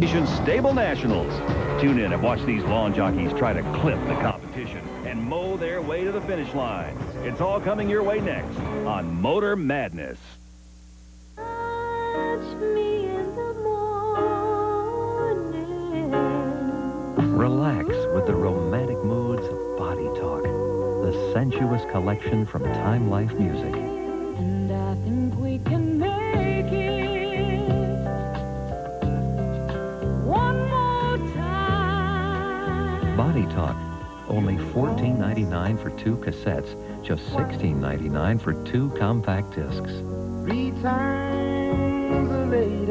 STA-BIL Nationals. Tune in and watch these lawn jockeys try to clip the competition and mow their way to the finish line. It's all coming your way next on Motor Madness. Relax with the romantic moods of Body Talk, the sensuous collection from Time Life Music. And I think we can make it one more time. Body Talk, only $14.99 for 2 cassettes, just $16.99 for 2 compact discs. 3 times a lady.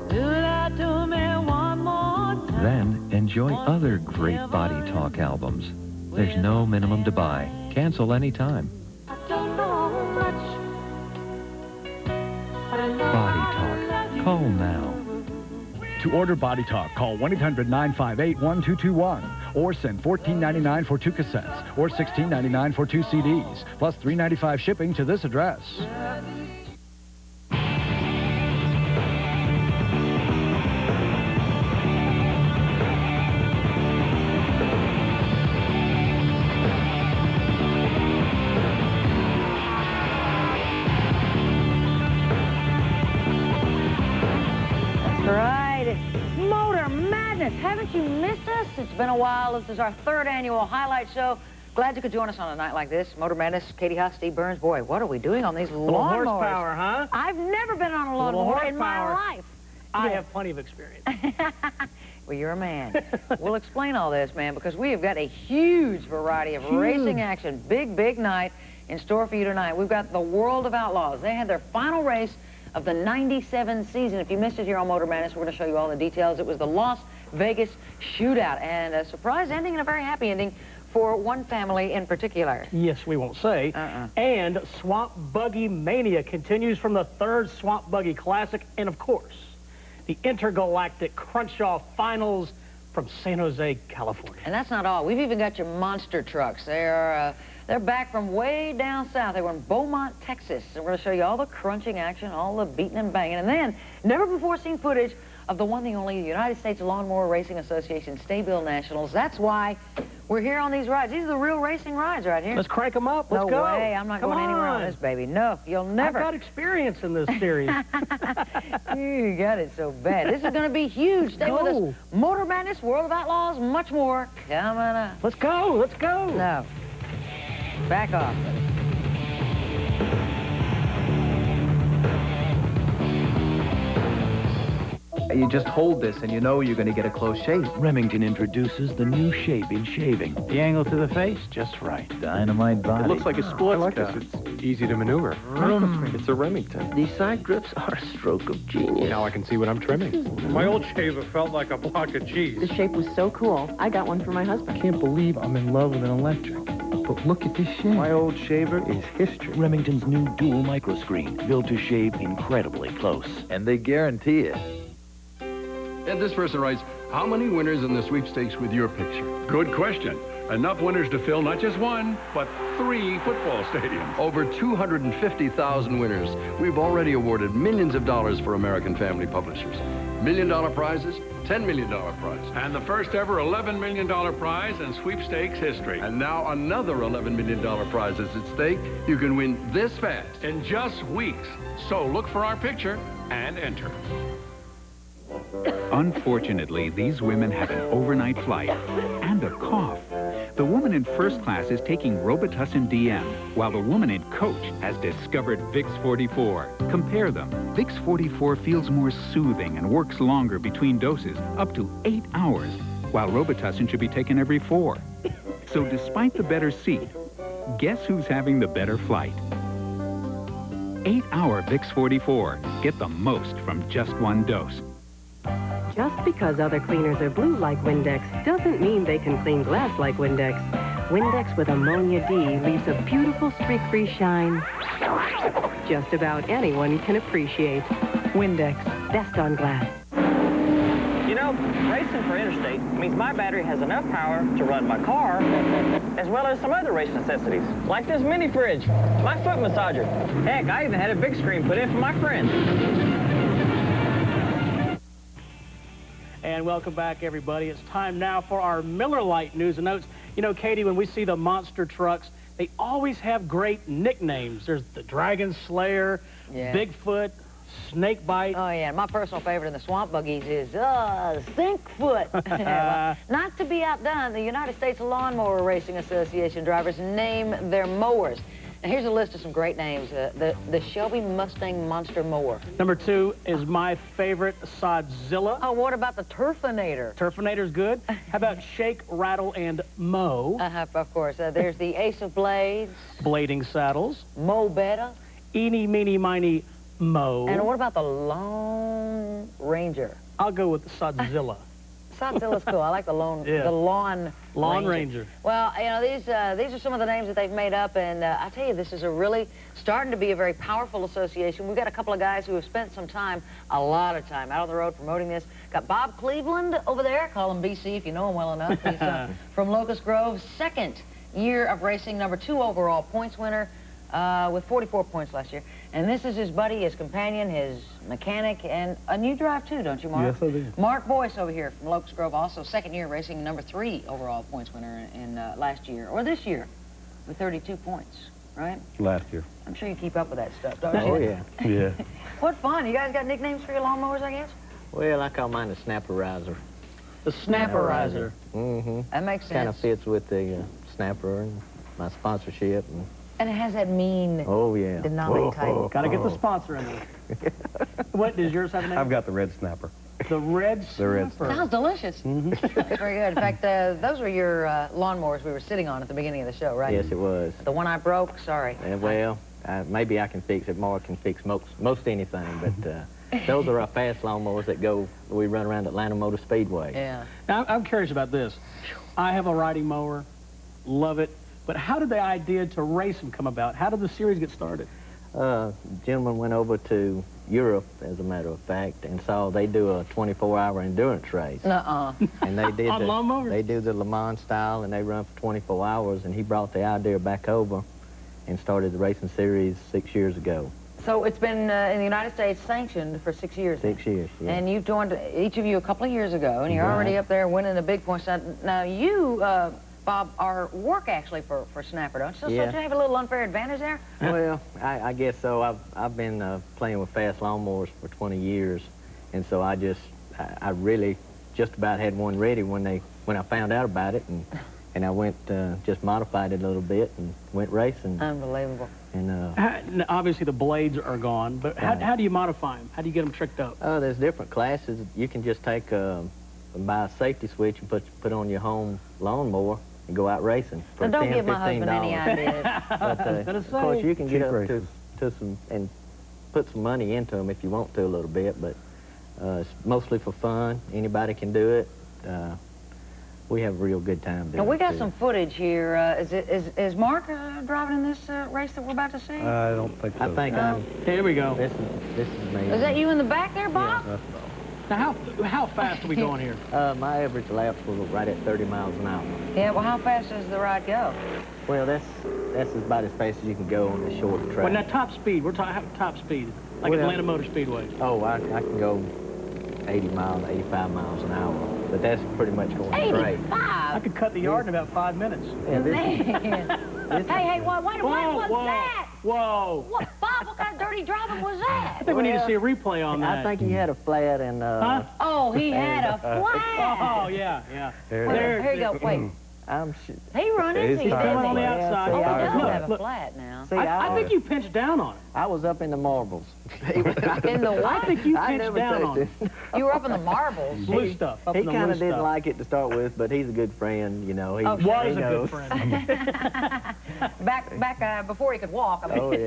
Do that to me one more time. Then enjoy other great Body Talk albums. There's no minimum to buy. Cancel anytime. I don't know much, but I know Body Talk. Call now. To order Body Talk, call 1-800-958-1221 or send $14.99 for 2 cassettes or $16.99 for 2 CDs, plus $3.95 shipping to this address. Haven't you missed us? It's been a while. This is our 3rd annual highlight show. Glad you could join us on a night like this. Motor Madness, Katie Haas, Steve Burns. Boy, what are we doing on these lawnmowers? Horsepower, huh? I've never been on a lawnmower in my life. I have plenty of experience. Well, you're a man. We'll explain all this, man, because we have got a huge variety of racing action. Big, big night in store for you tonight. We've got the World of Outlaws. They had their final race of the 97 season. If you missed it here on Motor Madness, we're going to show you all the details. It was the Las Vegas Shootout, and a surprise ending and a very happy ending for one family in particular. Yes, we won't say. And Swamp Buggy Mania continues from the 3rd Swamp Buggy Classic, and of course, the Intergalactic Crunch-Off Finals from San Jose, California. And that's not all. We've even got your monster trucks. They're back from way down south. They were in Beaumont, Texas. And we're going to show you all the crunching action, all the beating and banging, and then never-before-seen footage of the one, the only United States Lawnmower Racing Association STA-BIL Nationals. That's why we're here on these rides. These are the real racing rides right here. Let's crank them up. Let's go. No way. I'm not going anywhere on this, baby. No, you'll never. I've got experience in this series. You got it so bad. This is going to be huge. Stay with us. Motor Madness, World of Outlaws, much more coming up. Let's go. Let's go. No. Back off. You just hold this and you know you're going to get a close shave. Remington introduces the new shape in shaving. The angle to the face, just right. Dynamite body. It looks like a sports car. It's easy to maneuver. It's a Remington. These side grips are a stroke of genius. Now I can see what I'm trimming. My old shaver felt like a block of cheese. The shape was so cool. I got one for my husband. I can't believe I'm in love with an electric. But look at this shave. My old shaver is history. Remington's new dual microscreen, built to shave incredibly close. And they guarantee it. And this person writes, how many winners in the sweepstakes with your picture? Good question. Enough winners to fill not just 1, but 3 football stadiums. Over 250,000 winners. We've already awarded millions of dollars for American Family Publishers. $1 million prizes, $10 million prize. And the first ever $11 million prize in sweepstakes history. And now another $11 million prize is at stake. You can win this fast. In just weeks. So look for our picture and enter. Unfortunately, these women have an overnight flight and a cough. The woman in first class is taking Robitussin DM, while the woman in coach has discovered Vicks 44. Compare them. Vicks 44 feels more soothing and works longer between doses, up to 8 hours, while Robitussin should be taken every 4. So despite the better seat, guess who's having the better flight? 8-hour Vicks 44. Get the most from just 1 dose. Just because other cleaners are blue like Windex doesn't mean they can clean glass like Windex. Windex with Ammonia D leaves a beautiful streak-free shine just about anyone can appreciate. Windex, best on glass. You know, racing for interstate means my battery has enough power to run my car as well as some other race necessities, like this mini fridge, my foot massager. Heck, I even had a big screen put in for my friends. And welcome back, everybody. It's time now for our Miller Lite news and notes. You know, Katie, when we see the monster trucks, they always have great nicknames. There's the Dragon Slayer, Bigfoot, Snakebite. Oh, yeah. My personal favorite in the swamp buggies is Stinkfoot. Well, not to be outdone, the United States Lawnmower Racing Association drivers name their mowers. Now, here's a list of some great names. The Shelby Mustang Monster Mower. Number 2 is my favorite, Sodzilla. Oh, what about the Turfinator? Turfinator's good. How about Shake, Rattle, and Mow? Of course. There's the Ace of Blades. Blading Saddles. Mow Better. Eeny, Meeny, Miny, Mow. And what about the Lone Ranger? I'll go with the Sodzilla. Sodzilla's cool. I like the Lawn Ranger. Well, you know, these are some of the names that they've made up, and I tell you, this is starting to be a very powerful association. We've got a couple of guys who have spent some time, a lot of time, out on the road promoting this. Got Bob Cleveland over there. Call him BC if you know him well enough. He's from Locust Grove, second year of racing, number 2 overall points winner. With 44 points last year. And this is his buddy, his companion, his mechanic, and a new drive too, don't you, Mark? Yes, I do. Mark Boyce over here from Locust Grove, also second year racing, number 3 overall points winner in last year, or this year, with 32 points, right? Last year. I'm sure you keep up with that stuff, don't you? Oh, yeah. Yeah. What fun. You guys got nicknames for your lawnmowers, I guess? Well, I call mine the Snapperizer. The Snapperizer. Mm-hmm. That makes sense. Kind of fits with the Snapper and my sponsorship. And it has that mean denali type. Gotta get the sponsor in there. What, does yours have a name? I've got the Red Snapper. The Red Snapper. Sounds delicious. That's very good. In fact, those were your lawnmowers we were sitting on at the beginning of the show, right? Yes, it was. The one I broke, sorry. Well, maybe I can fix it. Mark can fix most anything, but those are our fast lawnmowers we run around Atlanta Motor Speedway. Yeah. Now, I'm curious about this. I have a riding mower, love it. But how did the idea to race them come about? How did the series get started? Gentleman went over to Europe, as a matter of fact, and saw they do a 24-hour endurance race. And they did On lawnmowers? They do the Le Mans style, and they run for 24 hours. And he brought the idea back over and started the racing series 6 years ago. So it's been in the United States sanctioned for 6 years. 6 years, yeah. And you've joined each of you a couple of years ago, and you're already up there winning the big points. Now you, Bob, are work actually for Snapper, don't you? So don't you have a little unfair advantage there? Well, I guess so. I've been playing with fast lawnmowers for 20 years, and so I really just about had one ready when I found out about it, and I went just modified it a little bit and went racing. Unbelievable. And obviously the blades are gone, but how do you modify them? How do you get them tricked up? There's different classes. You can just buy a safety switch and put on your home lawnmower and go out racing for now, don't $10, give my $15. husband any ideas. But of course, you can get up to some and put some money into them if you want to a little bit. But it's mostly for fun. Anybody can do it. We have a real good time doing it. Now, we got some footage here. Is Mark driving in this race that we're about to see? I don't think so. I think here we go. This is me. Is that you in the back there, Bob? Yeah, now, how fast are we going here? My average laps were right at 30 miles an hour. Yeah, well, how fast does the ride go? Well, that's about as fast as you can go on the short track. Well, now, top speed. We're talking top speed, like Atlanta Motor Speedway. Oh, I can go 80 miles, 85 miles an hour, but that's pretty much going straight. 85? I could cut the yard in about 5 minutes. Yeah, hey, what was that? Whoa. What, Bob, what kind of dirty driving was that? I think we need to see a replay on that. I think he had a flat and... Oh, he had a flat. Oh, yeah. Here you go, wait. He running. He's on the outside. Oh, he does have a flat now. See, I think you pinched down on it. I was up in the marbles. In the what? I think you pinched down on it. You were up in the marbles. Blue stuff. He kind of didn't like it to start with, but he's a good friend, you know. He was a knows. good friend. back before he could walk. I mean,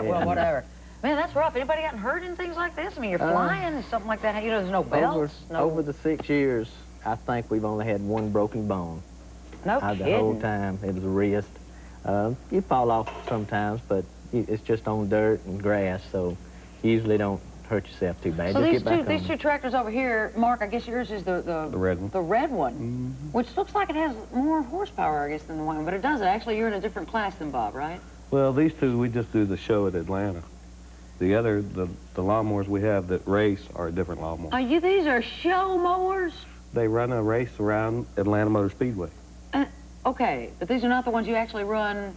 well, whatever. Man, that's rough. Anybody gotten hurt in things like this? I mean, you're flying and something like that. You know, there's no belts. Over the 6 years, I think we've only had one broken bone. No kidding. The whole time. It was a wrist. You fall off sometimes, but it's just on dirt and grass, so you usually don't hurt yourself too bad. So just these two tractors over here, Mark, I guess yours is the red one. The red one, which looks like it has more horsepower, I guess, than the one, but it doesn't. Actually, you're in a different class than Bob, right? Well, these two, we just do the show at Atlanta. The lawnmowers we have that race are a different lawnmower. These are show mowers? They run a race around Atlanta Motor Speedway. Okay, but these are not the ones you actually run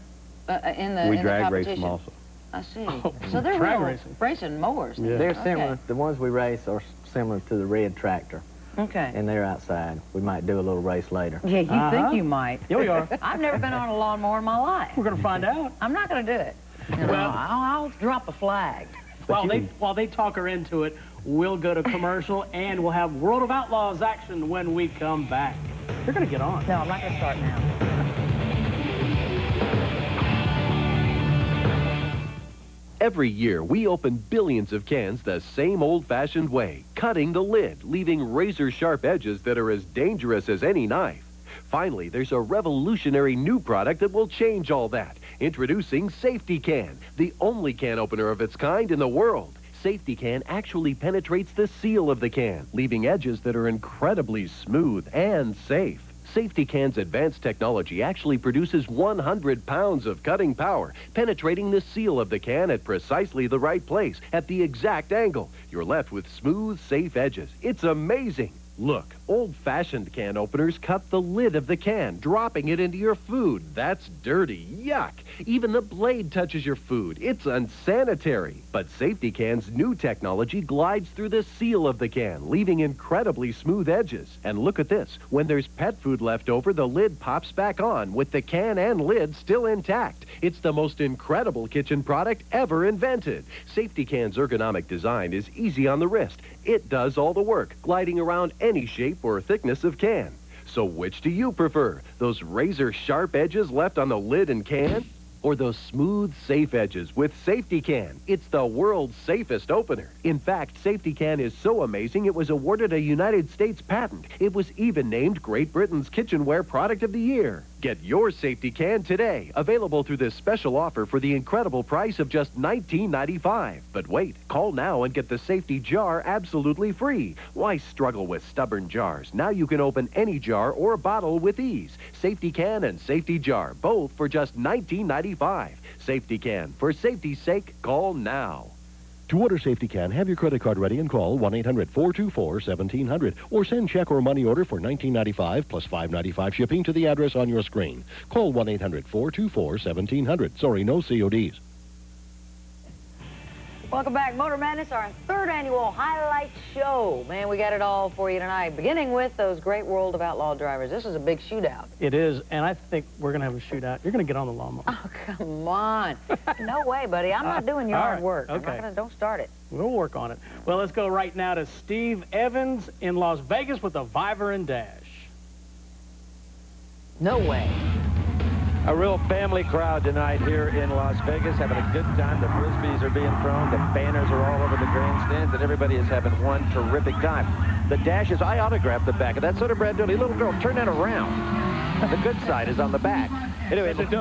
in the We drag race competition. them also. I see. So they're real racing mowers. Yeah. They're similar. The ones we race are similar to the red tractor. Okay. And they're outside. We might do a little race later. Yeah, you think you might. Here we are. I've never been on a lawnmower in my life. We're going to find out. I'm not going to do it. Well, I'll drop a flag. While they talk her into it, we'll go to commercial, and we'll have World of Outlaws action when we come back. You're going to get on. No, I'm not going to start now. Every year, we open billions of cans the same old-fashioned way, cutting the lid, leaving razor-sharp edges that are as dangerous as any knife. Finally, there's a revolutionary new product that will change all that. Introducing Safety Can, the only can opener of its kind in the world. Safety Can actually penetrates the seal of the can, leaving edges that are incredibly smooth and safe. Safety Can's advanced technology actually produces 100 pounds of cutting power, penetrating the seal of the can at precisely the right place, at the exact angle. You're left with smooth, safe edges. It's amazing. Look, old-fashioned can openers cut the lid of the can, dropping it into your food. That's dirty. Yuck. Even the blade touches your food. It's unsanitary. But Safety Can's new technology glides through the seal of the can, leaving incredibly smooth edges. And look at this. When there's pet food left over, the lid pops back on, with the can and lid still intact. It's the most incredible kitchen product ever invented. Safety Can's ergonomic design is easy on the wrist. It does all the work, gliding around any shape or thickness of can. So which do you prefer? Those razor-sharp edges left on the lid and can? Or those smooth, safe edges with Safety Can? It's the world's safest opener. In fact, Safety Can is so amazing it was awarded a United States patent. It was even named Great Britain's Kitchenware Product of the Year. Get your Safety Can today. Available through this special offer for the incredible price of just $19.95. But wait, call now and get the Safety Jar absolutely free. Why struggle with stubborn jars? Now you can open any jar or bottle with ease. Safety Can and Safety Jar, both for just $19.95. Safety Can. For safety's sake, call now. To order Safety Can, have your credit card ready and call 1-800-424-1700 or send check or money order for $19.95 plus $5.95 shipping to the address on your screen. Call 1-800-424-1700. Sorry, no CODs. Welcome back. Motor Madness, our third annual highlight show. Man, we got it all for you tonight, beginning with those great World of Outlaw drivers. This is a big shootout. It is, and I think we're going to have a shootout. You're going to get on the lawnmower. Oh, come on. No way, buddy. I'm not doing your hard work. Okay. Don't start it. We'll work on it. Well, let's go right now to Steve Evans in Las Vegas with a Viver and Dash. No way. A real family crowd tonight here in Las Vegas, having a good time. The Frisbees are being thrown, the banners are all over the grandstands, and everybody is having one terrific time. The Dashes, I autographed the back of that. So did Brad Dooley. Little girl, turn that around. The good side is on the back. Anyway, let's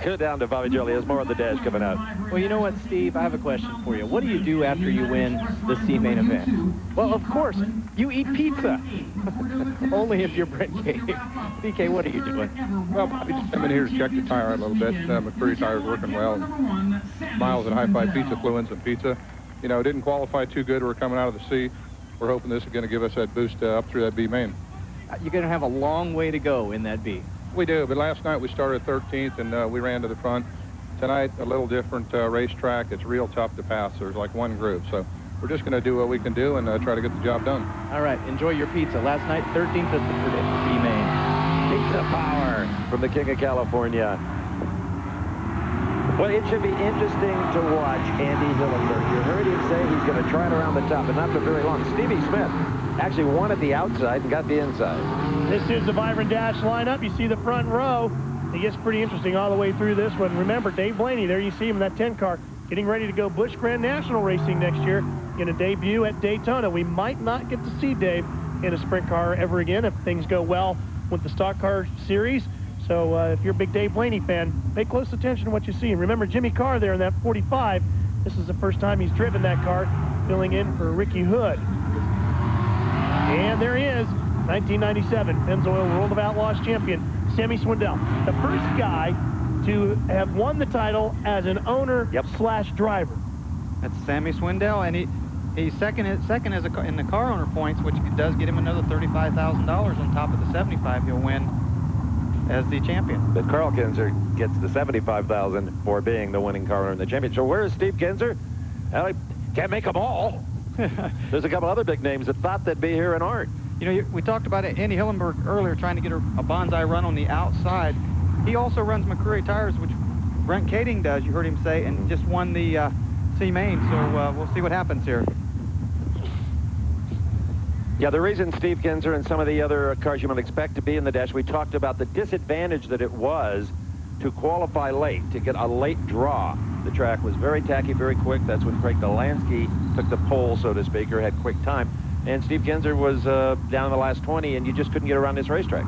go down to Bobby Jolie. There's more of the Dash coming out. Well, you know what, Steve? I have a question for you. What do you do after you win the C main event? Well, of course, you eat pizza. Only if you're Brent Cave. DK, what are you doing? Well, I just come in here to check the tire out a little bit. McCreary tire's working well. Miles at Hi-Fi Pizza flew in some pizza. You know, didn't qualify too good. We're coming out of the C. We're hoping this is going to give us that boost up through that B main. You're going to have a long way to go in that B. We do, but last night we started 13th and we ran to the front. Tonight, a little different racetrack. It's real tough to pass. There's like one group, so we're just going to do what we can do and try to get the job done. All right, enjoy your pizza. Last night, 13th at the B main. Pizza power from the King of California. Well, it should be interesting to watch Andy Hillenberg. You heard him say he's going to try it around the top, and not for very long. Stevie Smith actually wanted the outside and got the inside. This is the Viver and Dash lineup. You see the front row. It gets pretty interesting all the way through this one. Remember, Dave Blaney, there you see him in that 10 car, getting ready to go Busch Grand National racing next year, going to debut at Daytona. We might not get to see Dave in a sprint car ever again if things go well with the stock car series. So if you're a big Dave Blaney fan, pay close attention to what you see. And remember Jimmy Carr there in that 45. This is the first time he's driven that car, filling in for Ricky Hood. And there he is, 1997 Pennzoil World of Outlaws champion, Sammy Swindell. The first guy to have won the title as an owner slash driver. That's Sammy Swindell, and he's second in the car owner points, which does get him another $35,000 on top of the 75 he'll win as the champion. But Carl Kinzer gets the $75,000 for being the winning car owner in the championship. So where is Steve Kinzer? Well, he can't make them all. There's a couple other big names that thought they'd be here and aren't. You know, we talked about it, Andy Hillenberg earlier trying to get a bonsai run on the outside. He also runs McCreary tires, which Brent Kading does, you heard him say, and just won the C-Main, so we'll see what happens here. Yeah, the reason Steve Kinzer and some of the other cars you might expect to be in the dash, we talked about the disadvantage that it was to qualify late, to get a late draw. The track was very tacky, very quick. That's when Craig Delansky took the pole, so to speak, or had quick time. And Steve Kinzer was down in the last 20, and you just couldn't get around this racetrack.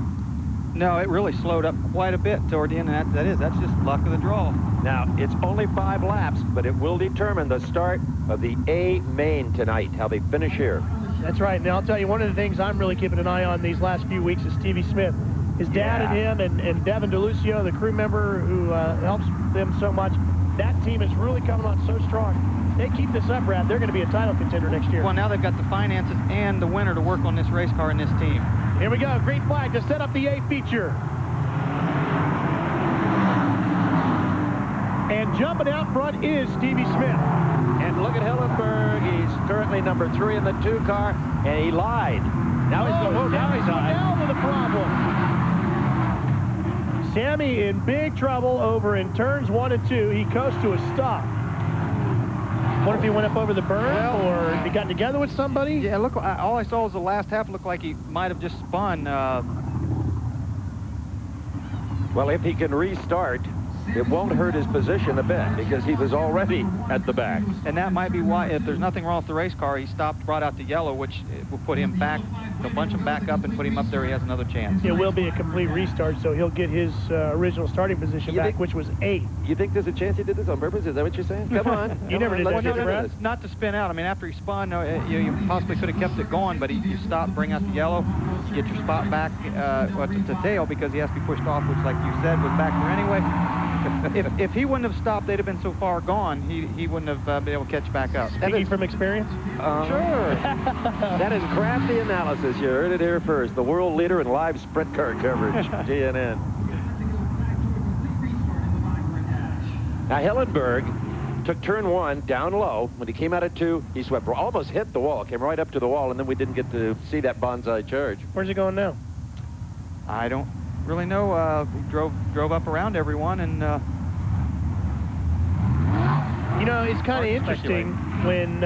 No, it really slowed up quite a bit toward the end, and that's just luck of the draw. Now, it's only 5 laps, but it will determine the start of the A-Main tonight, how they finish here. That's right. Now, I'll tell you, one of the things I'm really keeping an eye on these last few weeks is Stevie Smith. His dad and him and Devin DeLucio, the crew member who helps them so much, that team is really coming on so strong. They keep this up, Brad, they're going to be a title contender next year. Well, now they've got the finances and the winner to work on this race car and this team. Here we go. Green flag to set up the A feature. And jumping out front is Stevie Smith. And look at Hillenberg. He's currently number 3 in the 2 car, and he lied. Now he's down with a problem. Sammy in big trouble over in turns 1 and 2. He coasts to a stop. Wonder if he went up over the berm, or if he got together with somebody? Yeah, look, all I saw was the last half looked like he might have just spun. Well, if he can restart, it won't hurt his position a bit because he was already at the back. And that might be why, if there's nothing wrong with the race car, he stopped, brought out the yellow, which will put him back. They'll bunch him back up and put him up there. He has another chance. It will be a complete restart, so he'll get his original starting position back, which was 8. You think there's a chance he did this on purpose? Is that what you're saying? Come on. You never did that, Brad? Not to spin out. I mean, after he spun, you possibly could have kept it going, but you stopped, bring out the yellow, get your spot back to tail because he has to be pushed off, which, like you said, was back there anyway. If he wouldn't have stopped, they'd have been so far gone, he wouldn't have been able to catch back up. Speaking from experience? Sure. That is crafty analysis. You heard it here first. The world leader in live sprint car coverage, TNN. Now, Hillenberg took turn 1 down low. When he came out of 2, he swept, almost hit the wall, came right up to the wall, and then we didn't get to see that bonsai charge. Where's he going now? I don't really know. He drove up around everyone, and you know, it's kind of interesting when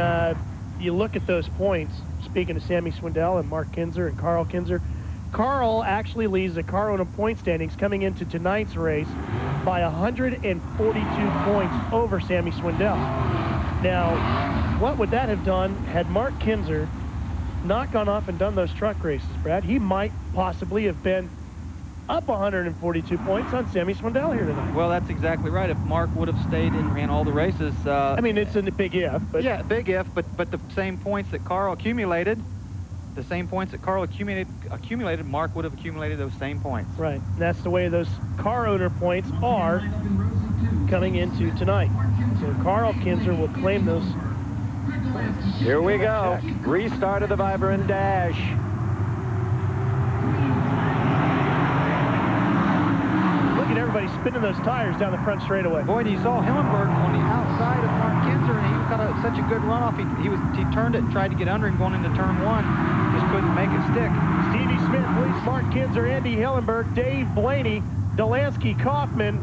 you look at those points. Speaking of Sammy Swindell and Mark Kinzer and Carl Kinzer, Carl actually leads the car owner point standings coming into tonight's race by 142 points over Sammy Swindell. Now, what would that have done had Mark Kinzer not gone off and done those truck races, Brad? He might possibly have been up 142 points on Sammy Swindell here tonight. Well, that's exactly right. If Mark would have stayed and ran all the races... I mean, it's a big if. But yeah, big if, but the same points that Carl accumulated, Mark would have accumulated those same points. Right. That's the way those car owner points are coming into tonight. So Carl Kinzer will claim those. Here we go. Restart of the Vibrant Dash. Everybody spinning those tires down the front straightaway. Boy, you saw Hillenberg on the outside of Mark Kinzer, and he got such a good runoff. He turned it and tried to get under him going into turn 1. Just couldn't make it stick. Stevie Smith leads Mark Kinzer, Andy Hillenberg, Dave Blaney, Delansky, Kaufman,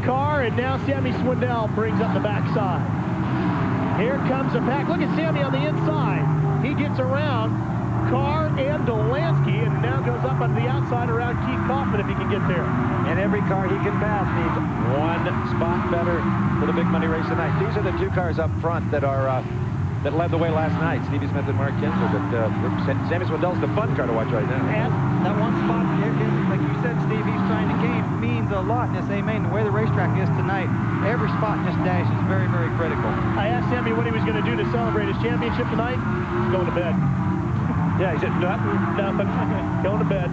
Carr, and now Sammy Swindell brings up the backside. Here comes the pack. Look at Sammy on the inside. He gets around Carr and Delansky, and now goes up on the outside around Keith Kaufman if he can get there. And every car he can pass needs 1 spot better for the big money race tonight. These are the 2 cars up front that are that led the way last night, Stevie Smith and Mark Kinzer. But Sammy Swindell's the fun car to watch right now. And that 1 spot, like you said, Steve, he's trying to gain, means a lot in this A-Main. The way the racetrack is tonight, every spot in this dash is very, very critical. I asked Sammy what he was going to do to celebrate his championship tonight. He's going to bed. Yeah, he said nothing. Going to bed.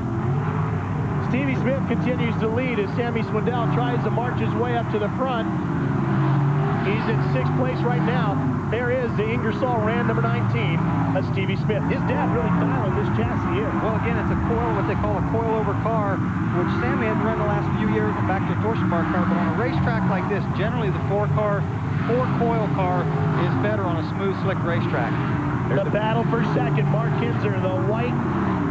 Stevie Smith continues to lead as Sammy Swindell tries to march his way up to the front. He's in 6th place right now. There is the Ingersoll Rand number 19. That's Stevie Smith. His dad really dialing this chassis in. Well, again, it's a coil, what they call a coil-over car, which Sammy had run the last few years back to a torsion bar car. But on a racetrack like this, generally the four-coil car is better on a smooth, slick racetrack. The battle for second. Mark Kinzer, the white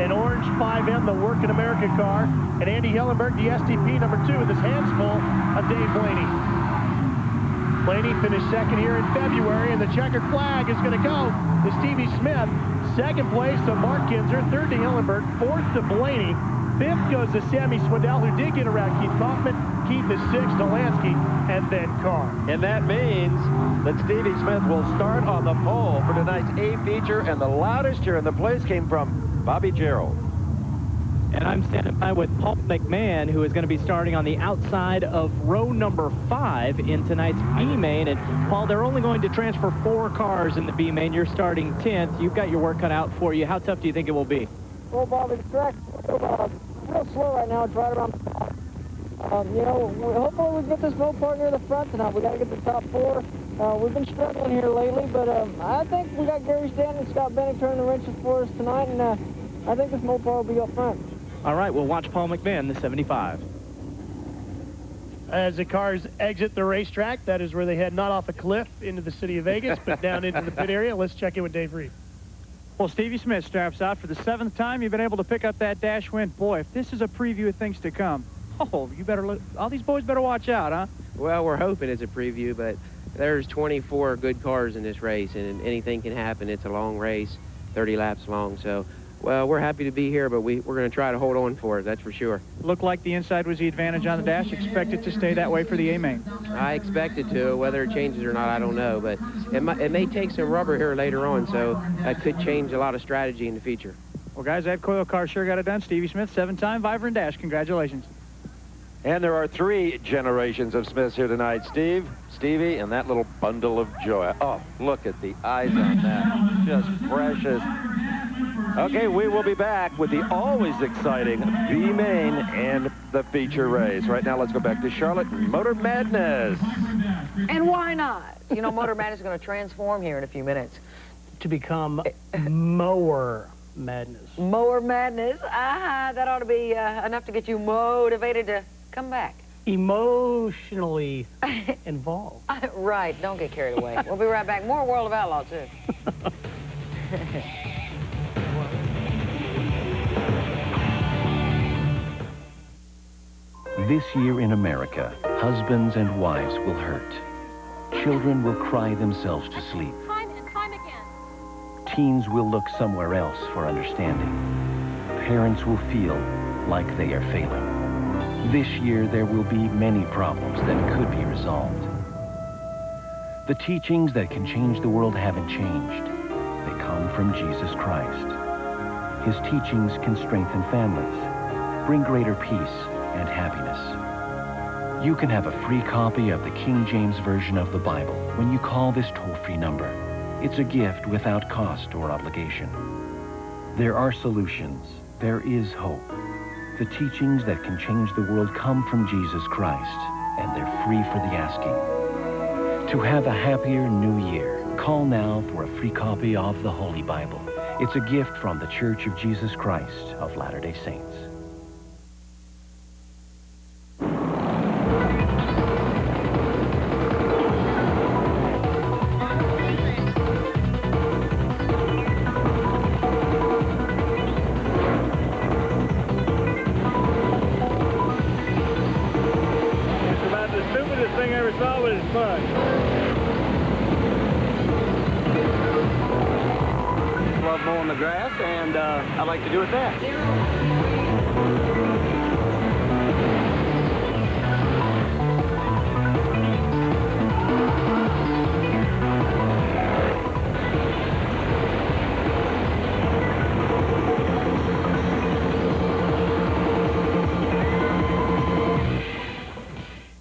and orange 5M, the Work in America car. And Andy Hellenberg, the STP number 2, with his hands full of Dave Blaney. Blaney finished second here in February, and the checkered flag is going to go to Stevie Smith. Second place to Mark Kinzer, third to Hillenberg, fourth to Blaney. Fifth goes to Sammy Swindell, who did get around Keith Kaufman. Keith is sixth, Delansky, and then Carr. And that means that Stevie Smith will start on the pole for tonight's A feature, and the loudest cheer in the place came from Bobby Gerald. And I'm standing by with Paul McMahon, who is going to be starting on the outside of row number 5 in tonight's B main. And Paul, they're only going to transfer 4 cars in the B main. You're starting 10th. You've got your work cut out for you. How tough do you think it will be? Well, Bobby, the track's real slow right now. It's right around the top. You know, hopefully we get this Mopar near the front tonight. We got to get the top 4. We've been struggling here lately, but I think we got Gary Stanton and Scott Bennett turning the wrenches for us tonight, and I think this Mopar will be up front. All right, we'll watch Paul McMahon, the 75. As the cars exit the racetrack, that is where they head not off a cliff into the city of Vegas, but down into the pit area. Let's check in with Dave Reed. Well, Stevie Smith straps out for the 7th time. You've been able to pick up that dash win. Boy, if this is a preview of things to come, oh, you better look. All these boys better watch out, huh? Well, we're hoping it's a preview, but there's 24 good cars in this race, and anything can happen. It's a long race, 30 laps long, so... Well, we're happy to be here, but we're going to try to hold on for it, that's for sure. Looked like the inside was the advantage on the dash. Expect it to stay that way for the A-main. I expect it to. Whether it changes or not, I don't know. But it may take some rubber here later on, so that could change a lot of strategy in the future. Well, guys, that coil car sure got it done. Stevie Smith, 7-time Vibrant Dash. Congratulations. And there are 3 generations of Smiths here tonight, Steve, Stevie, and that little bundle of joy. Oh, look at the eyes on that. Just precious. Okay, we will be back with the always exciting B-Main and the feature race. Right now, let's go back to Charlotte and Motor Madness. And why not? You know, Motor Madness is going to transform here in a few minutes. To become Mower Madness. Mower Madness. That ought to be enough to get you motivated to come back. Emotionally involved. Right. Don't get carried away. We'll be right back. More World of Outlaw, too. This year in America, husbands and wives will hurt. Children will cry themselves to sleep. Time and time again. Teens will look somewhere else for understanding. Parents will feel like they are failing. This year, there will be many problems that could be resolved. The teachings that can change the world haven't changed. They come from Jesus Christ. His teachings can strengthen families, bring greater peace, and happiness. You can have a free copy of the King James Version of the Bible when you call this toll-free number. It's a gift without cost or obligation. There are solutions. There is hope. The teachings that can change the world come from Jesus Christ, and they're free for the asking. To have a happier new year, call now for a free copy of the Holy Bible. It's a gift from the Church of Jesus Christ of Latter-day Saints. Love mowing the grass, and I like to do it best.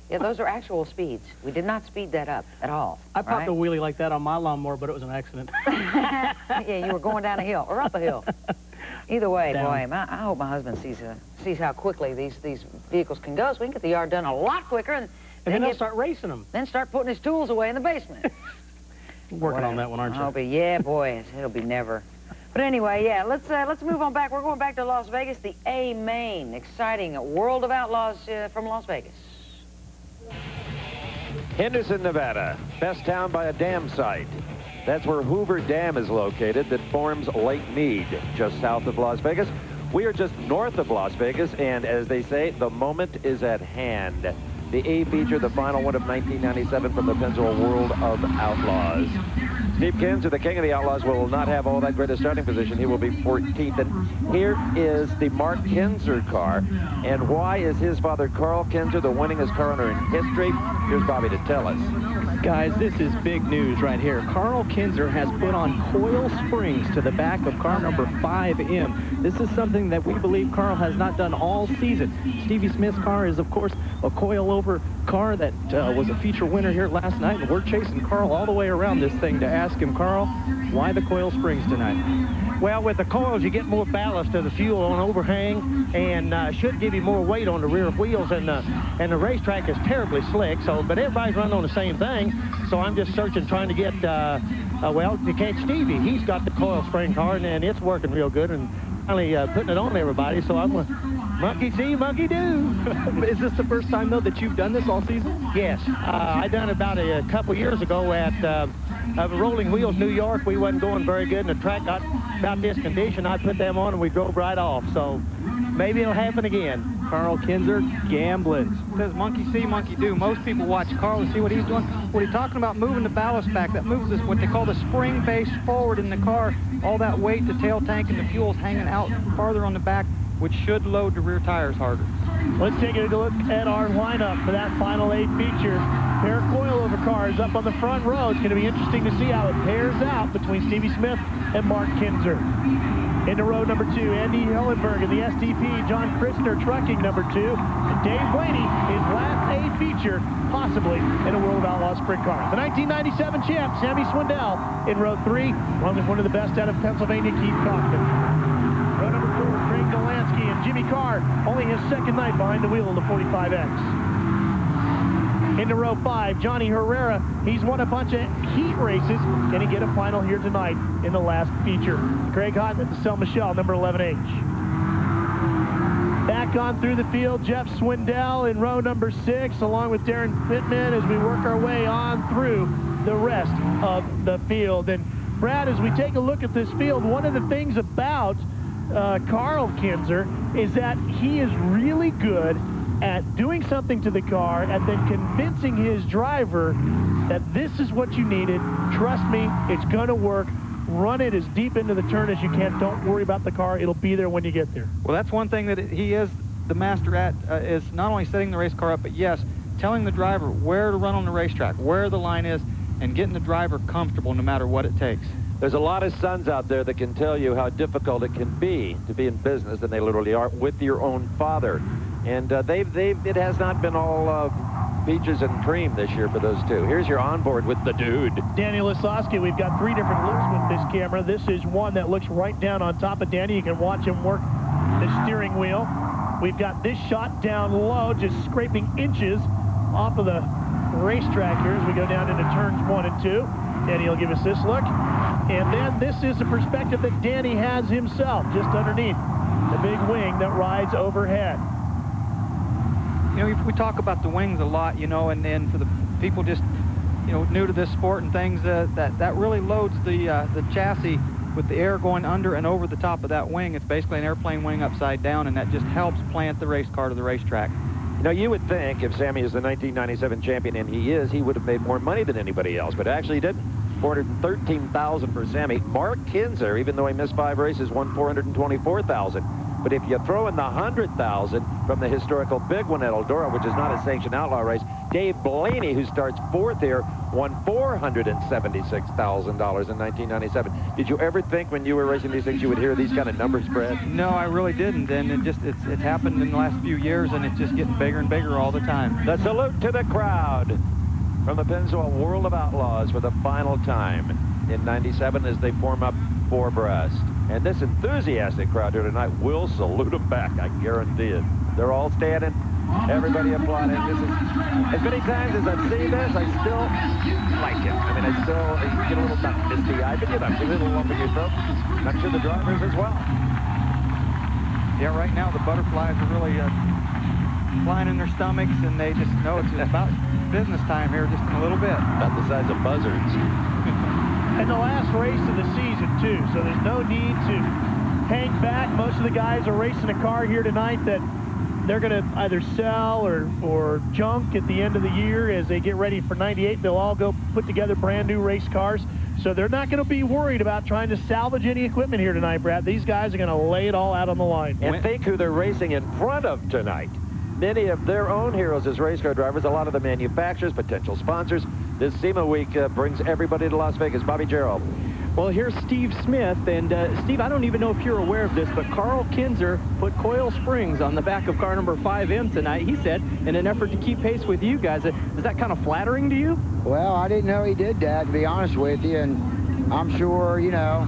Yeah, those are actual speeds. We did not speed that up at all. I popped a wheelie like that on my lawnmower, but it was an accident. Yeah, you were going down a hill or up a hill. Either way, boy, I hope my husband sees how quickly these vehicles can go, so we can get the yard done a lot quicker, and then he'll start racing them. Then start putting his tools away in the basement. Working on that one, aren't you? I'll be, yeah, boy, it'll be never. But anyway, yeah, let's move on back. We're going back to Las Vegas, the A main. Exciting World of Outlaws from Las Vegas. Henderson, Nevada, best town by a dam site. That's where Hoover Dam is located that forms Lake Mead, just south of Las Vegas. We are just north of Las Vegas, and as they say, the moment is at hand. The A feature, the final one of 1997 from the Pennzoil World of Outlaws. Steve Kinzer, the king of the Outlaws, will not have all that great a starting position. He will be 14th. And here is the Mark Kinzer car. And why is his father, Carl Kinzer, the winningest car owner in history? Here's Bobby to tell us. Guys, this is big news right here. Carl Kinzer has put on coil springs to the back of car number 5M. This is something that we believe Carl has not done all season. Stevie Smith's car is, of course, a coil-over car that was a feature winner here last night, and we're chasing Carl all the way around this thing to ask him, Carl, why the coil springs tonight? Well, with the coils, you get more ballast to the fuel on overhang, and should give you more weight on the rear wheels, and the racetrack is terribly slick. So, but everybody's running on the same thing. So I'm just searching, trying to get, well, to catch Stevie. He's got the coil spring car, and it's working real good, and finally putting it on everybody. So I'm going to monkey see, monkey do. Is this the first time, though, that you've done this all season? Yes. I done it about a couple years ago at Rolling Wheels, New York. We wasn't going very good, and the track got about this condition. I put them on, and we drove right off. So maybe it'll happen again. Carl Kinzer gambling. Says monkey see, monkey do. Most people watch Carl and see what he's doing. What he's talking about, moving the ballast back, that moves this, what they call the spring base forward in the car. All that weight, the tail tank, and the fuel's hanging out farther on the back, which should load the rear tires harder. Let's take a look at our lineup for that final 8 feature. Pair of coilover cars up on the front row. It's going to be interesting to see how it pairs out between Stevie Smith and Mark Kinzer. Into row number 2, Andy Hellenberg in the SDP, John Christner trucking number 2, and Dave Blaney, his last A feature, possibly in a World of Outlaws sprint car. The 1997 champ, Sammy Swindell, in row 3, along with one of the best out of Pennsylvania, Keith Cochran. Row number 4, Craig Delansky and Jimmy Carr, only his second night behind the wheel of the 45X. Into row 5, Johnny Herrera. He's won a bunch of heat races. Can he get a final here tonight in the last feature? Craig Houghton at the Sel Michelle, number 11H. Back on through the field, Jeff Swindell in row number 6, along with Darren Pittman as we work our way on through the rest of the field. And Brad, as we take a look at this field, one of the things about Carl Kinzer is that he is really good at doing something to the car and then convincing his driver that this is what you needed. Trust me, it's going to work. Run it as deep into the turn as you can. Don't worry about the car. It'll be there when you get there. Well, that's one thing that he is the master at, is not only setting the race car up, but yes, telling the driver where to run on the racetrack, where the line is, and getting the driver comfortable no matter what it takes. There's a lot of sons out there that can tell you how difficult it can be to be in business, and they literally are, with your own father. And it has not been all peaches and cream this year for those two. Here's your onboard with the dude. Danny Lisowski, we've got 3 different looks with this camera. This is one that looks right down on top of Danny. You can watch him work the steering wheel. We've got this shot down low, just scraping inches off of the racetrack here as we go down into turns 1 and 2. Danny will give us this look. And then this is the perspective that Danny has himself, just underneath the big wing that rides overhead. You know, we talk about the wings a lot, you know, and then for the people just, you know, new to this sport and things, that really loads the chassis with the air going under and over the top of that wing. It's basically an airplane wing upside down, and that just helps plant the race car to the racetrack. You know, you would think if Sammy is the 1997 champion, and he is, he would have made more money than anybody else, but actually he didn't. $413,000 for Sammy. Mark Kinzer, even though he missed 5 races, won $424,000. But if you throw in the $100,000 from the historical big one at Eldora, which is not a sanctioned outlaw race, Dave Blaney, who starts 4th here, won $476,000 in 1997. Did you ever think when you were racing these things you would hear these kind of numbers, Brad? No, I really didn't, and it's happened in the last few years, and it's just getting bigger and bigger all the time. The salute to the crowd from the Pennzoil World of Outlaws for the final time in 97 as they form up 4 abreast. And this enthusiastic crowd here tonight will salute them back, I guarantee it. They're all standing Everybody applauding. This is, as many times as I've seen this, I still like it. I mean, I still get a little misty-eyed, but you know, get a little lump in your throat. I'm sure the drivers as well. Yeah, right now the butterflies are really flying in their stomachs, and they just know it's about business time here just in a little bit. About the size of buzzards. And the last race of the season, too, so there's no need to hang back. Most of the guys are racing a car here tonight that they're going to either sell or junk at the end of the year as they get ready for 98. They'll all go put together brand new race cars. So they're not going to be worried about trying to salvage any equipment here tonight, Brad. These guys are going to lay it all out on the line. And think who they're racing in front of tonight. Many of their own heroes as race car drivers, a lot of the manufacturers, potential sponsors. This SEMA week brings everybody to Las Vegas. Bobby Gerald. Well, here's Steve Smith, and Steve, I don't even know if you're aware of this, but Carl Kinzer put coil springs on the back of car number 5M tonight, he said, in an effort to keep pace with you guys. Is that kind of flattering to you? Well, I didn't know he did that, to be honest with you, and I'm sure, you know,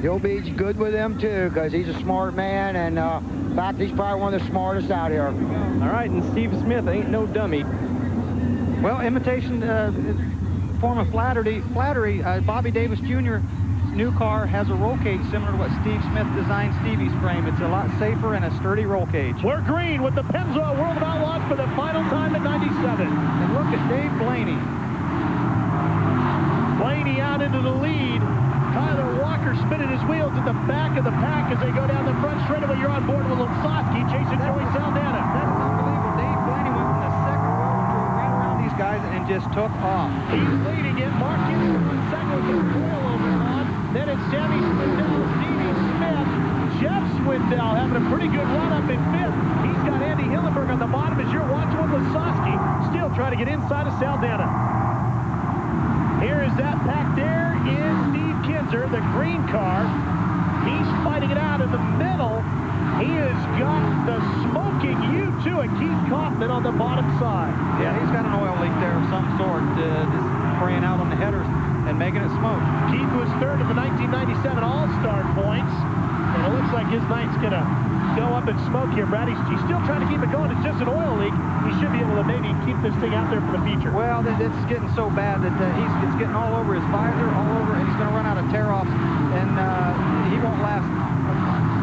he'll be good with them, too, because he's a smart man, and in fact, he's probably one of the smartest out here. All right, and Steve Smith ain't no dummy. Well, imitation form of flattery. Bobby Davis Jr.'s new car has a roll cage similar to what Steve Smith designed Stevie's frame. It's a lot safer and a sturdy roll cage. We're green with the Pennzoil World of Outlaws for the final time at 97. And look at Dave Blaney. Blaney out into the lead. Tyler Walker spinning his wheels at the back of the pack as they go down the front straightaway. You're on board with Losowski chasing Joey Saldana. That's unbelievable. Dave Blaney went from the second row and drove right around these guys and just took off. He's leading it. Mark Kinzer on second with the coilover on. Then it's Sammy Swindell, Stevie Smith, Jeff Swindell having a pretty good run up in fifth. He's got Andy Hillenberg on the bottom as you're watching with Losowski still trying to get inside of Saldana. Here is that pack. There is Steve Kinzer, the green car. He's fighting it out in the middle. He has got the smoking U2 and Keith Kaufman on the bottom side. Yeah, he's got an oil leak there of some sort, just spraying out on the headers and making it smoke. Keith was third in the 1997 All-Star points, and it looks like his night's going to go up in smoke here, Brad. He's still trying to keep it going. It's just an oil leak. He should be able to maybe keep this thing out there for the future. Well, it's getting so bad that it's getting all over his visor, all over, and he's going to run out of tear-offs, and he won't last.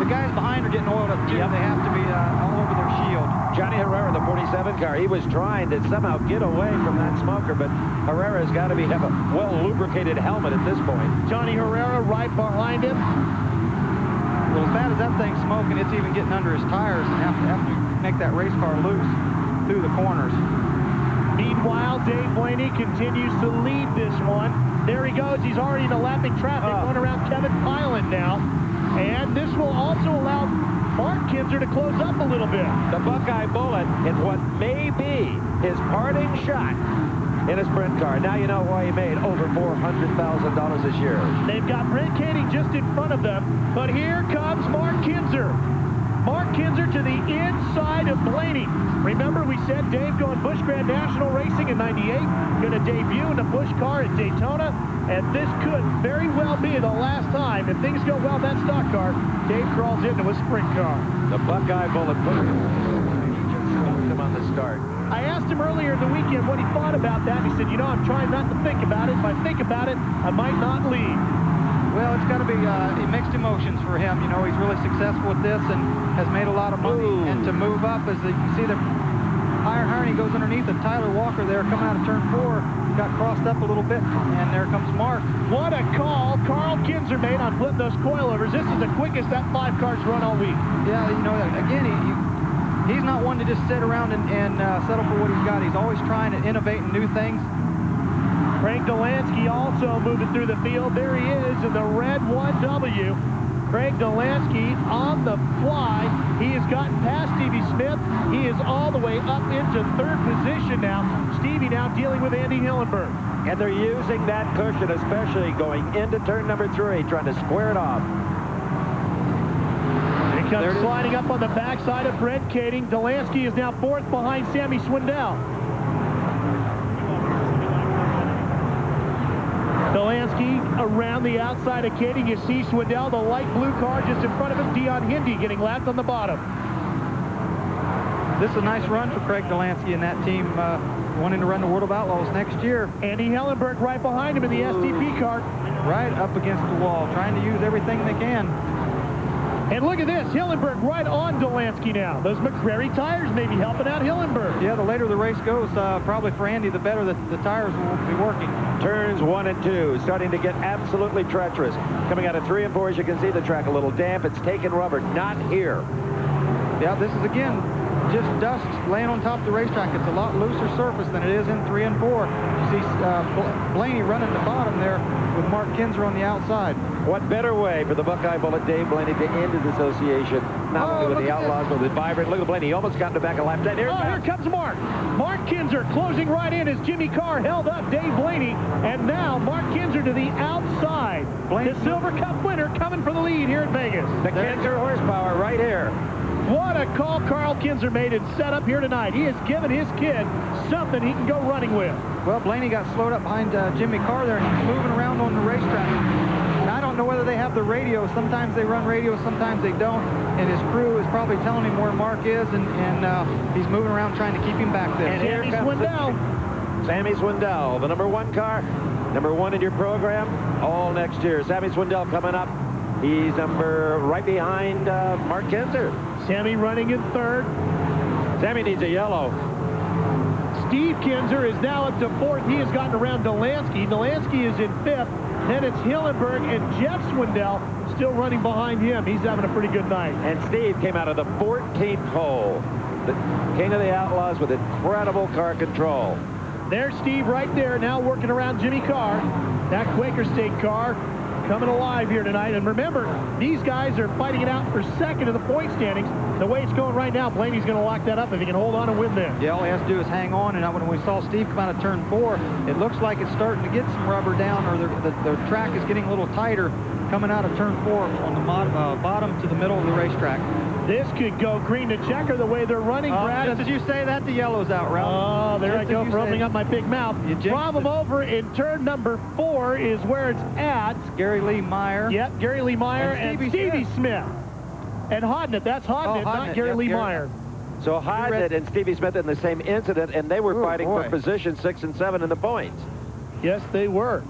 The guys behind are getting oiled up, too. Yep. They have to be all over their shield. Johnny Herrera, the 47 car, he was trying to somehow get away from that smoker, but Herrera's got to have a well-lubricated helmet at this point. Johnny Herrera right behind him. Well, as bad as that thing's smoking, it's even getting under his tires and have to make that race car loose through the corners. Meanwhile, Dave Blaney continues to lead this one. There he goes. He's already in the lapping traffic going around Kevin Pilot now. And this will also allow Mark Kinzer to close up a little bit. The Buckeye Bullet is what may be his parting shot in a sprint car. Now you know why he made over $400,000 this year. They've got Brent Kading just in front of them, but here comes Mark Kinzer. Mark Kinzer to the inside of Blaney. Remember, we said Dave going Busch Grand National Racing in 98, going to debut in a Busch car at Daytona, and this could very well be the last time. If things go well in that stock car, Dave crawls into a sprint car. The Buckeye Bullet put him on the start. I asked him earlier in the weekend what he thought about that. He said, you know, I'm trying not to think about it. If I think about it, I might not leave. Well, it's got to be mixed emotions for him. You know, he's really successful with this and has made a lot of money. Ooh. And to move up, as you can see, the higher he goes underneath of Tyler Walker there, coming out of turn 4, got crossed up a little bit, and there comes Mark. What a call Carl Kinzer made on flipping those coilovers. This is the quickest that 5 cars run all week. Yeah, you know, again, he's not one to just sit around and settle for what he's got. He's always trying to innovate and new things. Craig Delansky also moving through the field. There he is in the red 1W. Craig Delansky on the fly. He has gotten past Stevie Smith. He is all the way up into 3rd position now. Stevie now dealing with Andy Hillenberg. And they're using that cushion, especially going into turn number 3, trying to square it off. He comes sliding up on the backside of Brent Kading. Delansky is now 4th behind Sammy Swindell. Delansky around the outside of Kading. You see Swindell, the light blue car just in front of him. Dion Hindy getting lapped on the bottom. This is a nice run for Craig Delansky and that team wanting to run the World of Outlaws next year. Andy Hellenberg right behind him in the STP car. Right up against the wall, trying to use everything they can. And look at this, Hillenberg right on Delansky now. Those McCrary tires may be helping out Hillenberg. Yeah, the later the race goes, probably for Andy, the better the tires will be working. Turns 1 and 2, starting to get absolutely treacherous. Coming out of 3 and 4, as you can see, the track a little damp. It's taking rubber, not here. Yeah, this is, again, just dust laying on top of the racetrack. It's a lot looser surface than it is in 3 and 4. You see Blaney running the bottom there with Mark Kinzer on the outside. What better way for the Buckeye Bullet Dave Blaney to end his association, not only with the Outlaws, but with Vibrant. Look at Blaney, he almost got in the back of lap 10. Here comes Mark. Mark Kinzer closing right in as Jimmy Carr held up Dave Blaney. And now Mark Kinzer to the outside. The Silver Cup winner coming for the lead here at Vegas. The Kinzer horsepower right here. What a call Carl Kinzer made and set up here tonight. He has given his kid something he can go running with. Well, Blaney got slowed up behind Jimmy Carr there, and he's moving around on the racetrack. And I don't know whether they have the radio. Sometimes they run radio, sometimes they don't. And his crew is probably telling him where Mark is, and he's moving around trying to keep him back there. And here comes Sammy Swindell, the #1 car. #1 in your program all next year. Sammy Swindell coming up. He's right behind Mark Kinzer. Sammy running in 3rd. Sammy needs a yellow. Steve Kinzer is now up to 4th. He has gotten around Delansky. Delansky is in 5th. Then it's Hillenberg and Jeff Swindell still running behind him. He's having a pretty good night. And Steve came out of the 14th hole. The king of the Outlaws with incredible car control. There's Steve right there now working around Jimmy Carr. That Quaker State car coming alive here tonight. And remember, these guys are fighting it out for 2nd in the point standings. The way it's going right now, Blaney's going to lock that up if he can hold on and win there. Yeah, all he has to do is hang on. And when we saw Steve come out of turn 4, it looks like it's starting to get some rubber down, or the track is getting a little tighter coming out of turn 4 on the bottom to the middle of the racetrack. This could go green to checker the way they're running, Brad. Just as you say that, the yellow's out, Ralph. Oh, there I go for opening up my big mouth. Problem over in turn number 4 is where it's at. Gary Lee Meyer. Yep, Gary Lee Meyer and Stevie Smith. And Hodnett. That's Hodnett, not Gary Lee Meyer. So Hodnett and Stevie Smith in the same incident, and they were fighting for position 6 and 7 in the points. Yes, they were.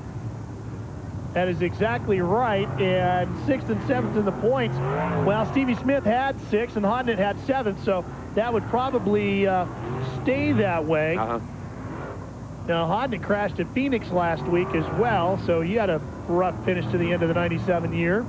That is exactly right. And 6th and 7th in the points. Well, Stevie Smith had 6 and Hodnett had 7, so that would probably stay that way. Now, Hodnett crashed at Phoenix last week as well, so he had a rough finish to the end of the 97 year.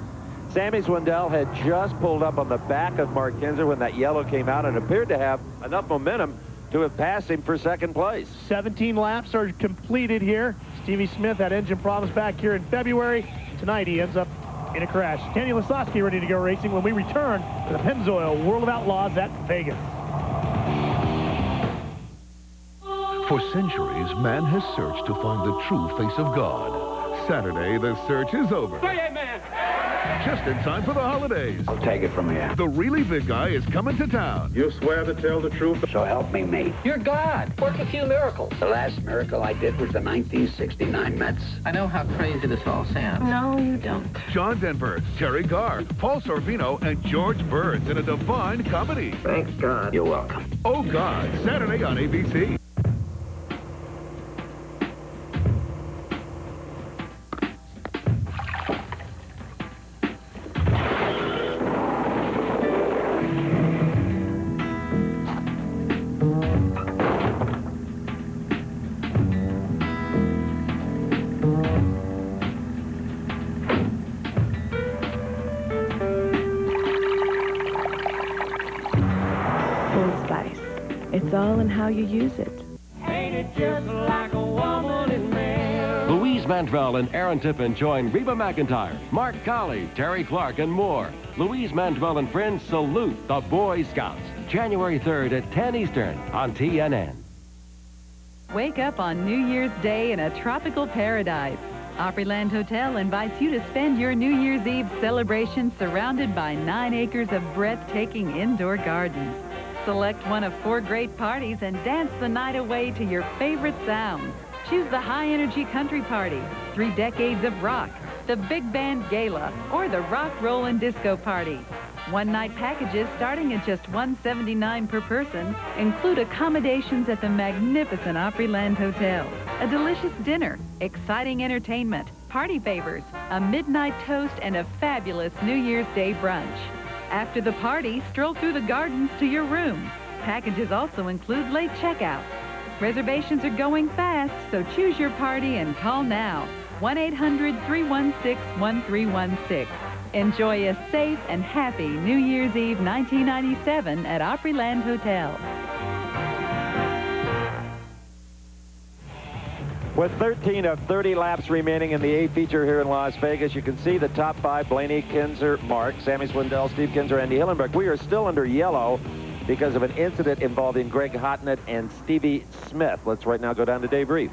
Sammy Swindell had just pulled up on the back of Mark Kinzer when that yellow came out and appeared to have enough momentum to have passed him for 2nd place. 17 laps are completed here. Stevie Smith had engine problems back here in February. Tonight he ends up in a crash. Kenny Lasowski ready to go racing when we return to the Pennzoil World of Outlaws at Vegas. For centuries, man has searched to find the true face of God. Saturday, the search is over. Say amen. Just in time for the holidays. I'll take it from here. The really big guy is coming to town. You swear to tell the truth? So help me, mate. You're God. Work a few miracles. The last miracle I did was the 1969 Mets. I know how crazy this all sounds. No, you don't. John Denver, Terry Garr, Paul Sorvino, and George Burns in a divine comedy. Thanks, God. You're welcome. Oh, God, Saturday on ABC. It's all in how you use it. Ain't it just like a woman in man? Louise Mantville and Aaron Tippin join Reba McEntire, Mark Colley, Terry Clark, and more. Louise Mantville and friends salute the Boy Scouts. January 3rd at 10 Eastern on TNN. Wake up on New Year's Day in a tropical paradise. Opryland Hotel invites you to spend your New Year's Eve celebration surrounded by 9 acres of breathtaking indoor gardens. Select one of 4 great parties and dance the night away to your favorite sounds. Choose the high-energy country party, 3 decades of rock, the big band gala, or the rock, roll, and disco party. One-night packages starting at just $179 per person include accommodations at the magnificent Opryland Hotel, a delicious dinner, exciting entertainment, party favors, a midnight toast, and a fabulous New Year's Day brunch. After the party, stroll through the gardens to your room. Packages also include late checkout. Reservations are going fast, so choose your party and call now. 1-800-316-1316. Enjoy a safe and happy New Year's Eve 1997 at Opryland Hotel. With 13 of 30 laps remaining in the A feature here in Las Vegas, you can see the top 5, Blaney, Kinzer, Mark, Sammy Swindell, Steve Kinzer, Andy Hillenberg. We are still under yellow because of an incident involving Greg Hotnett and Stevie Smith. Let's right now go down to Dave Reed.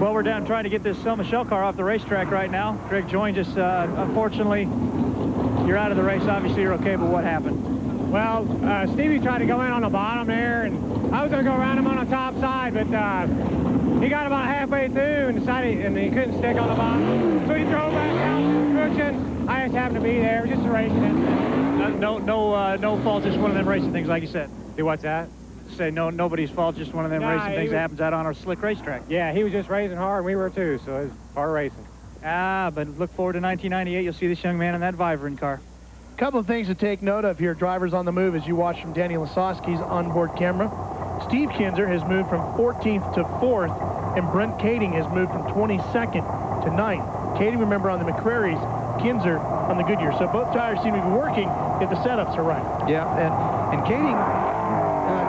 Well, we're down trying to get this Michelle car off the racetrack right now. Greg joins us. Unfortunately, you're out of the race. Obviously, you're okay, but what happened? Well, Stevie tried to go in on the bottom there, and I was going to go around him on the top side, but he got about halfway through and decided, and he couldn't stick on the bottom. So he drove back down to the cushion. I just happened to be there. It was just a racing incident. No fault, just one of them racing things, like you said. Hey, what's that? Say nobody's fault, just one of them racing things that happens out on our slick racetrack. Yeah, he was just racing hard, and we were too, so it was part of racing. But look forward to 1998. You'll see this young man in that Vibrant car. A couple of things to take note of here. Drivers on the move as you watch from Danny Lasowski's onboard camera. Steve Kinzer has moved from 14th to 4th, and Brent Kading has moved from 22nd to 9th. Kading, remember, on the McCrary's, Kinzer on the Goodyear. So both tires seem to be working if the setups are right. Yeah, and Kading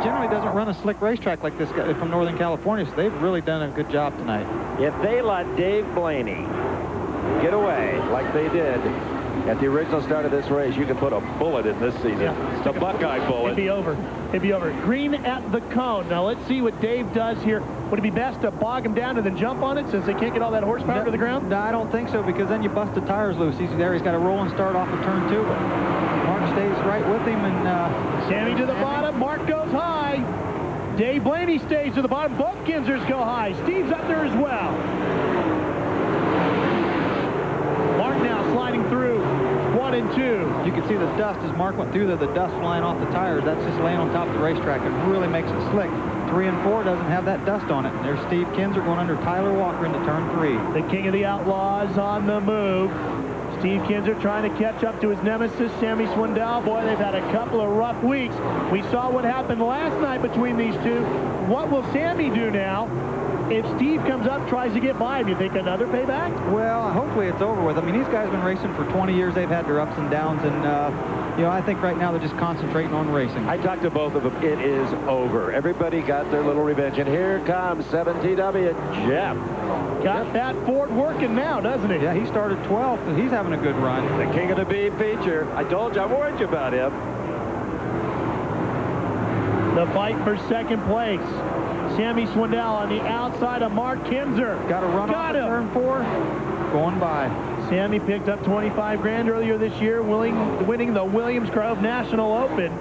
generally doesn't run a slick racetrack like this guy from Northern California, so they've really done a good job tonight. If they let Dave Blaney get away like they did at the original start of this race, you can put a bullet in this season. Yeah. The Buckeye bullet. It'd be over. It'd be over. Green at the cone. Now let's see what Dave does here. Would it be best to bog him down and then jump on it since they can't get all that horsepower to the ground? No, I don't think so, because then you bust the tires loose. He's there. He's got a roll and start off of turn 2. But Mark stays right with him, and Sammy to the bottom. Mark goes high. Dave Blaney stays to the bottom. Both Kinzers go high. Steve's up there as well. Mark now sliding through 1 and 2. You can see the dust as Mark went through there, the dust flying off the tires. That's just laying on top of the racetrack. It really makes it slick. 3 and 4 doesn't have that dust on it. And there's Steve Kinzer going under Tyler Walker into turn 3. The king of the Outlaws on the move. Steve Kinzer trying to catch up to his nemesis, Sammy Swindell. Boy, they've had a couple of rough weeks. We saw what happened last night between these two. What will Sammy do now? If Steve comes up, tries to get by him, you think another payback? Well, hopefully it's over with. I mean, these guys have been racing for 20 years. They've had their ups and downs, and, you know, I think right now they're just concentrating on racing. I talked to both of them. It is over. Everybody got their little revenge, and here comes 7TW Jeff. Got that Ford working now, doesn't he? Yeah, he started 12th, and he's having a good run. The king of the B feature. I told you, I warned you about him. The fight for second place. Sammy Swindell on the outside of Mark Kinzer. Got a run off turn 4. Going by. Sammy picked up 25 grand earlier this year, winning the Williams Grove National Open.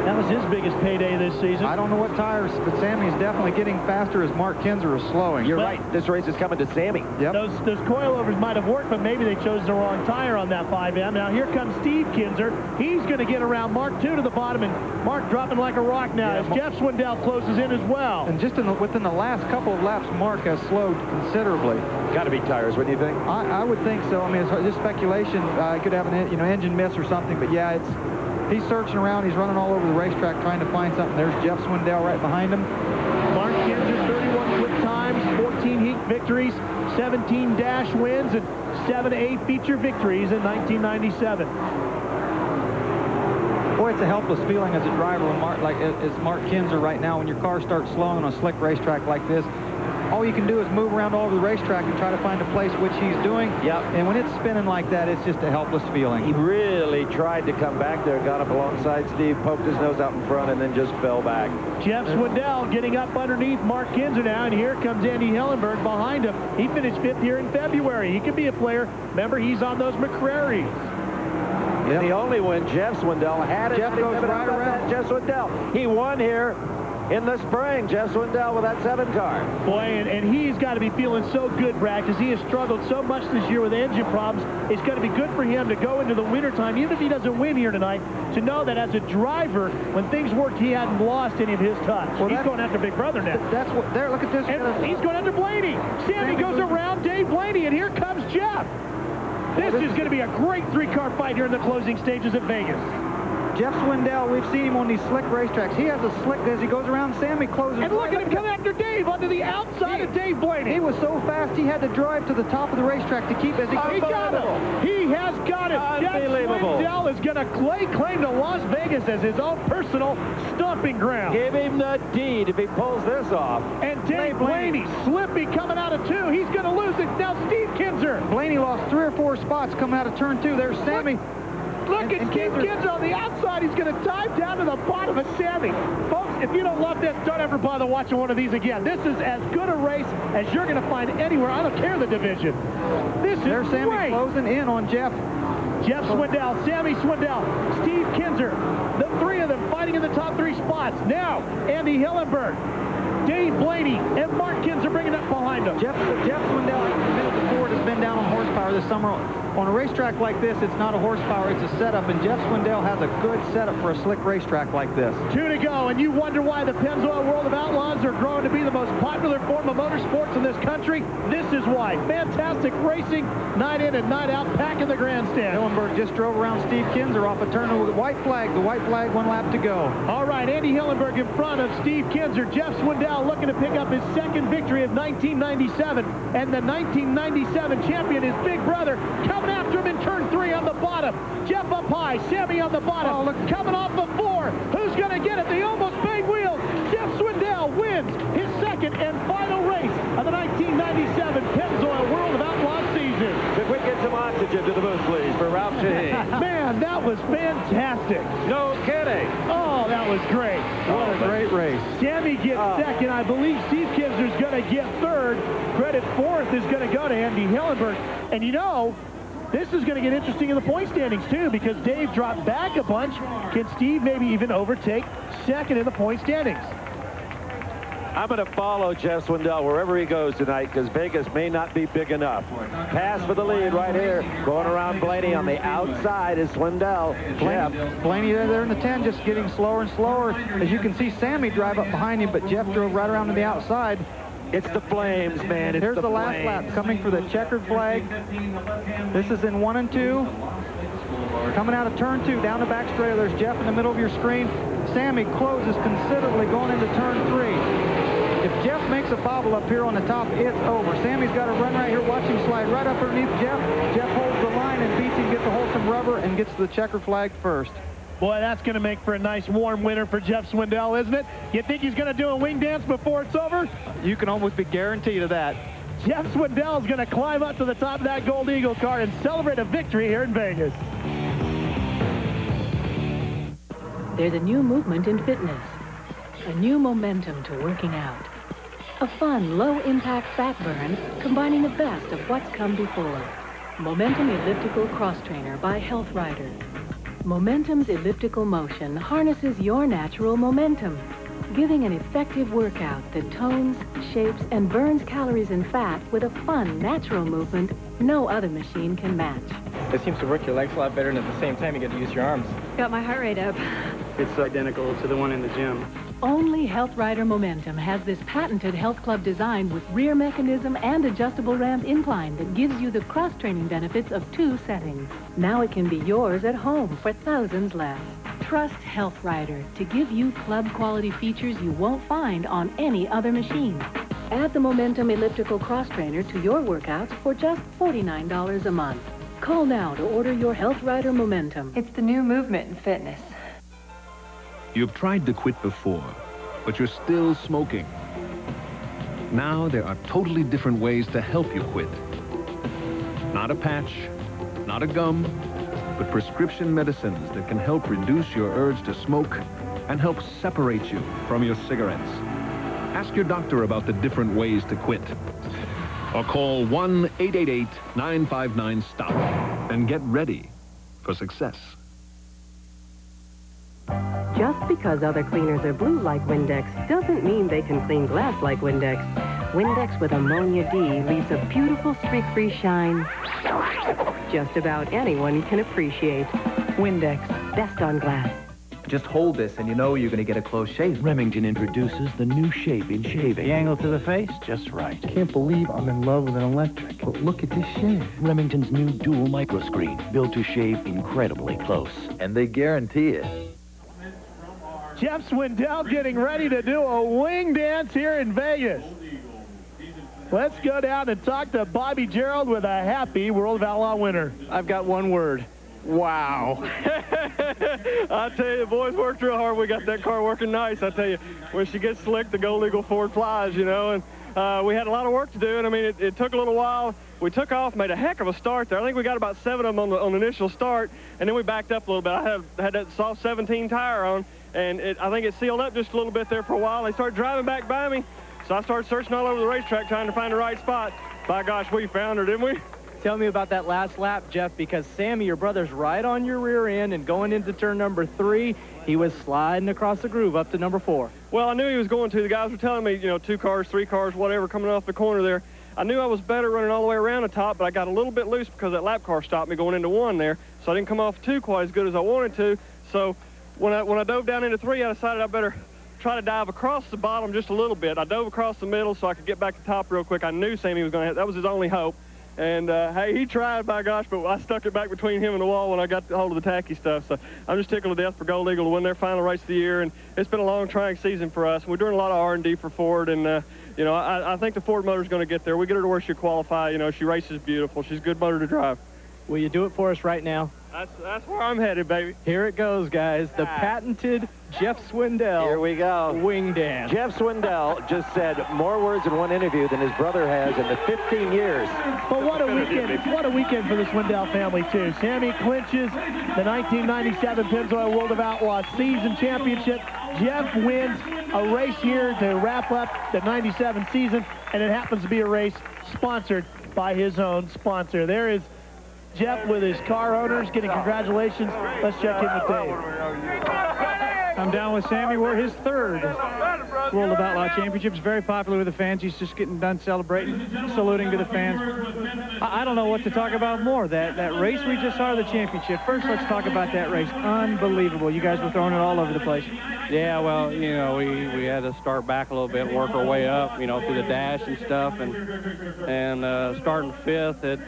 That was his biggest payday this season. I don't know what tires, but Sammy's definitely getting faster as Mark Kinzer is slowing. You're right. This race is coming to Sammy. Yep. Those coilovers might have worked, but maybe they chose the wrong tire on that 5M. Now here comes Steve Kinzer. He's going to get around Mark 2 to the bottom, and Mark dropping like a rock now as Jeff Swindell closes in as well. And just within the last couple of laps, Mark has slowed considerably. Got to be tires, wouldn't you think? I would think so. I mean, it's just speculation. It could have an engine miss or something, but yeah, he's searching around. He's running all over the racetrack trying to find something. There's Jeff Swindell right behind him. Mark Kinzer, 31 quick times, 14 heat victories, 17 dash wins, and 7 A feature victories in 1997. Boy, it's a helpless feeling as a driver when as Mark Kinzer right now. When your car starts slowing on a slick racetrack like this, all you can do is move around all over the racetrack and try to find a place, which he's doing. Yep. And when it's spinning like that, it's just a helpless feeling. He really tried to come back there, got up alongside Steve, poked his nose out in front, and then just fell back. Jeff Swindell getting up underneath Mark Kinzer now, and here comes Andy Hillenberg behind him. He finished 5th here in February. He could be a player. Remember, he's on those McCrary's. Yep. The only win Jeff Swindell had. Jeff goes right around. Jeff Swindell. He won here in the spring. Jeff Swindell with that 7 car. Boy, and he's got to be feeling so good, Brad, because he has struggled so much this year with engine problems. It's going to be good for him to go into the wintertime, even if he doesn't win here tonight, to know that as a driver, when things worked, he hadn't lost any of his touch. Well, he's going after Big Brother now. That's what, there, look at this. And he's going after Blaney. Sammy goes around Dave Blaney, and here comes Jeff. This is going to be a great 3-car fight here in the closing stages at Vegas. Jeff Swindell, we've seen him on these slick racetracks. He has a slick as he goes around Sammy closes. And look at him come after Dave onto the outside of Dave Blaney. He was so fast, he had to drive to the top of the racetrack to keep as he He got it. He has got it. Unbelievable. Jeff Swindell is going to lay claim to Las Vegas as his own personal stomping ground. Give him the deed if he pulls this off. And Dave Blaney, slippy coming out of 2. He's going to lose it. Now Steve Kinzer. Blaney lost 3 or 4 spots coming out of turn 2. There's Sammy. Look at Steve Kinzer on the outside. He's going to dive down to the bottom of Sammy. Folks, if you don't love this, don't ever bother watching one of these again. This is as good a race as you're going to find anywhere. I don't care the division. This is There's Sammy great. closing in on Jeff. Jeff Swindell, Sammy Swindell, Steve Kinzer, the 3 of them fighting in the top 3 spots. Now, Andy Hillenberg, Dave Blaney, and Mark Kinzer bringing up behind him. Jeff Swindell, the Ford, has been down on horsepower this summer. On a racetrack like this, it's not a horsepower, it's a setup, and Jeff Swindell has a good setup for a slick racetrack like this. 2 to go, and you wonder why the Pennzoil World of Outlaws are growing to be the most popular form of motorsports in this country. This is why. Fantastic racing, night in and night out, packing the grandstand. Hillenberg just drove around Steve Kinzer off a turn with a white flag. The white flag, 1 lap to go. All right, Andy Hillenberg in front of Steve Kinzer. Jeff Swindell looking to pick up his 2nd victory of 1997, and the 1997 champion, his big brother, coming after him in turn 3 on the bottom. Jeff up high, Sammy on the bottom. Oh, look, coming off the 4. Who's going to get it? They almost bang wheels. Jeff Swindell wins his 2nd and final race of the 1997 Pennzoil World of Outlaws season. Could we get some oxygen to the booth, please, for Ralph Shaheen? Man, that was fantastic. No kidding. Oh, that was great. What a great race. Sammy gets 2nd. I believe Steve Kinzer's going to get 3rd. Credit 4th is going to go to Andy Hillenberg. And you know, this is going to get interesting in the point standings, too, because Dave dropped back a bunch. Can Steve maybe even overtake 2nd in the point standings? I'm going to follow Jeff Swindell wherever he goes tonight because Vegas may not be big enough. Pass for the lead right here. Going around Blaney on the outside is Swindell. Blaney there in the 10, just getting slower and slower. As you can see, Sammy drive up behind him, but Jeff drove right around to the outside. It's the flames, man. It's Here's the last flames. lap coming for the checkered flag. This is in 1 and 2. Coming out of turn 2 down the back straight. There's Jeff in the middle of your screen. Sammy closes considerably going into turn 3. If Jeff makes a bobble up here on the top, it's over. Sammy's got to run right here, watch him slide right up underneath Jeff. Jeff holds the line and beats him, gets to hold some rubber, and gets to the checkered flag first. Boy, that's going to make for a nice warm winner for Jeff Swindell, isn't it? You think he's going to do a wing dance before it's over? You can almost be guaranteed of that. Jeff Swindell is going to climb up to the top of that Gold Eagle car and celebrate a victory here in Vegas. There's a new movement in fitness, a new momentum to working out, a fun, low-impact fat burn combining the best of what's come before. Momentum Elliptical Cross Trainer by Health Rider. Momentum's elliptical motion harnesses your natural momentum, giving an effective workout that tones, shapes, and burns calories and fat with a fun, natural movement no other machine can match. It seems to work your legs a lot better, and at the same time, you get to use your arms. Got my heart rate up. It's identical to the one in the gym. Only Health Rider Momentum has this patented Health Club design with rear mechanism and adjustable ramp incline that gives you the cross-training benefits of 2 settings. Now it can be yours at home for thousands less. Trust Health Rider to give you club-quality features you won't find on any other machine. Add the Momentum Elliptical Cross Trainer to your workouts for just $49 a month. Call now to order your Health Rider Momentum. It's the new movement in fitness. You've tried to quit before, but you're still smoking. Now there are totally different ways to help you quit. Not a patch, not a gum, but prescription medicines that can help reduce your urge to smoke and help separate you from your cigarettes. Ask your doctor about the different ways to quit. Or call 1-888-959-STOP and get ready for success. Just because other cleaners are blue like Windex doesn't mean they can clean glass like Windex. Windex with Ammonia D leaves a beautiful streak-free shine just about anyone can appreciate. Windex, best on glass. Just hold this and you know you're going to get a close shave. Remington introduces the new shape in shaving. The angle to the face, just right. Can't believe I'm in love with an electric. But look at this shave. Remington's new dual microscreen, built to shave incredibly close. And they guarantee it. Jeff Swindell getting ready to do a wing dance here in Vegas. Let's go down and talk to Bobby Gerald with a happy World of Outlaw winner. I've got one word. Wow. I tell you, the boys worked real hard. We got that car working nice. I tell you, when she gets slick, the Gold Eagle Ford flies, you know, and we had a lot of work to do, and I mean, it took a little while. We took off, made a heck of a start there. I think we got about 7 of them on the initial start, and then we backed up a little bit. I had that soft 17 tire on, and I think it sealed up just a little bit there for a while. They started driving back by me, so I started searching all over the racetrack trying to find the right spot. By gosh, we found her, didn't we? Tell me about that last lap, Jeff, because Sammy, your brother's right on your rear end, and going into turn number 3, he was sliding across the groove up to number 4. Well, I knew he was going to. The guys were telling me, you know, 2 cars, 3 cars, whatever, coming off the corner there. I knew I was better running all the way around the top, but I got a little bit loose because that lap car stopped me going into 1 there, so I didn't come off 2 quite as good as I wanted to. So when I dove down into 3, I decided I better try to dive across the bottom just a little bit. I dove across the middle so I could get back to the top real quick. I knew Sammy was going to have, that was his only hope. And, hey, he tried, by gosh, but I stuck it back between him and the wall when I got hold of the tacky stuff. So I'm just tickled to death for Gold Eagle to win their final race of the year. And it's been a long, trying season for us. We're doing a lot of R&D for Ford. And, you know, I think the Ford motor's going to get there. We get her to where she qualify. You know, she races beautiful. She's a good motor to drive. Will you do it for us right now? That's where I'm headed, baby. Here it goes, guys. The patented Jeff Swindell. Here we go. Wing dance. Jeff Swindell just said more words in one interview than his brother has in the 15 years. But what a weekend! What a weekend for the Swindell family too. Sammy clinches the 1997 Pennzoil World of Outlaws season championship. Jeff wins a race here to wrap up the 97 season, and it happens to be a race sponsored by his own sponsor. There is Jeff with his car owners getting congratulations. Let's check in with Dave. I'm down with Sammy. We're his 3rd World of Outlaw Championship. He's very popular with the fans. He's just getting done celebrating, saluting to the fans. I don't know what to talk about more. That race we just saw, the championship. First, let's talk about that race. Unbelievable. You guys were throwing it all over the place. Yeah, well, you know, we had to start back a little bit and work our way up, you know, through the dash and stuff. And starting 5th,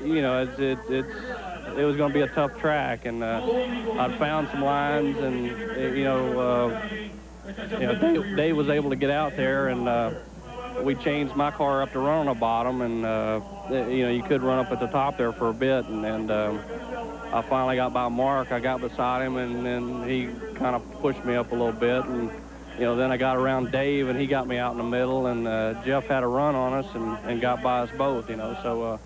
you know, it was going to be a tough track, and I'd found some lines, and you know, Dave was able to get out there, and we changed my car up to run on the bottom, and you know, you could run up at the top there for a bit, and I finally got by Mark. I got beside him, and then he kind of pushed me up a little bit, and you know, then I got around Dave, and he got me out in the middle, and Jeff had a run on us and got by us both, you know. So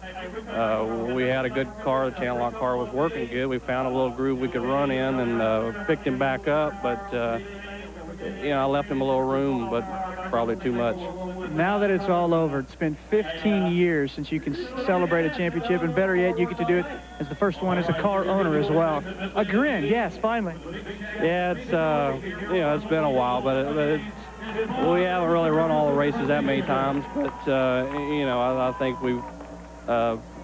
we had a good car. The channel lock car was working good. We found a little groove we could run in and picked him back up, but, you know, I left him a little room, but probably too much. Now that it's all over, it's been 15 years since you can celebrate a championship, and better yet, you get to do it as the first one as a car owner as well. A grin, yes, finally. Yeah, it's you know, it's been a while, but we haven't really run all the races that many times. But you know, I think we've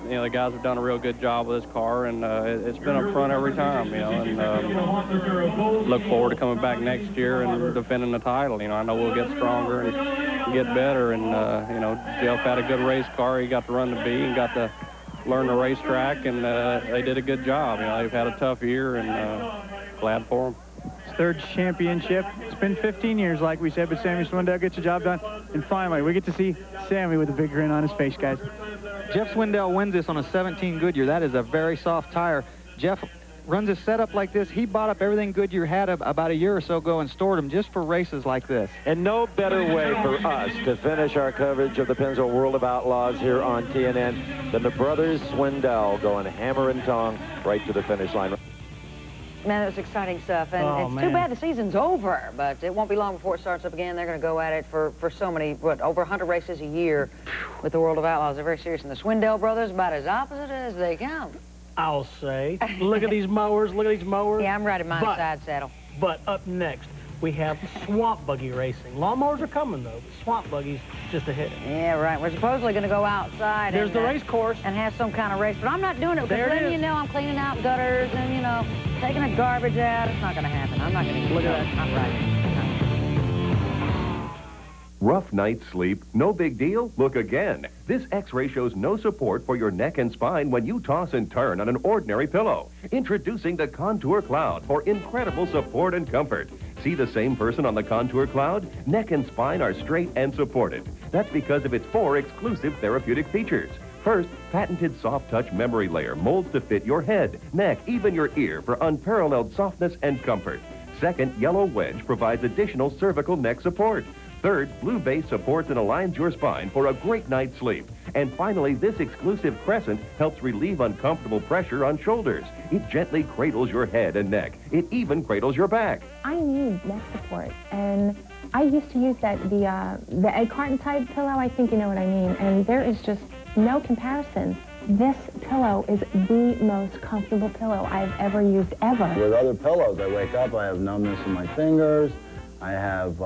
you know, the guys have done a real good job with this car, and it's been up front every time, you know, and look forward to coming back next year and defending the title. You know, I know we'll get stronger and get better, and you know, Jeff had a good race car. He got to run the B and got to learn the racetrack, and they did a good job. You know, they've had a tough year, and glad for them. His 3rd championship. It's been 15 years, like we said, but Sammy Swindell gets the job done. And finally, we get to see Sammy with a big grin on his face, guys. Jeff Swindell wins this on a 17 Goodyear. That is a very soft tire. Jeff runs a setup like this. He bought up everything Goodyear had about a year or so ago and stored them just for races like this. And no better way for us to finish our coverage of the Pennzoil World of Outlaws here on TNN than the brothers Swindell going hammer and tong right to the finish line. Man, it was exciting stuff, and it's too bad the season's over, but it won't be long before it starts up again. They're going to go at it for so many, over 100 races a year with the World of Outlaws. They're very serious, and the Swindell brothers about as opposite as they come. I'll say. Look at these mowers, look at these mowers. Yeah, I'm riding mine side saddle. But up next, we have swamp buggy racing. Lawnmowers are coming, though, but swamp buggies just ahead. Yeah, right. We're supposedly going to go outside. There's the race course. And have some kind of race. But I'm not doing it because There it then, is. you know, I'm cleaning out gutters and, you know, taking the garbage out. It's not going to happen. I'm not going to Look at that. I'm right. Rough night's sleep? No big deal? Look again. This X-ray shows no support for your neck and spine when you toss and turn on an ordinary pillow. Introducing the Contour Cloud for incredible support and comfort. See the same person on the Contour Cloud? Neck and spine are straight and supported. That's because of its 4 exclusive therapeutic features. First, patented soft touch memory layer molds to fit your head, neck, even your ear for unparalleled softness and comfort. Second, Yellow Wedge provides additional cervical neck support. Third, Blue Base supports and aligns your spine for a great night's sleep. And finally, this exclusive Crescent helps relieve uncomfortable pressure on shoulders. It gently cradles your head and neck. It even cradles your back. I need neck support, and I used to use the egg carton type pillow. I think you know what I mean. And there is just no comparison. This pillow is the most comfortable pillow I've ever used, ever. With other pillows, I wake up, I have numbness in my fingers, I have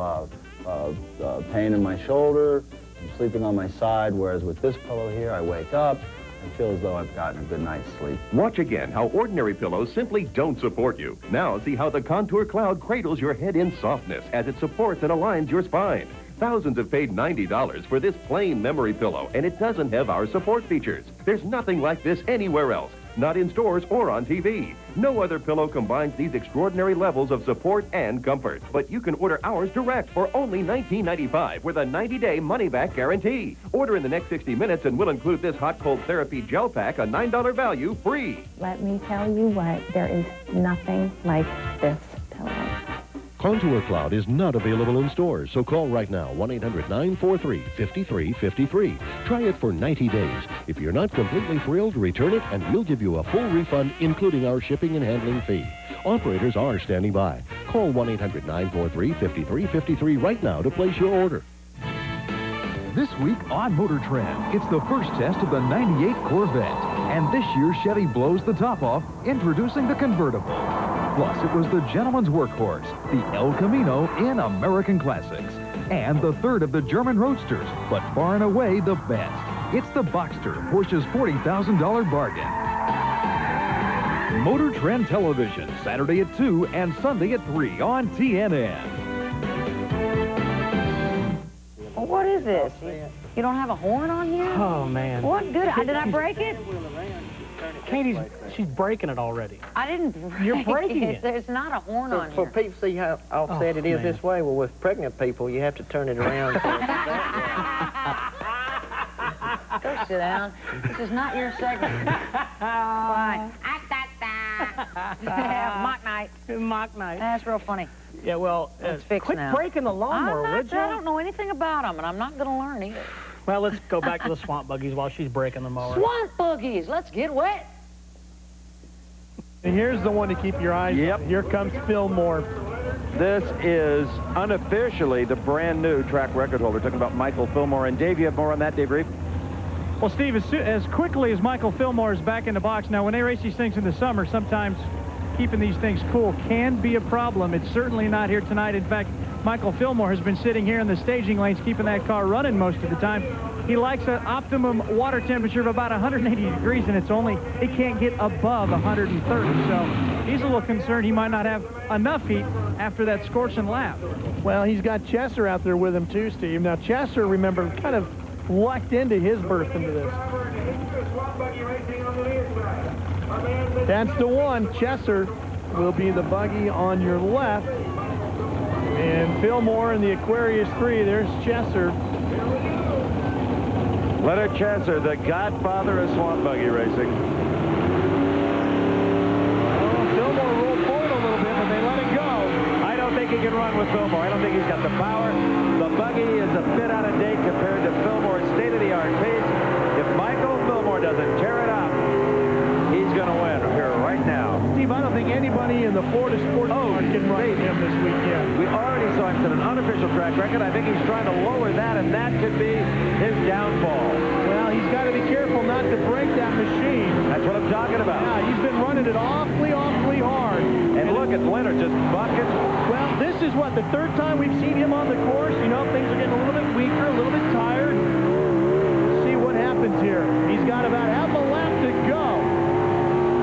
pain in my shoulder, I'm sleeping on my side, whereas with this pillow here, I wake up, I feel as though I've gotten a good night's sleep. Watch again how ordinary pillows simply don't support you. Now see how the Contour Cloud cradles your head in softness as it supports and aligns your spine. Thousands have paid $90 for this plain memory pillow, and it doesn't have our support features. There's nothing like this anywhere else, not in stores or on TV. No other pillow combines these extraordinary levels of support and comfort. But you can order ours direct for only $19.95 with a 90-day money-back guarantee. Order in the next 60 minutes and we'll include this hot-cold therapy gel pack, a $9 value, free. Let me tell you what, there is nothing like this pillow. Contour Cloud is not available in stores, so call right now, 1-800-943-5353. Try it for 90 days. If you're not completely thrilled, return it, and we'll give you a full refund, including our shipping and handling fee. Operators are standing by. Call 1-800-943-5353 right now to place your order. This week on Motor Trend, it's the first test of the 98 Corvette. And this year, Chevy blows the top off, introducing the convertible. Plus, it was the gentleman's workhorse, the El Camino in American Classics. And the third of the German Roadsters, but far and away the best. It's the Boxster, Porsche's $40,000 bargain. Motor Trend Television, Saturday at 2 and Sunday at 3 on TNN. Well, what is this? You don't have a horn on here? Oh, man. What good? Did I break it? She's breaking it already. I didn't break You're breaking it. There's not a horn on For here. people to see how offset it is man. this way, well, with pregnant people, you have to turn it around. Go sit down. This is not your segment. Bye. Mock night. Mock night. That's real funny. Yeah, well, Let's fix quit now. breaking the lawnmower, would you? I don't know anything about them, and I'm not going to learn either. Well, let's go back to the swamp buggies while she's breaking the mower. Swamp buggies. Let's get wet. And here's the one to keep your eyes on. Here comes Fillmore. This is unofficially the brand new track record holder. Talking about Michael Fillmore. And Dave, you have more on that, Dave Reed? Well, Steve, as quickly as Michael Fillmore is back in the box, now when they race these things in the summer, sometimes keeping these things cool can be a problem. It's certainly not here tonight. In fact, Michael Fillmore has been sitting here in the staging lanes, keeping that car running most of the time. He likes an optimum water temperature of about 180 degrees, and it can't get above 130. So he's a little concerned he might not have enough heat after that scorching lap. Well, he's got Chesser out there with him too, Steve. Now, Chesser, remember, kind of lucked into his berth into this. That's the one. Chesser will be the buggy on your left. And Fillmore in the Aquarius 3. There's Chesser. Leonard Chesser, the godfather of swamp buggy racing. Fillmore rolled forward a little bit, but they let it go. I don't think he can run with Fillmore. I don't think he's got the power. The buggy is a bit out of date compared to Fillmore's state-of-the-art pace. If Michael Fillmore doesn't tear it up, he's going to win here right now. Steve, I don't think anybody in the Florida Sports Car can run with him this weekend. We already saw him set an unofficial track record. I think he's trying to lower that, and that could be his downfall. Well, he's got to be careful not to break that machine. That's what I'm talking about. Yeah, he's been running it awfully hard. And look at Leonard just buckets. Well, this is what, the third time we've seen him on the course. You know, things are getting a little bit weaker, a little bit tired. Let's see what happens here. He's got about half a lap to go.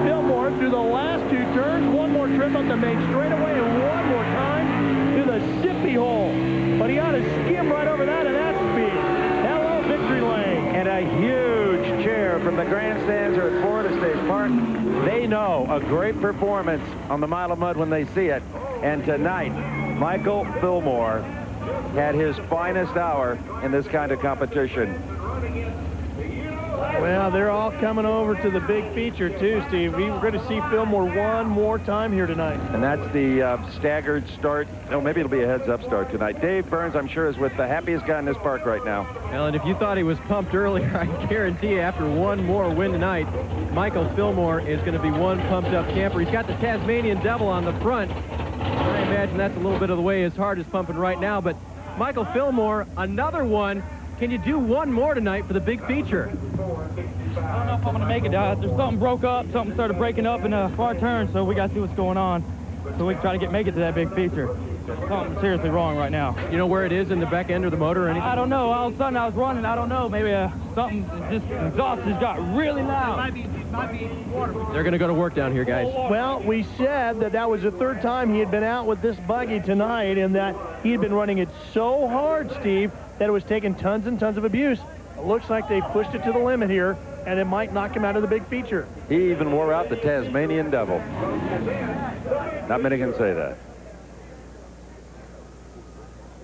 Fillmore through the last 2 turns, one more trip up the main straightaway, and one more time to the Sippy hole. But he ought to skim right over that at that speed. Hello, victory lane. And a huge cheer from the grandstands here at Florida State Park. They know a great performance on the Mile of Mud when they see it. And tonight, Michael Fillmore had his finest hour in this kind of competition. Well, they're all coming over to the big feature, too, Steve. We're going to see Fillmore one more time here tonight. And that's the staggered start. Oh, maybe it'll be a heads-up start tonight. Dave Burns, I'm sure, is with the happiest guy in this park right now. Well, and if you thought he was pumped earlier, I guarantee you after one more win tonight, Michael Fillmore is going to be one pumped-up camper. He's got the Tasmanian Devil on the front. I imagine that's a little bit of the way his heart is pumping right now. But Michael Fillmore, another one. Can you do one more tonight for the big feature? I don't know if I'm going to make it. There's something broke up. Something started breaking up in a far turn, so we got to see what's going on so we can try to make it to that big feature. Something seriously wrong right now. You know where it is in the back end of the motor or anything? I don't know. All of a sudden I was running. I don't know. Maybe something, just exhaust just got really loud. It might be water. They're going to go to work down here, guys. Well, we said that was the third time he had been out with this buggy tonight, and that he had been running it so hard, Steve, that it was taking tons and tons of abuse. It looks like they pushed it to the limit here, and it might knock him out of the big feature. He even wore out the Tasmanian Devil. Not many can say that.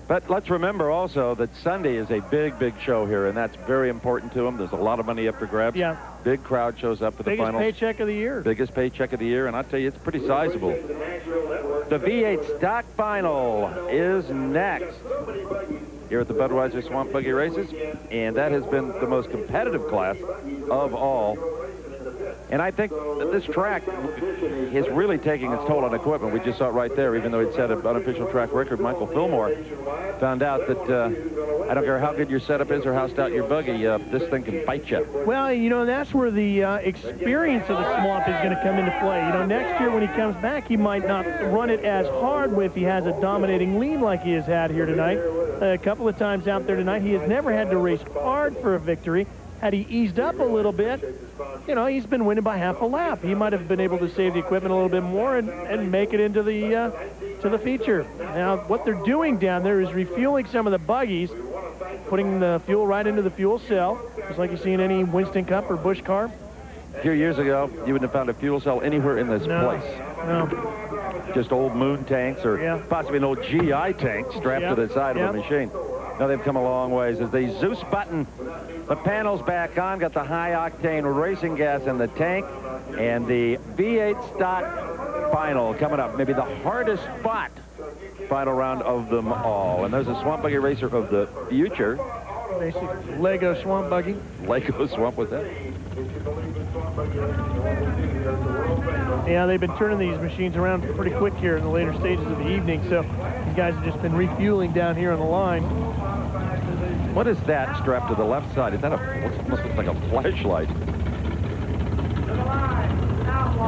But let's remember also that Sunday is a big, big show here, and that's very important to him. There's a lot of money up for grabs. Yeah. Big crowd shows up for the finals. Biggest paycheck of the year. Biggest paycheck of the year, and I'll tell you, it's pretty sizable. The V8 Stock Final is next here at the Budweiser Swamp Buggy Races, and that has been the most competitive class of all. And I think that this track is really taking its toll on equipment. We just saw it right there, even though he'd set an unofficial track record. Michael Fillmore found out that I don't care how good your setup is or how stout your buggy, this thing can bite you. Well, you know, that's where the experience of the swamp is going to come into play. You know, next year when he comes back, he might not run it as hard if he has a dominating lead like he has had here tonight. A couple of times out there tonight, he has never had to race hard for a victory. Had he eased up a little bit, you know, he's been winning by half a lap. He might have been able to save the equipment a little bit more and make it into the to the feature. Now, what they're doing down there is refueling some of the buggies, putting the fuel right into the fuel cell, just like you see in any Winston Cup or Busch car. A few years ago, you wouldn't have found a fuel cell anywhere in this place. No. Just old moon tanks or possibly an old GI tank strapped to the side of a machine. Now they've come a long ways as they Zeus button the panels back on, got the high-octane racing gas in the tank, and the V8 Stock Final coming up. Maybe the hardest fought final round of them all. And there's a Swamp Buggy racer of the future. Basic Lego Swamp Buggy. Lego Swamp, what's that? Yeah, they've been turning these machines around pretty quick here in the later stages of the evening, so these guys have just been refueling down here on the line. What is that strapped to the left side? Is that almost looks like a flashlight.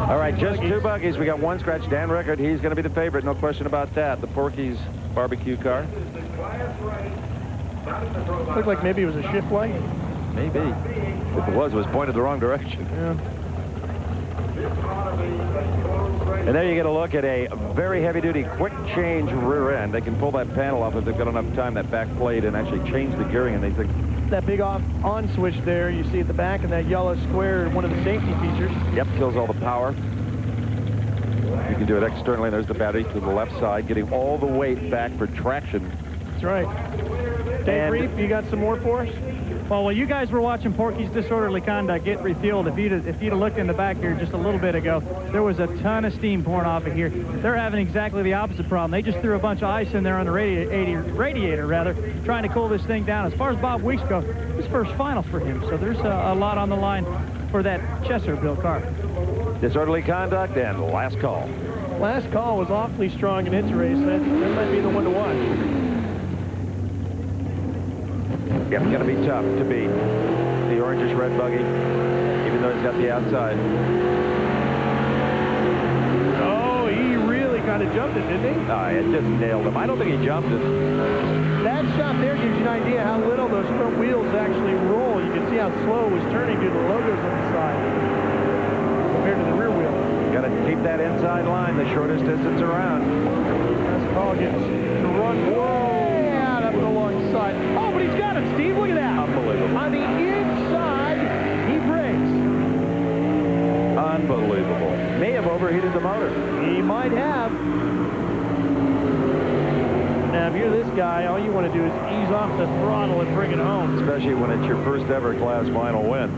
All right, just two buggies. We got one scratch. Dan Rickard, he's going to be the favorite, no question about that. The Porky's barbecue car. Looked like maybe it was a shift light. Maybe. If it was pointed the wrong direction. Yeah. And there you get a look at a very heavy-duty quick change rear end. They can pull that panel off if they've got enough time, that back plate, and actually change the gearing. And they think that big on switch there you see at the back, and that yellow square, one of the safety features. Yep, kills all the power. You can do it externally. There's the battery to the left side, getting all the weight back for traction. That's right. Dave Reef, you got some more for us? Well, while you guys were watching Porky's Disorderly Conduct get refueled, if you'd have looked in the back here just a little bit ago, there was a ton of steam pouring off of here. They're having exactly the opposite problem. They just threw a bunch of ice in there on the radiator, trying to cool this thing down. As far as Bob Weeks goes, this first final for him, so there's a lot on the line for that Chesterfield car. Disorderly Conduct and Last Call. Last Call was awfully strong in its race. That might be the one to watch. Yep, going to be tough to beat the orangish-red buggy, even though he's got the outside. Oh, he really kind of jumped it, didn't he? It just nailed him. I don't think he jumped it. That shot there gives you an idea how little those front wheels actually roll. You can see how slow it was turning due to the logos on the side compared to the rear wheel. Got to keep that inside line, the shortest distance around. That's Carl gets to run way out up the long side. Oh, but he's got it, Steve. Look at that. Unbelievable. On the inside, he brakes. Unbelievable. May have overheated the motor. He might have. Now, if you're this guy, all you want to do is ease off the throttle and bring it home. Especially when it's your first ever class final win.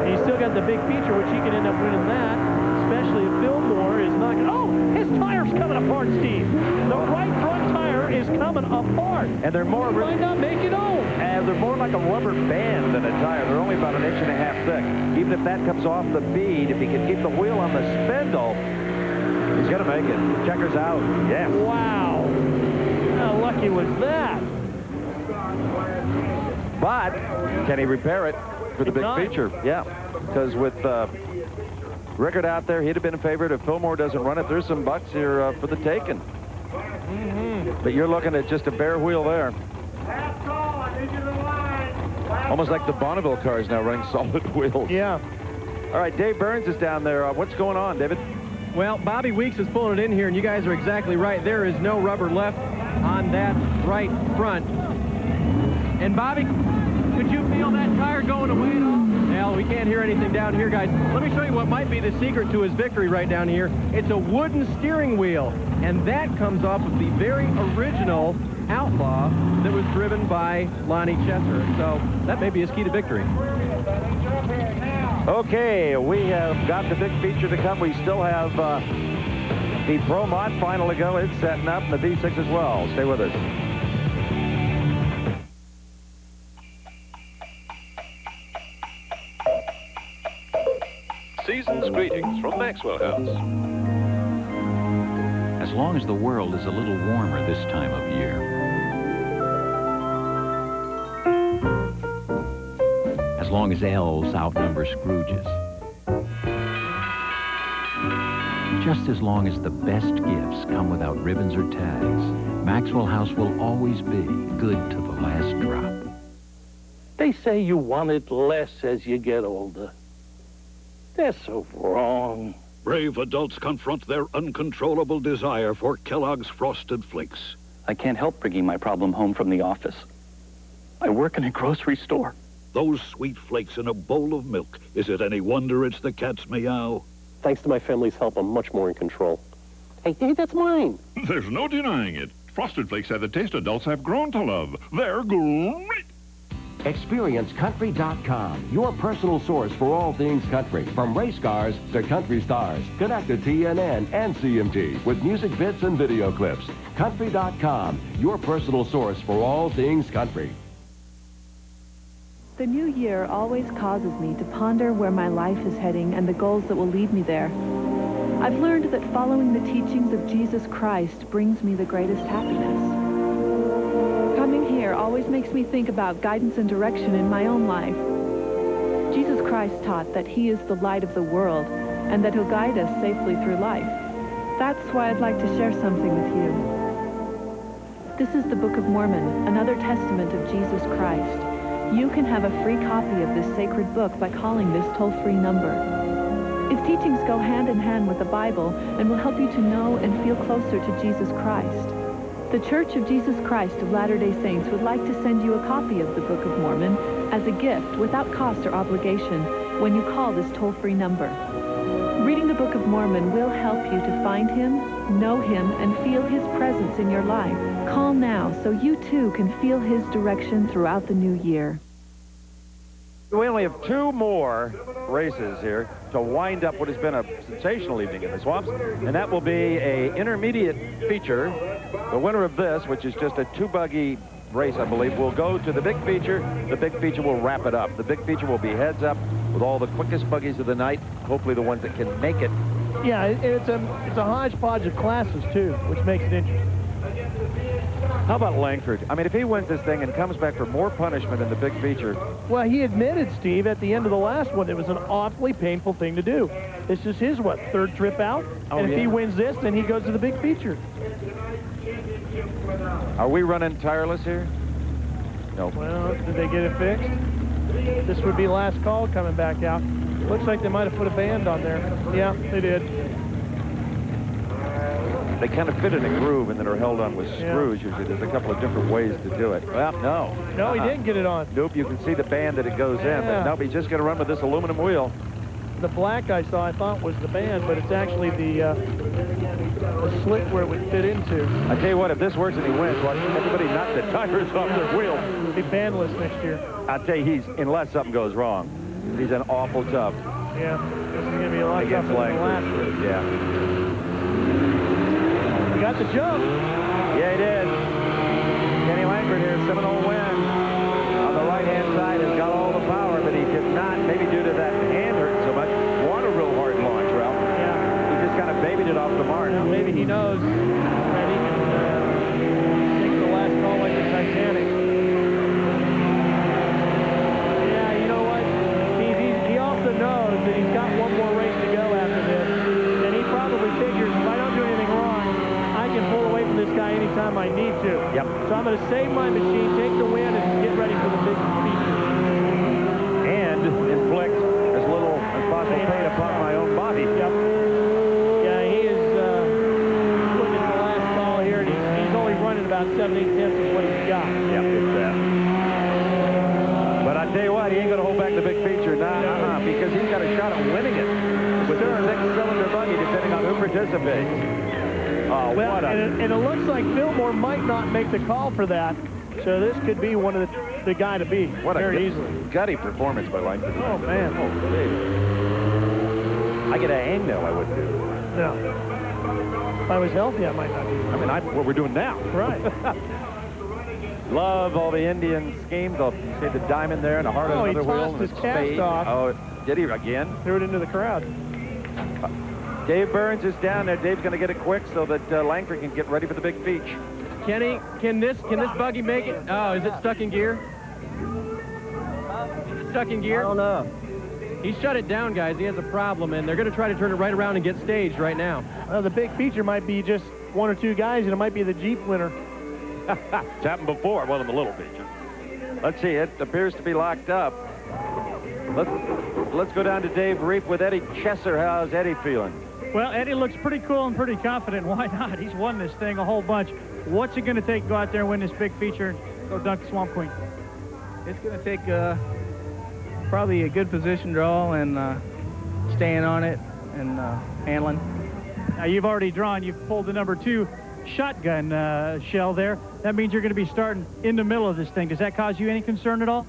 He's still got the big feature, which he can end up winning that, especially if Fillmore is not going to... Oh, his tire's coming apart, Steve. The right front tire is coming apart. And they're more... He might not make it home. And they're more like a rubber band than a tire. They're only about 1.5 inches thick. Even if that comes off the bead, if he can keep the wheel on the spindle, he's going to make it. Checker's out. Yes. Wow. How lucky was that? But can he repair it for the big feature? Yeah. Because with Rickard out there, he'd have been a favorite if Fillmore doesn't run it. There's some bucks here for the taking. But you're looking at just a bare wheel there. Almost like the Bonneville cars now running solid wheels. Yeah. All right, Dave Burns is down there. What's going on, David? Well, Bobby Weeks is pulling it in here, and you guys are exactly right. There is no rubber left on that right front. And Bobby, could you feel that tire going away at all? Well, we can't hear anything down here, guys. Let me show you what might be the secret to his victory right down here. It's a wooden steering wheel, and that comes off of the very original Outlaw that was driven by Lonnie Chesser. So that may be his key to victory. Okay, we have got the big feature to come. We still have the ProNyne final to go. It's setting up, and the V6 as well. Stay with us. Season's greetings from Maxwell House. As long as the world is a little warmer this time of year. As long as elves outnumber Scrooges. Just as long as the best gifts come without ribbons or tags, Maxwell House will always be good to the last drop. They say you want it less as you get older. They're so wrong. Brave adults confront their uncontrollable desire for Kellogg's Frosted Flakes. I can't help bringing my problem home from the office. I work in a grocery store. Those sweet flakes in a bowl of milk. Is it any wonder it's the cat's meow? Thanks to my family's help, I'm much more in control. Hey, that's mine. There's no denying it. Frosted Flakes have the taste adults have grown to love. They're great. Experience Country.com, your personal source for all things country. From race cars to country stars. Connect to TNN and CMT with music bits and video clips. Country.com, your personal source for all things country. The new year always causes me to ponder where my life is heading and the goals that will lead me there. I've learned that following the teachings of Jesus Christ brings me the greatest happiness. Coming here always makes me think about guidance and direction in my own life. Jesus Christ taught that he is the light of the world and that he'll guide us safely through life. That's why I'd like to share something with you. This is the Book of Mormon, another testament of Jesus Christ. You can have a free copy of this sacred book by calling this toll-free number. Its teachings go hand in hand with the Bible and will help you to know and feel closer to Jesus Christ. The Church of Jesus Christ of Latter-day Saints would like to send you a copy of the Book of Mormon as a gift without cost or obligation when you call this toll-free number. Reading the Book of Mormon will help you to find him, know him, and feel his presence in your life. Call now so you too can feel his direction throughout the new year. We only have 2 more races here to wind up what has been a sensational evening in the swamps, and that will be a intermediate feature. The winner of this, which is just a 2-buggy race, I believe, will go to the big feature. The big feature will wrap it up. The big feature will be heads up with all the quickest buggies of the night, hopefully the ones that can make it. Yeah, it's a hodgepodge of classes, too, which makes it interesting. How about Langford? I mean, if he wins this thing and comes back for more punishment in the big feature. Well, he admitted, Steve, at the end of the last one, it was an awfully painful thing to do. This is his, what, third trip out? And if he wins this, then he goes to the big feature. Are we running tireless here? No. Well, did they get it fixed? This would be last call coming back out. Looks like they might have put a band on there. Yeah, they did. They kind of fit in a groove and then are held on with screws. Usually there's a couple of different ways to do it. Well, no. No, he didn't get it on. Nope, you can see the band that it goes in. But nope, he's just going to run with this aluminum wheel. The black I saw, I thought was the band, but it's actually the slit where it would fit into. I tell you what, if this works and he wins, watch everybody knock the tires off their wheel. He'll be bandless next year. I tell you, unless something goes wrong, he's an awful tough. Yeah, this is going to be a lot tougher than the last year. Yeah. He got the jump. Yeah, he did. Kenny Langford here, 7-0 win. On the right-hand side has got all the power, but he did not, maybe due to that hand hurt so much, want a real hard launch, Ralph. Yeah. He just kind of babied it off the mark. Well, maybe he knows that he can take the last call like the Titanic. Yeah, you know what, Steve, he also knows that he's got one more race to go after this, and he probably figures if I don't do anything wrong, I can pull away from this guy anytime I need to. Yep. So I'm going to save my machine, take the win, and get ready for the big feature. And inflict as little as possible pain upon my own body. Yep. Yeah, he is looking at the last call here, and he's only running about 7/8 tenths of what he's got. Yep, it's that. But I tell you what, he ain't going to hold back the big feature. Nah, because he's got a shot at winning it with the 6-cylinder buggy, depending on who participates. Oh, well, and it looks like Fillmore might not make the call for that, so this could be one of the guy to beat very easily. Gutty performance by Langford. Oh, man. Oh, I get a hangnail, I would do. No. If I was healthy, I might not do that. I mean, what we're doing now. Right. Love all the Indian schemes. I'll say the diamond there and a heart on another wheel. Oh, he tossed his cast off. Oh, did he again? Threw it into the crowd. Dave Burns is down there. Dave's going to get it quick so that Langford can get ready for the big feature. Kenny, can this buggy make it? Oh, is it stuck in gear? Is it stuck in gear? I don't know. He shut it down, guys. He has a problem, and they're going to try to turn it right around and get staged right now. Well, the big feature might be just one or two guys, and it might be the Jeep winner. It's happened before. Well, in the little feature. Let's see. It appears to be locked up. Let's go down to Dave Reef with Eddie Chesser. How's Eddie feeling? Well, Eddie looks pretty cool and pretty confident. Why not? He's won this thing a whole bunch. What's it going to take to go out there and win this big feature? Go dunk the Swamp Queen. It's going to take probably a good position draw and staying on it and handling. Now, you've already drawn. You've pulled the number 2 shotgun shell there. That means you're going to be starting in the middle of this thing. Does that cause you any concern at all?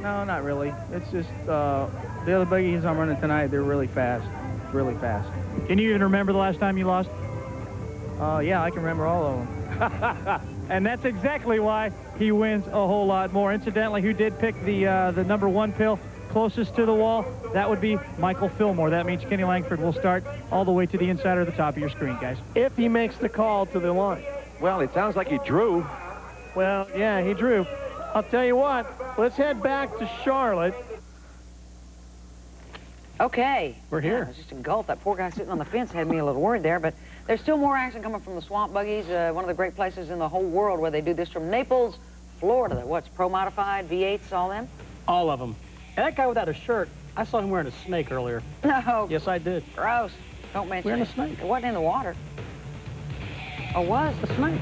No, not really. It's just the other buggies I'm running tonight, they're really fast. Really fast. Can you even remember the last time you lost? Yeah, I can remember all of them. And that's exactly why he wins a whole lot more. Incidentally, who did pick the number 1 pill closest to the wall? That would be Michael Fillmore. That means Kenny Langford will start all the way to the inside or the top of your screen, guys. If he makes the call to the line. Well, it sounds like he drew. Well, yeah, he drew. I'll tell you what, let's head back to Charlotte. Okay. We're here. I was just engulfed. That poor guy sitting on the fence had me a little worried there, but there's still more action coming from the Swamp Buggies, one of the great places in the whole world where they do this from Naples, Florida. What's Pro-modified, V8s, all them? All of them. And that guy without a shirt, I saw him wearing a snake earlier. No. Yes, I did. Gross. Don't mention Wearing it. a snake. It wasn't in the water. Or was? A snake.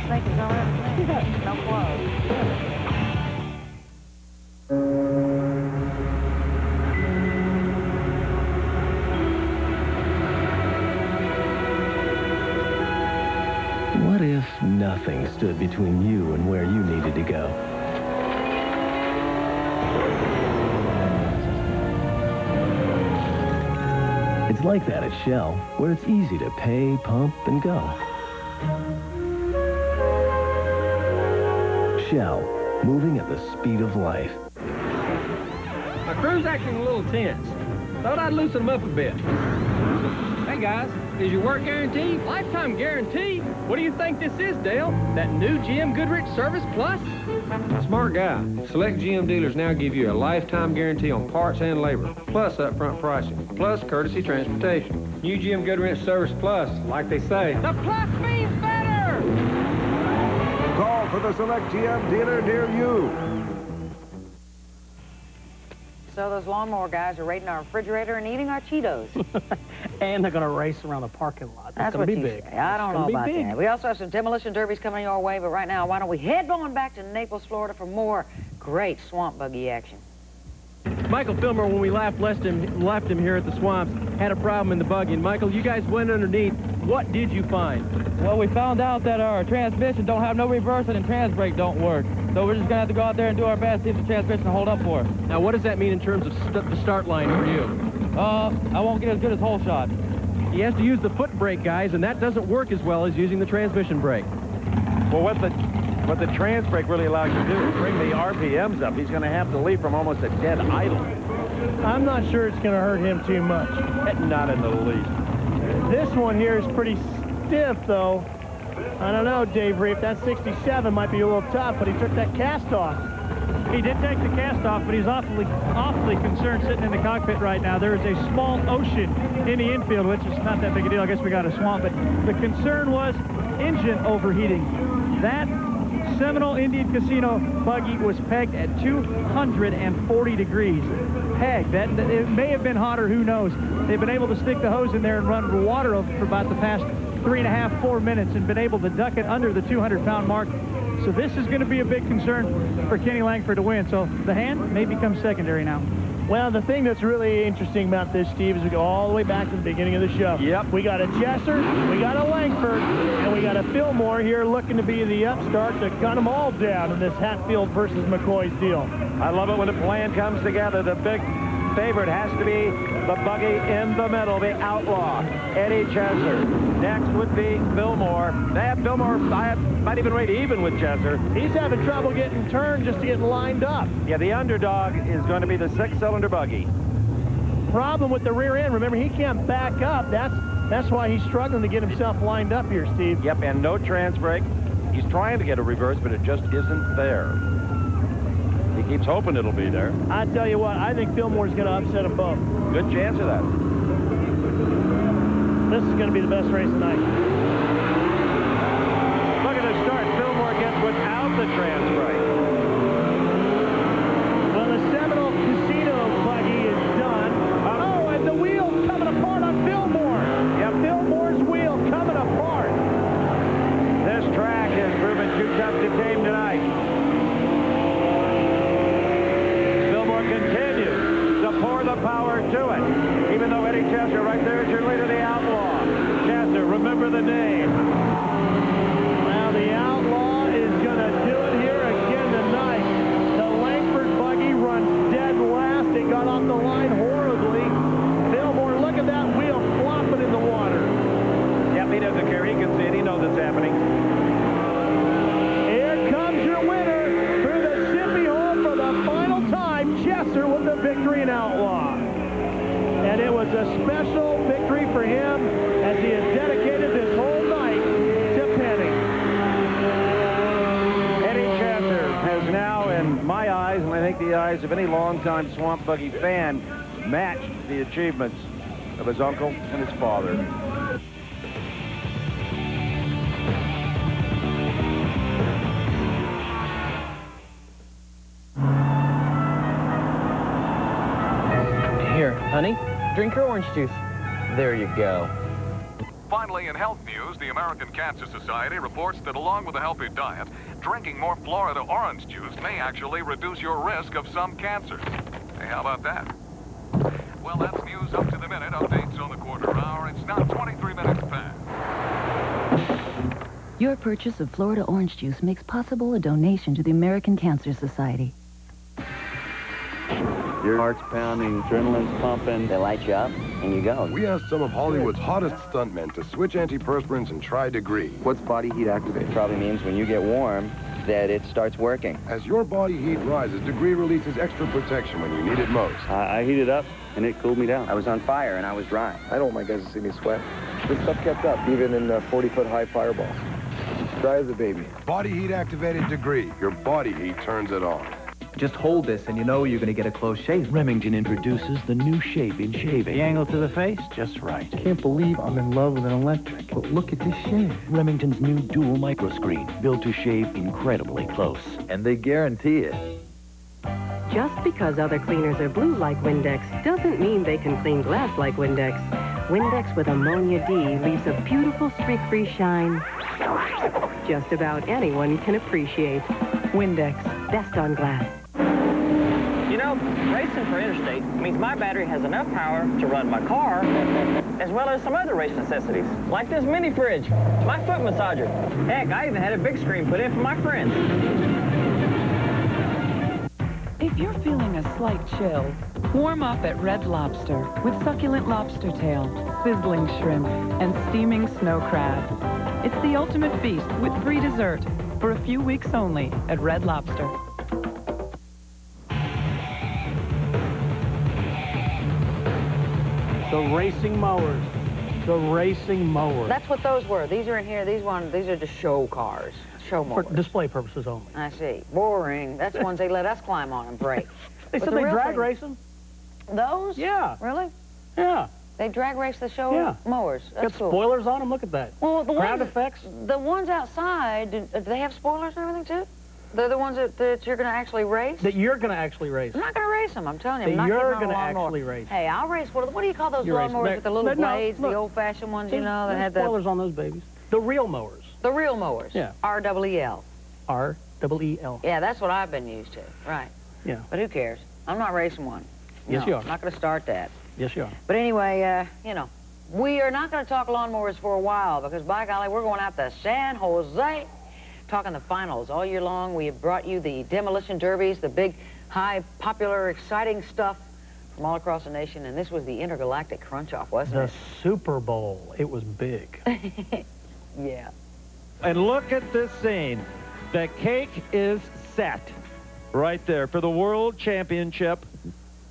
Snake is all right. No clothes. What if nothing stood between you and where you needed to go? It's like that at Shell, where it's easy to pay, pump, and go. Shell, moving at the speed of life. My crew's acting a little tense. Thought I'd loosen them up a bit. Hey guys, is your work guaranteed? Lifetime guarantee? What do you think this is, Dale? That new GM Goodrich Service Plus? Smart guy. Select GM dealers now give you a lifetime guarantee on parts and labor, plus upfront pricing, plus courtesy transportation. New GM Goodrich Service Plus, like they say. The plus means better! Call for the Select GM dealer near you. So those lawnmower guys are raiding our refrigerator and eating our Cheetos. And they're going to race around the parking lot. That's going what to be you big. say. I don't know about that. We also have some demolition derbies coming your way, but right now, why don't we head on back to Naples, Florida for more great swamp buggy action. Michael Fillmore, when we left him here at the swamps, had a problem in the buggy. And Michael, you guys went underneath. What did you find? Well, we found out that our transmission don't have no reverse and the trans brake don't work. So we're just going to have to go out there and do our best to see if the transmission will hold up for us. Now, what does that mean in terms of the start line for you? I won't get as good as whole shot. He has to use the foot brake, guys, and that doesn't work as well as using the transmission brake. Well, what the trans brake really allows you to do is bring the RPMs up. He's going to have to leave from almost a dead idle. I'm not sure it's going to hurt him too much. Not in the least. This one here is pretty stiff, though. I don't know, Dave Reef. That 67 might be a little tough, but he took that cast off. He did take the cast off, but he's awfully concerned sitting in the cockpit right now. There is a small ocean in the infield, which is not that big a deal. I guess we got a swamp, but the concern was engine overheating. That Seminole Indian Casino buggy was pegged at 240 degrees. Pegged. It may have been hotter, who knows. They've been able to stick the hose in there and run water over for about the past 3.5, 4 minutes and been able to duck it under the 200-pound mark. So this is going to be a big concern for Kenny Langford to win. So the hand may become secondary now. Well, the thing that's really interesting about this, Steve, is we go all the way back to the beginning of the show. Yep. We got a Chesser, we got a Langford, and we got a Fillmore here looking to be the upstart to gun them all down in this Hatfield versus McCoy's deal. I love it when the plan comes together. The big favorite has to be the buggy in the middle, the Outlaw, Eddie Chesser. Next would be Fillmore. Fillmore might even rate even with Chesser. He's having trouble getting turned just to get lined up. Yeah, the underdog is going to be the 6-cylinder buggy. Problem with the rear end, remember, he can't back up. That's why he's struggling to get himself lined up here, Steve. Yep, and no trans brake. He's trying to get a reverse, but it just isn't there. He keeps hoping it'll be there. I tell you what, I think Fillmore's going to upset them both. Good chance of that. This is going to be the best race tonight. Look at the start. Fillmore gets without the trans brake. Well, the Seminole Casino buggy is done. Oh, and the wheel's coming apart on Fillmore. Yep. Fillmore's wheel coming apart. This track has proven too tough to tame tonight. Continues to pour the power to it. Even though Eddie Chesser right there is your leader, the Outlaw. Chesser, remember the name. Now the Outlaw is going to do it here again tonight. The Langford buggy runs dead last. It got off the line horribly. Fillmore, look at that wheel flopping in the water. Yep, he doesn't care. He can see it. He knows it's happening. Here comes your winner through the Shippy hole for the final time. Chesser with the victory in Outlaw. And it was a special victory for him as he has dedicated this whole night to Penny. Eddie Chesser has now, in my eyes, and I think the eyes of any longtime Swamp Buggy fan, matched the achievements of his uncle and his father. Here, honey, drink your orange juice. There you go. Finally, in health news, the American Cancer Society reports that along with a healthy diet, drinking more Florida orange juice may actually reduce your risk of some cancers. Hey, how about that? Well, that's news up to the minute. Updates on the quarter hour. It's now 23 minutes past. Your purchase of Florida orange juice makes possible a donation to the American Cancer Society. Your heart's pounding, adrenaline's pumping. They light you up, and you go. We asked some of Hollywood's hottest stuntmen to switch antiperspirants and try Degree. What's body heat activate? Probably means when you get warm, that it starts working. As your body heat rises, Degree releases extra protection when you need it most. I heated up, and it cooled me down. I was on fire, and I was dry. I don't want my guys to see me sweat. This stuff kept up, even in 40-foot high fireballs. Dry as a baby. Body heat activated Degree. Your body heat turns it on. Just hold this and you know you're going to get a close shave. Remington introduces the new shape in shaving. The angle to the face, just right. Can't believe I'm in love with an electric. But look at this shave. Remington's new dual microscreen, built to shave incredibly close. And they guarantee it. Just because other cleaners are blue like Windex doesn't mean they can clean glass like Windex. Windex with Ammonia D leaves a beautiful streak-free shine just about anyone can appreciate. Windex, best on glass. You know, racing for interstate means my battery has enough power to run my car, as well as some other race necessities, like this mini fridge, my foot massager. Heck, I even had a big screen put in for my friends. If you're feeling a slight chill, warm up at Red Lobster with succulent lobster tail, sizzling shrimp, and steaming snow crab. It's the ultimate feast with free dessert for a few weeks only at Red Lobster. The racing mowers. The racing mowers. That's what those were. These are in here. These are just show cars. Show mowers. For display purposes only. I see. Boring. That's the ones they let us climb on and break. They said they drag race them. Those? Yeah. Really? Yeah. They drag race the show mowers. That's got cool. Spoilers on them. Look at that. Well, the ground ones, effects. The ones outside, do they have spoilers and everything too? They're the ones that you're going to actually race? That you're going to actually race. I'm not going to race them, I'm telling you. That you're going to actually race. Hey, I'll race. What do you call those lawnmowers with the little blades, the old-fashioned ones, you know, that had the... spoilers on those babies. The real mowers. The real mowers. Yeah. R-E-E-L. R-E-E-L. Yeah, that's what I've been used to. Right. Yeah. But who cares? I'm not racing one. Yes, you are. I'm not going to start that. Yes, you are. But anyway, you know, we are not going to talk lawnmowers for a while because, by golly, we're going out to San Jose, talking the finals all year long. We have brought you the demolition derbies, the big, high, popular, exciting stuff from all across the nation, and this was the Intergalactic Crunch-Off, wasn't it? The Super Bowl. It was big. Yeah. And look at this scene. The cake is set right there for the World Championship.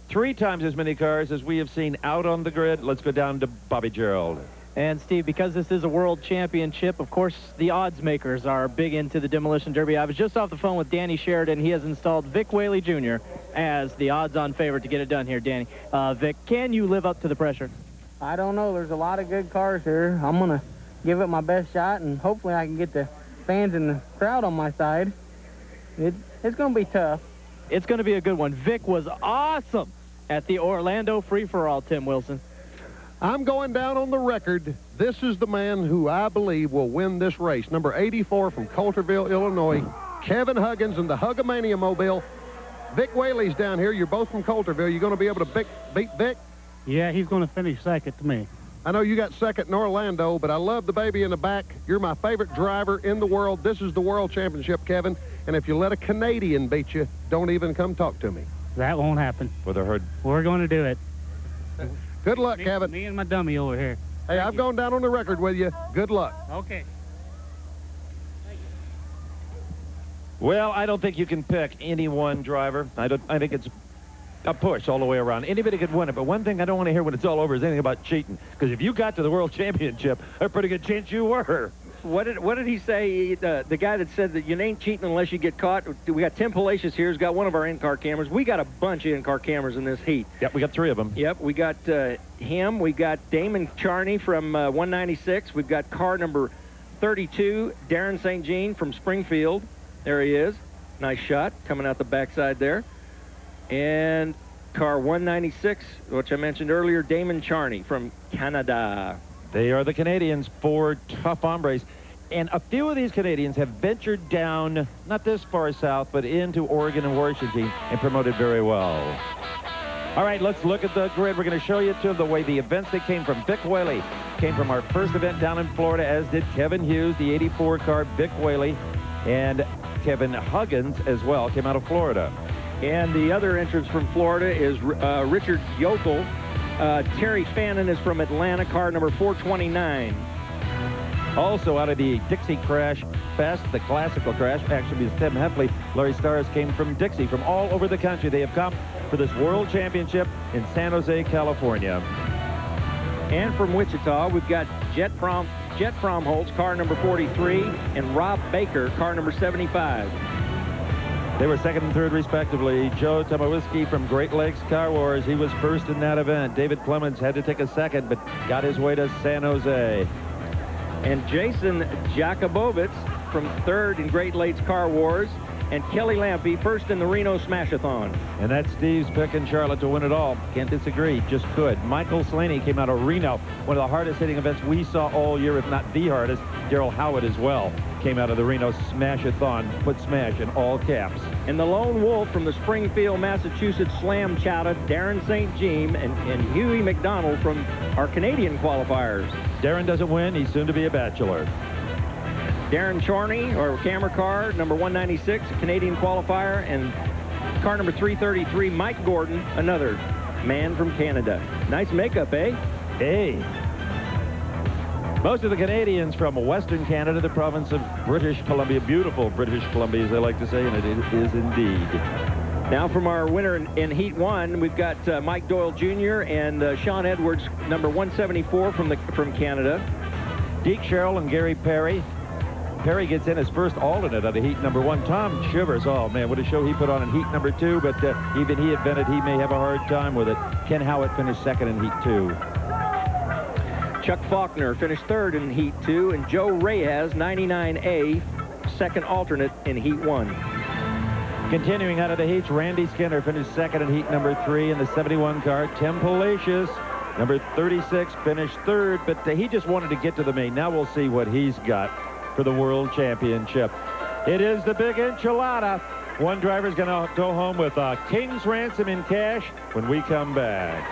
3 times as many cars as we have seen out on the grid. Let's go down to Bobby Gerald. And Steve, because this is a world championship, of course, the odds makers are big into the demolition derby. I was just off the phone with Danny Sheridan. He has installed Vic Whaley Jr. as the odds-on favorite to get it done here, Danny. Vic, can you live up to the pressure? I don't know. There's a lot of good cars here. I'm going to give it my best shot, and hopefully I can get the fans and the crowd on my side. It's going to be tough. It's going to be a good one. Vic was awesome at the Orlando Free-for-All, Tim Wilson. I'm going down on the record. This is the man who I believe will win this race. Number 84 from Coulterville, Illinois, Kevin Huggins and the Huggamania Mobile. Vic Whaley's down here. You're both from Coulterville. You going to be able to beat Vic? Yeah, he's going to finish second to me. I know you got second in Orlando, but I love the baby in the back. You're my favorite driver in the world. This is the World Championship, Kevin. And if you let a Canadian beat you, don't even come talk to me. That won't happen. For the herd. We're going to do it. Good luck, Kevin. Me and my dummy over here. Hey, I've gone down on the record with you. Good luck. Okay. Well, I don't think you can pick any one driver. I think it's a push all the way around. Anybody could win it, but one thing I don't want to hear when it's all over is anything about cheating. Because if you got to the World Championship, a pretty good chance you were. What did he say? The guy that said that you ain't cheating unless you get caught. We got Tim Palacios here. He's got one of our in-car cameras. We got a bunch of in-car cameras in this heat. Yep, we got 3 of them. Yep, we got him. We got Damon Charney from 196. We've got car number 32, Darren St. Jean from Springfield. There he is. Nice shot coming out the backside there. And car 196, which I mentioned earlier, Damon Charney from Canada. They are the Canadians, 4 tough hombres. And a few of these Canadians have ventured down, not this far south, but into Oregon and Washington and promoted very well. All right, let's look at the grid. We're going to show you to the way the events that came from Vic Whaley came from our first event down in Florida, as did Kevin Hughes, the 84 car Vic Whaley, and Kevin Huggins as well came out of Florida. And the other entrance from Florida is Richard Yokel. Terry Fannin is from Atlanta, car number 429. Also out of the Dixie Crash Fest, the classical crash, actually was Tim Heffley. Larry Stars came from Dixie, from all over the country. They have come for this World Championship in San Jose, California. And from Wichita, we've got Jet Fromholtz, car number 43, and Rob Baker, car number 75. They were second and third, respectively. Joe Tomawiski from Great Lakes Car Wars. He was first in that event. David Clemens had to take a second, but got his way to San Jose. And Jason Jakubowicz from third in Great Lakes Car Wars. And Kelly Lampe first in the Reno Smash-a-thon. And that's Steve's pick in Charlotte to win it all. Can't disagree, just could. Michael Slaney came out of Reno, one of the hardest hitting events we saw all year, if not the hardest. Daryl Howard as well came out of the Reno Smash-a-thon, put smash in all caps. And the lone wolf from the Springfield, Massachusetts Slam Chowder, Darren St. Jean and Huey McDonald from our Canadian qualifiers. Darren doesn't win, he's soon to be a bachelor. Darren Charney, or camera car, number 196, a Canadian qualifier, and car number 333, Mike Gordon, another man from Canada. Nice makeup, eh? Hey. Most of the Canadians from Western Canada, the province of British Columbia, beautiful British Columbia, as they like to say, and it is indeed. Now from our winner in Heat 1, we've got Mike Doyle Jr. and Sean Edwards, number 174 from Canada. Deke Sherrill and Gary Perry. Perry gets in his first alternate out of heat number 1. Tom Chivers, oh man, what a show he put on in heat number 2, but even he admitted he may have a hard time with it. Ken Howitt finished second in heat 2. Chuck Faulkner finished third in heat 2, and Joe Reyes, 99A, second alternate in heat 1. Continuing out of the heats, Randy Skinner finished second in heat number 3 in the 71 car. Tim Palacios, number 36, finished third, but he just wanted to get to the main. Now we'll see what he's got for the World Championship. It is the big enchilada. One driver's going to go home with a king's ransom in cash when we come back.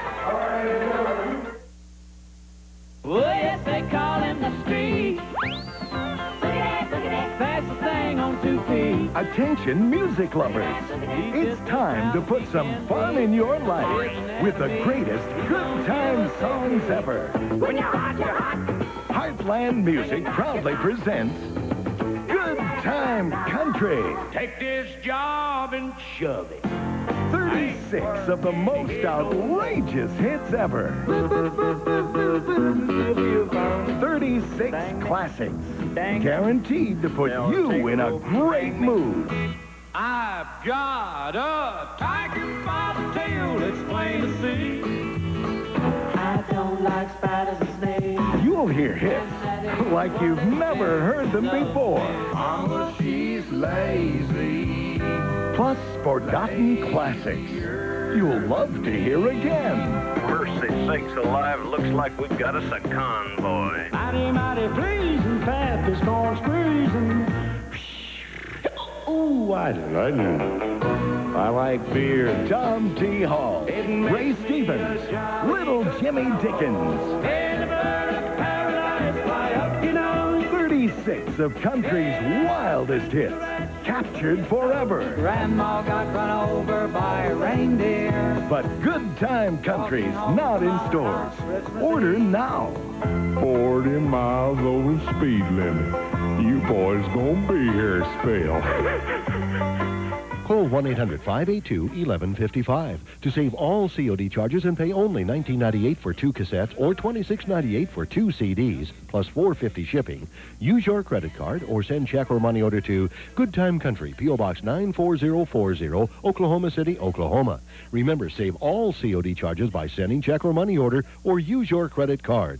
Oh, yes, they call him the street. Fastest thing on 2 feet. Attention, music lovers. It's time to put some fun in your life with the greatest good time songs ever. When you're hot, you're hot. Heartland Music proudly presents Good Time Country. Take this job and shove it. 36 of the most outrageous hits ever. 36 classics. Guaranteed to put you in a great mood. I've got a tiger by the tail, it's plain to see. I don't like spiders and snakes. You'll hear hits like you've never heard them before. Mama, she's lazy. Plus forgotten classics you'll love to hear again. Mercy sakes alive, looks like we've got us a convoy. Mighty, mighty pleasing, fat is corn squeezing. Ooh, I like it. I like beer. Tom T. Hall, Ray Stevens, Little Jimmy Dickens. 36 of country's wildest hits, captured forever. Grandma got run over by a reindeer. But Good Time Country's not in stores. Order now. 40 miles over speed limit. You boys gonna be here a spell. Call 1-800-582-1155 to save all COD charges and pay only $19.98 for 2 cassettes or $26.98 for 2 CDs, plus $4.50 shipping. Use your credit card or send check or money order to Good Time Country, P.O. Box 94040, Oklahoma City, Oklahoma. Remember, save all COD charges by sending check or money order or use your credit card.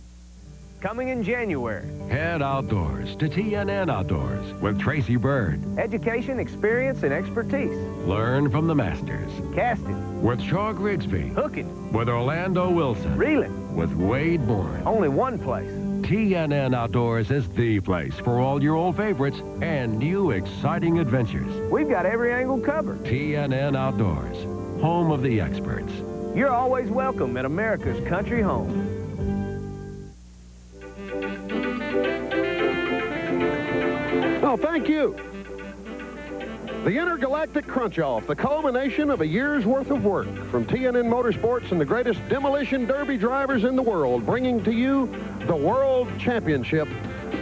Coming in January. Head outdoors to TNN Outdoors with Tracy Bird. Education, experience, and expertise. Learn from the masters. Casting. With Shaw Grigsby. Hooking. With Orlando Wilson. Reeling. With Wade Bourne. Only one place. TNN Outdoors is the place for all your old favorites and new exciting adventures. We've got every angle covered. TNN Outdoors, home of the experts. You're always welcome at America's Country Home. Oh, thank you. The Intergalactic Crunch-Off, the culmination of a year's worth of work from TNN Motorsports and the greatest demolition derby drivers in the world, bringing to you the World Championship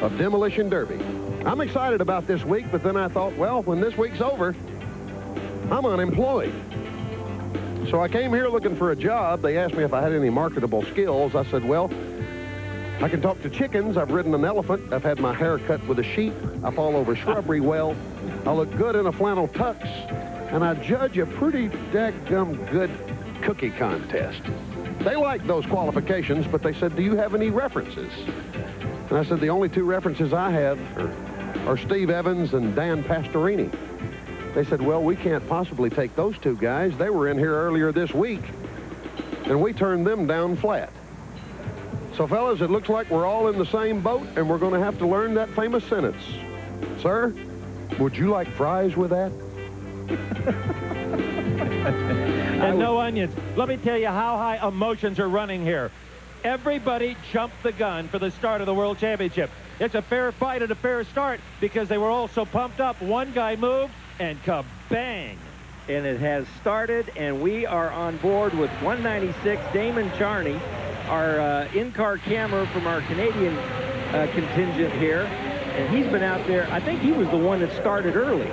of Demolition Derby. I'm excited about this week, but then I thought, well, when this week's over, I'm unemployed. So I came here looking for a job. They asked me if I had any marketable skills. I said, well, I can talk to chickens. I've ridden an elephant. I've had my hair cut with a sheep. I fall over shrubbery well. I look good in a flannel tux. And I judge a pretty dadgum good cookie contest. They liked those qualifications, but they said, do you have any references? And I said, the only two references I have are Steve Evans and Dan Pastorini. They said, well, we can't possibly take those two guys. They were in here earlier this week, and we turned them down flat. So, fellas, it looks like we're all in the same boat, and we're going to have to learn that famous sentence. Sir, would you like fries with that? And no onions. Let me tell you how high emotions are running here. Everybody jumped the gun for the start of the World Championship. It's a fair fight and a fair start because they were all so pumped up. One guy moved, and kabang. And it has started, and we are on board with 196, Damon Charney, our in-car camera from our Canadian contingent here. And he's been out there. I think he was the one that started early.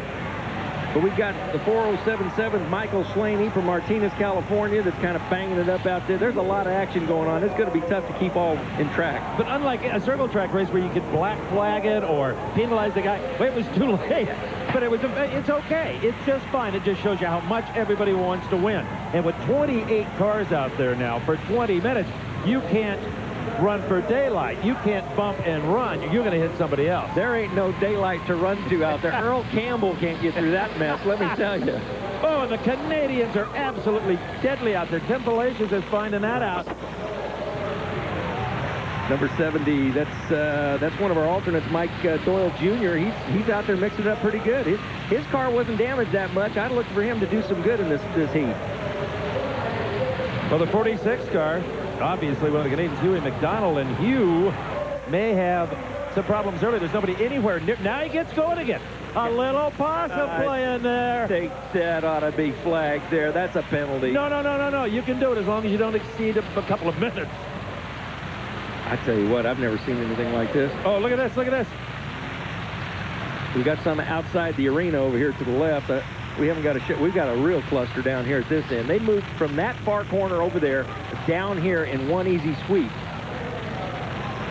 But we've got the 4077 Michael Slaney from Martinez, California, that's kind of banging it up out there. There's a lot of action going on. It's going to be tough to keep all in track. But unlike a circle track race where you could black flag it or penalize the guy, well, it was too late. But it's okay. It's just fine. It just shows you how much everybody wants to win. And with 28 cars out there now for 20 minutes, you can't run for daylight. You can't bump and run. You're going to hit somebody else. There ain't no daylight to run to out there. Earl Campbell can't get through that mess, let me tell you. Oh, and the Canadians are absolutely deadly out there. Tim Palacios is finding that out. Number 70, that's one of our alternates, Mike Doyle Jr. He's out there mixing it up pretty good. His car wasn't damaged that much. I'd look for him to do some good in this heat. Well, the 46 car, obviously one of the Canadians, Huey McDonald, and Hugh may have some problems early. There's nobody anywhere near. Now he gets going again. A little possum playing there. Think that ought to be flagged there. That's a penalty. No. You can do it as long as you don't exceed a couple of minutes. I tell you what, I've never seen anything like this. Oh, look at this, look at this. We've got some outside the arena over here to the left. We haven't got we've got a real cluster down here at this end. They moved from that far corner over there down here in one easy sweep.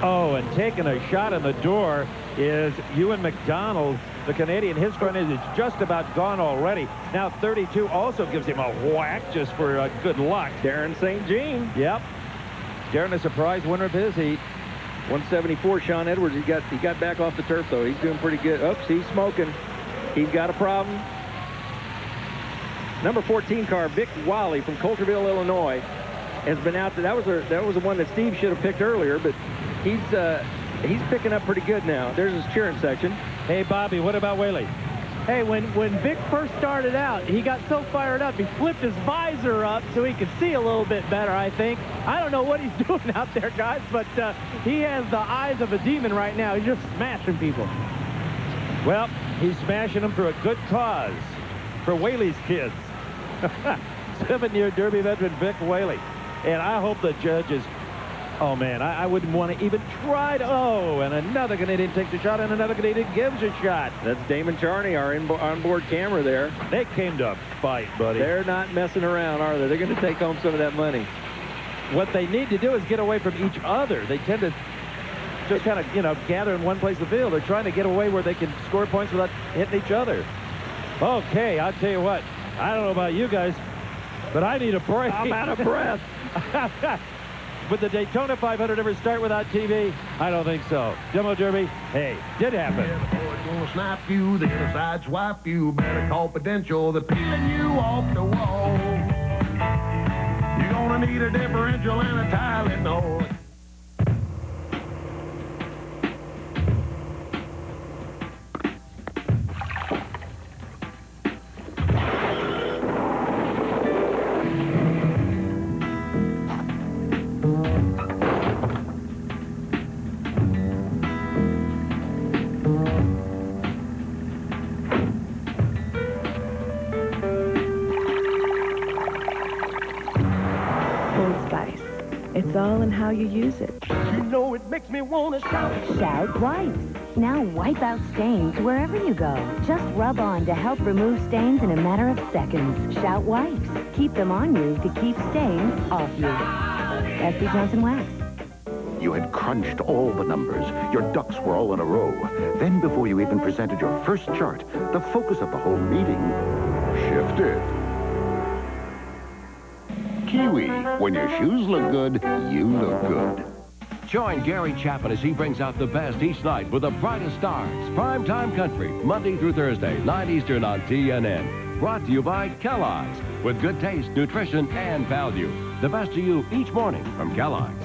Oh, and taking a shot in the door is Ewan McDonald, the Canadian. His front end is just about gone already. Now 32 also gives him a whack just for good luck. Darren St. Jean. Yep. Darren, a surprise winner of his heat. 174, Sean Edwards. He got back off the turf, though. He's doing pretty good. Oops, he's smoking. He's got a problem. Number 14 car, Vic Wally from Coulterville, Illinois, has been out there. That was the one that Steve should have picked earlier, but he's picking up pretty good now. There's his cheering section. Hey, Bobby, what about Whaley? Hey, when Vic first started out, he got so fired up, he flipped his visor up so he could see a little bit better, I think. I don't know what he's doing out there, guys, but he has the eyes of a demon right now. He's just smashing people. Well, he's smashing them for a good cause, for Whaley's kids. 7-year Derby veteran Vic Whaley. And I hope the judges, oh man, I wouldn't want to even try to, and another Canadian takes a shot and another Canadian gives a shot. That's Damon Charney, our onboard camera there. They came to fight, buddy. They're not messing around, are they? They're going to take home some of that money. What they need to do is get away from each other. They tend to just kind of, gather in one place of the field. They're trying to get away where they can score points without hitting each other. Okay, I'll tell you what. I don't know about you guys, but I need a break. I'm out of breath. Would the Daytona 500 ever start without TV? I don't think so. Demo Derby, hey, did happen. Yeah, the boys gonna snipe you, they're gonna sideswipe you, better call Prudential, they're peeling you off the wall. You're gonna need a differential and a Tylenol. all in how you use it. You know it makes me want to shout. Shout Wipes. Now wipe out stains wherever you go. Just rub on to help remove stains in a matter of seconds. Shout Wipes. Keep them on you to keep stains off you. S.B. Johnson Wax. You had crunched all the numbers. Your ducks were all in a row. Then before you even presented your first chart, the focus of the whole meeting shifted. Kiwi, when your shoes look good, you look good. Join Gary Chapman as he brings out the best each night with the brightest stars. Primetime Country, Monday through Thursday, 9 Eastern on TNN. Brought to you by Kellogg's, with good taste, nutrition, and value. The best of you each morning from Kellogg's.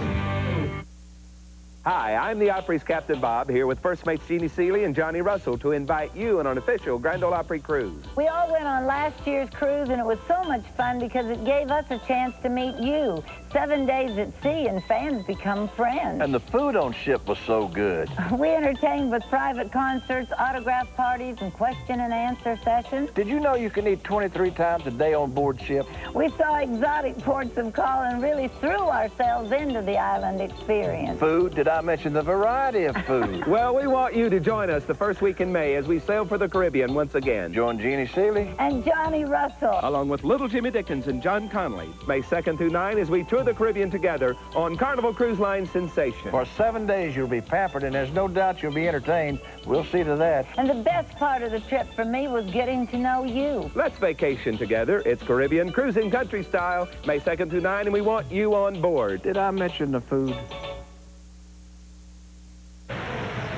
Hi, I'm the Opry's Captain Bob, here with First Mates Jeannie Seeley and Johnny Russell to invite you on an official Grand Ole Opry cruise. We all went on last year's cruise, and it was so much fun because it gave us a chance to meet you. 7 days at sea, and fans become friends. And the food on ship was so good. We entertained with private concerts, autograph parties, and question and answer sessions. Did you know you can eat 23 times a day on board ship? We saw exotic ports of call and really threw ourselves into the island experience. Food? Did I mention the variety of food? Well, we want you to join us the first week in May as we sail for the Caribbean once again. Join Jeannie Seeley and Johnny Russell, along with Little Jimmy Dickens and John Connolly, May 2nd through 9 as we tour the Caribbean together on Carnival Cruise Line Sensation. For 7 days you'll be pampered, and there's no doubt you'll be entertained. We'll see to that. And the best part of the trip for me was getting to know you. Let's vacation together. It's Caribbean cruising country style, May 2nd through 9, and we want you on board. Did I mention the food?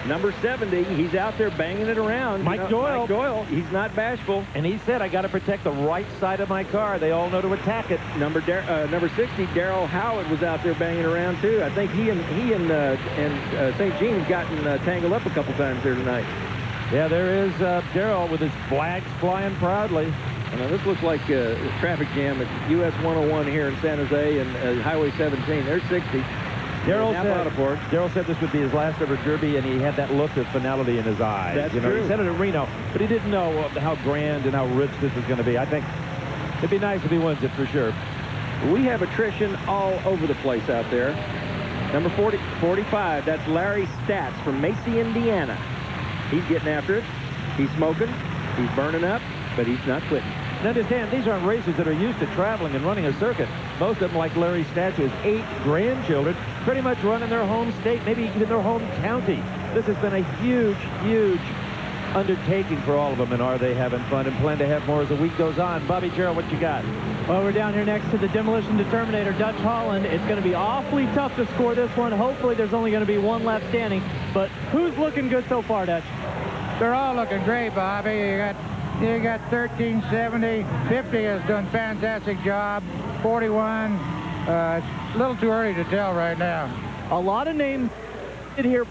Number 70, he's out there banging it around. Mike Doyle. Mike Doyle, he's not bashful. And he said, I got to protect the right side of my car. They all know to attack it. Number 60, Darryl Howard was out there banging around, too. I think he and St. Jean's gotten tangled up a couple times there tonight. Yeah, there is Darryl with his flags flying proudly. Now, this looks like a traffic jam at US 101 here in San Jose and Highway 17. There's 60. Darryl said this would be his last ever Derby, and he had that look of finality in his eyes. That's true. He said it in Reno, but he didn't know how grand and how rich this was going to be. I think it'd be nice if he wins it for sure. We have attrition all over the place out there. Number 45, that's Larry Stats from Macy, Indiana. He's getting after it. He's smoking. He's burning up, but he's not quitting. And understand, these aren't racers that are used to traveling and running a circuit. Most of them, like Larry Stats, who has 8 grandchildren, pretty much run in their home state, maybe even their home county. This has been a huge, huge undertaking for all of them, and are they having fun and plan to have more as the week goes on. Bobby Gerald, what you got? Well, we're down here next to the Demolition Determinator, Dutch Holland. It's going to be awfully tough to score this one. Hopefully there's only going to be one left standing. But who's looking good so far, Dutch? They're all looking great, Bobby. You got 1370. 50 has done a fantastic job. 41. It's a little too early to tell right now. A lot of names in here.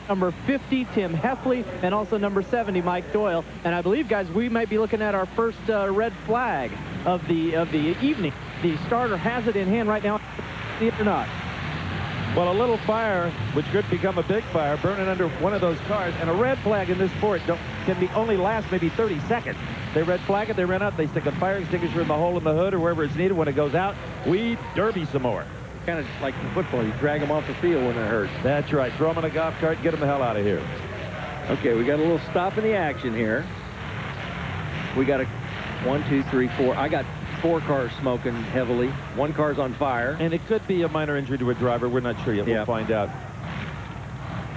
Number 50, Tim Heffley, and also number 70, Mike Doyle. And I believe, guys, we might be looking at our first red flag of the evening. The starter has it in hand right now. See it or not? Well, a little fire, which could become a big fire, burning under one of those cars, and a red flag in this sport can only last maybe 30 seconds. They red flag it, they run out, they stick a fire extinguisher in the hole in the hood or wherever it's needed. When it goes out, we derby some more. Kind of like in football, you drag them off the field when it hurts. That's right. Throw them in a golf cart, get them the hell out of here. Okay, we got a little stop in the action here. We got 1, 2, 3, 4. I got 4 cars smoking heavily. 1 car's on fire. And it could be a minor injury to a driver. We're not sure yet. We'll find out.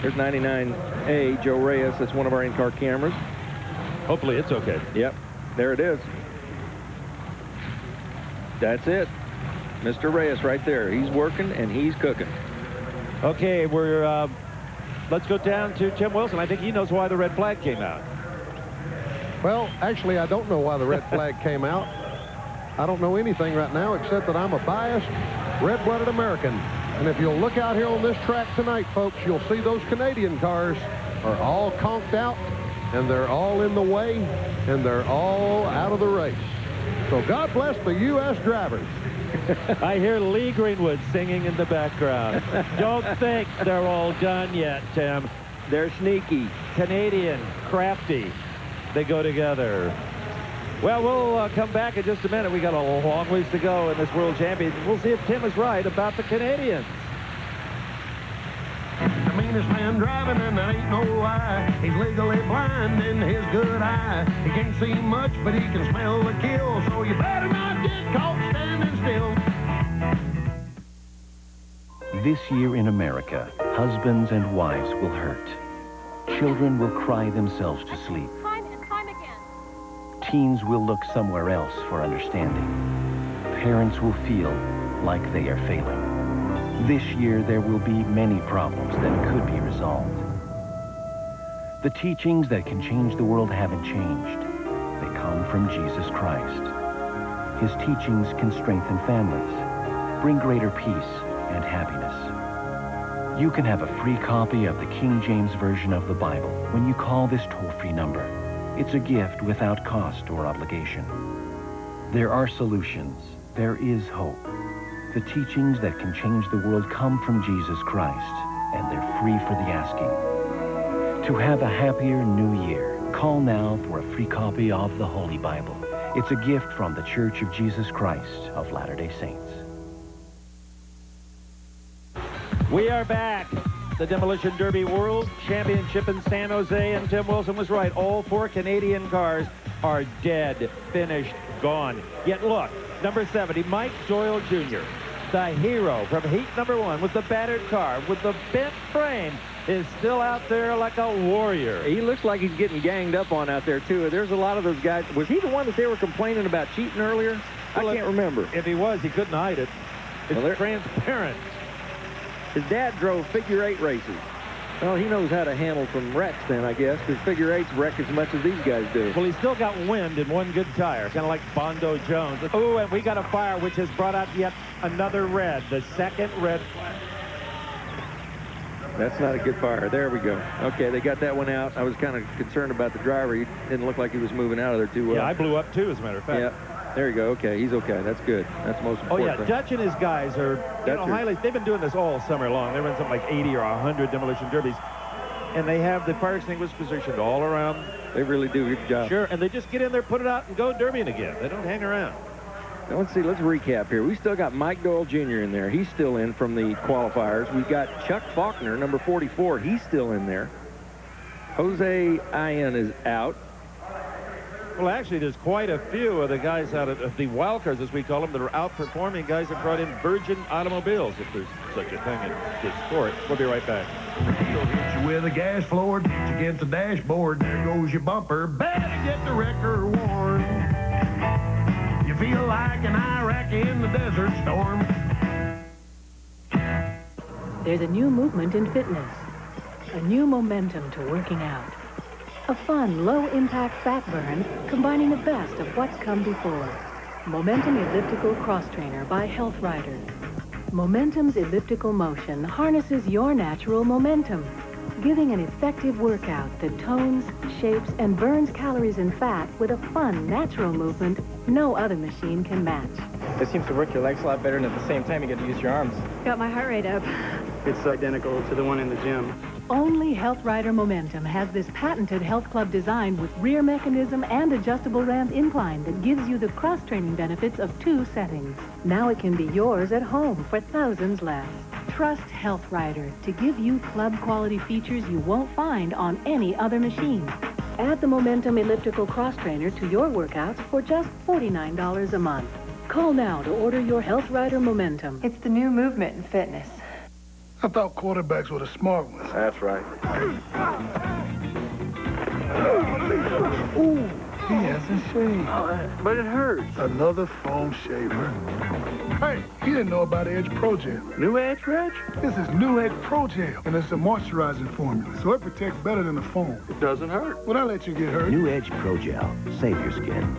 There's 99A, Joe Reyes. That's one of our in-car cameras. Hopefully it's okay. Yep, there it is. That's it. Mr. Reyes right there. He's working and he's cooking. Okay, let's go down to Tim Wilson. I think he knows why the red flag came out. Well, actually, I don't know why the red flag came out. I don't know anything right now except that I'm a biased, red-blooded American. And if you'll look out here on this track tonight, folks, you'll see those Canadian cars are all conked out, and they're all in the way, and they're all out of the race. So God bless the U.S. drivers. I hear Lee Greenwood singing in the background. Don't think they're all done yet, Tim. They're sneaky. Canadian, crafty. They go together. Well, we'll come back in just a minute. We got a long ways to go in this World Championship. We'll see if Tim is right about the Canadians. meanest man driving, and that ain't no lie. He's legally blind in his good eye. He can't see much, but he can smell the kill. So you better not get caught standing still. This year in America, husbands and wives will hurt. Children will cry themselves to sleep. Time and time again. Teens will look somewhere else for understanding. Parents will feel like they are failing. This year, there will be many problems that could be resolved. The teachings that can change the world haven't changed. They come from Jesus Christ. His teachings can strengthen families, bring greater peace and happiness. You can have a free copy of the King James Version of the Bible when you call this toll-free number. It's a gift without cost or obligation. There are solutions. There is hope. The teachings that can change the world come from Jesus Christ, and they're free for the asking. To have a happier new year, call now for a free copy of the Holy Bible. It's a gift from the Church of Jesus Christ of Latter-day Saints. We are back. The Demolition Derby World Championship in San Jose, and Tim Wilson was right. All 4 Canadian cars are dead, finished, gone. Yet look, number 70, Mike Doyle Jr., the hero from heat number 1 with the battered car, with the bent frame, is still out there like a warrior. He looks like he's getting ganged up on out there, too. There's a lot of those guys. Was he the one that they were complaining about cheating earlier? Well, I can't remember. If he was, he couldn't hide it. It's transparent. His dad drove figure-8 races. Well, he knows how to handle some wrecks then, I guess, because figure-8s wreck as much as these guys do. Well, he's still got wind in one good tire, kind of like Bondo Jones. Oh, and we got a fire, which has brought out yet another red, the second red. That's not a good fire. There we go. Okay, they got that one out. I was kind of concerned about the driver. He didn't look like he was moving out of there too well. Yeah, I blew up, too, as a matter of fact. Yeah. There you go. Okay, he's okay. That's good. That's most important. Oh, yeah, Dutch and his guys are, highly, they've been doing this all summer long. They run something like 80 or 100 demolition derbies, and they have the fire extinguishers positioned all around. They really do. Good job. Sure, and they just get in there, put it out, and go derbying again. They don't hang around. Now, let's see. Let's recap here. We still got Mike Doyle Jr. in there. He's still in from the qualifiers. We've got Chuck Faulkner, number 44. He's still in there. Jose Ian is out. Well, actually, there's quite a few of the guys out of the wild cards, as we call them, that are outperforming guys that brought in Virgin automobiles, if there's such a thing in this sport. We'll be right back. He'll hit you with a gas floor, ditch against the dashboard. There goes your bumper. Better get the wrecker warned. You feel like an Iraqi in the desert storm. There's a new movement in fitness, a new momentum to working out. A fun, low-impact fat burn, combining the best of what's come before. Momentum Elliptical Cross Trainer by Health Rider. Momentum's elliptical motion harnesses your natural momentum, giving an effective workout that tones, shapes, and burns calories and fat with a fun, natural movement no other machine can match. It seems to work your legs a lot better, and at the same time, you get to use your arms. Got my heart rate up. It's identical to the one in the gym. Only Health Rider Momentum has this patented health club design with rear mechanism and adjustable ramp incline that gives you the cross-training benefits of 2 settings. Now it can be yours at home for thousands less. Trust Health Rider to give you club-quality features you won't find on any other machine. Add the Momentum Elliptical Cross Trainer to your workouts for just $49 a month. Call now to order your Health Rider Momentum. It's the new movement in fitness. I thought quarterbacks were the smart ones. That's right. Ooh, he hasn't shaved. But it hurts. Another foam shaver. Hey, he didn't know about Edge Pro Gel. New Edge, Reg? This is New Edge Pro Gel, and it's a moisturizing formula, so it protects better than the foam. It doesn't hurt. Well, I'll let you get hurt. New Edge Pro Gel. Save your skin.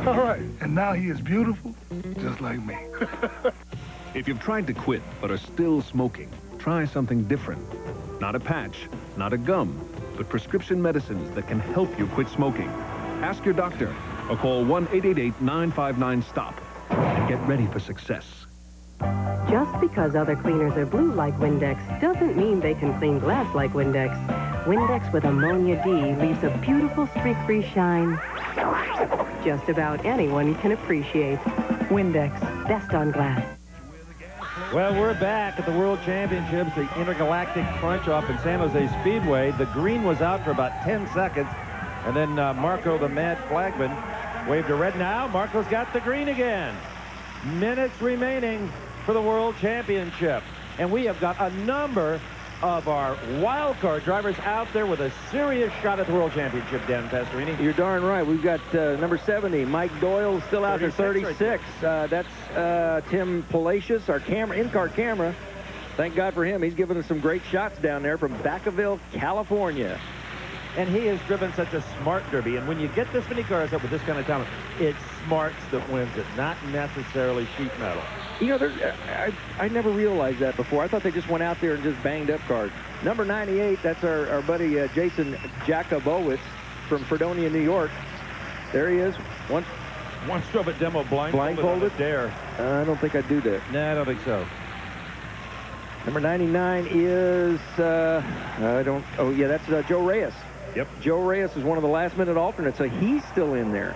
All right, and now he is beautiful, just like me. If you've tried to quit but are still smoking, try something different. Not a patch, not a gum, but prescription medicines that can help you quit smoking. Ask your doctor or call 1-888-959-STOP and get ready for success. Just because other cleaners are blue like Windex doesn't mean they can clean glass like Windex. Windex with Ammonia D leaves a beautiful streak-free shine just about anyone can appreciate. Windex, best on glass. Well, we're back at the World Championships, the Intergalactic Crunch off in San Jose Speedway. The green was out for about 10 seconds, and then Marco, the mad flagman, waved a red. Now Marco's got the green again. Minutes remaining for the World Championship. And we have got a number of our wild card drivers out there with a serious shot at the World Championship, Dan Pastorini. You're darn right. We've got number 70, Mike Doyle, still out there, 36. That's Tim Palacios, our in-car camera. Thank God for him. He's given us some great shots down there from Vacaville, California. And he has driven such a smart derby. And when you get this many cars up with this kind of talent, it's smarts that wins it, not necessarily sheet metal. You know, I never realized that before. I thought they just went out there and just banged up cars. Number 98, that's our buddy Jason Jacobowitz from Fredonia, New York. There he is. Once drove a demo blindfolded. Dare. I don't think I'd do that. No, I don't think so. Number 99 is, oh yeah, that's Joe Reyes. Yep. Joe Reyes is one of the last-minute alternates, so he's still in there.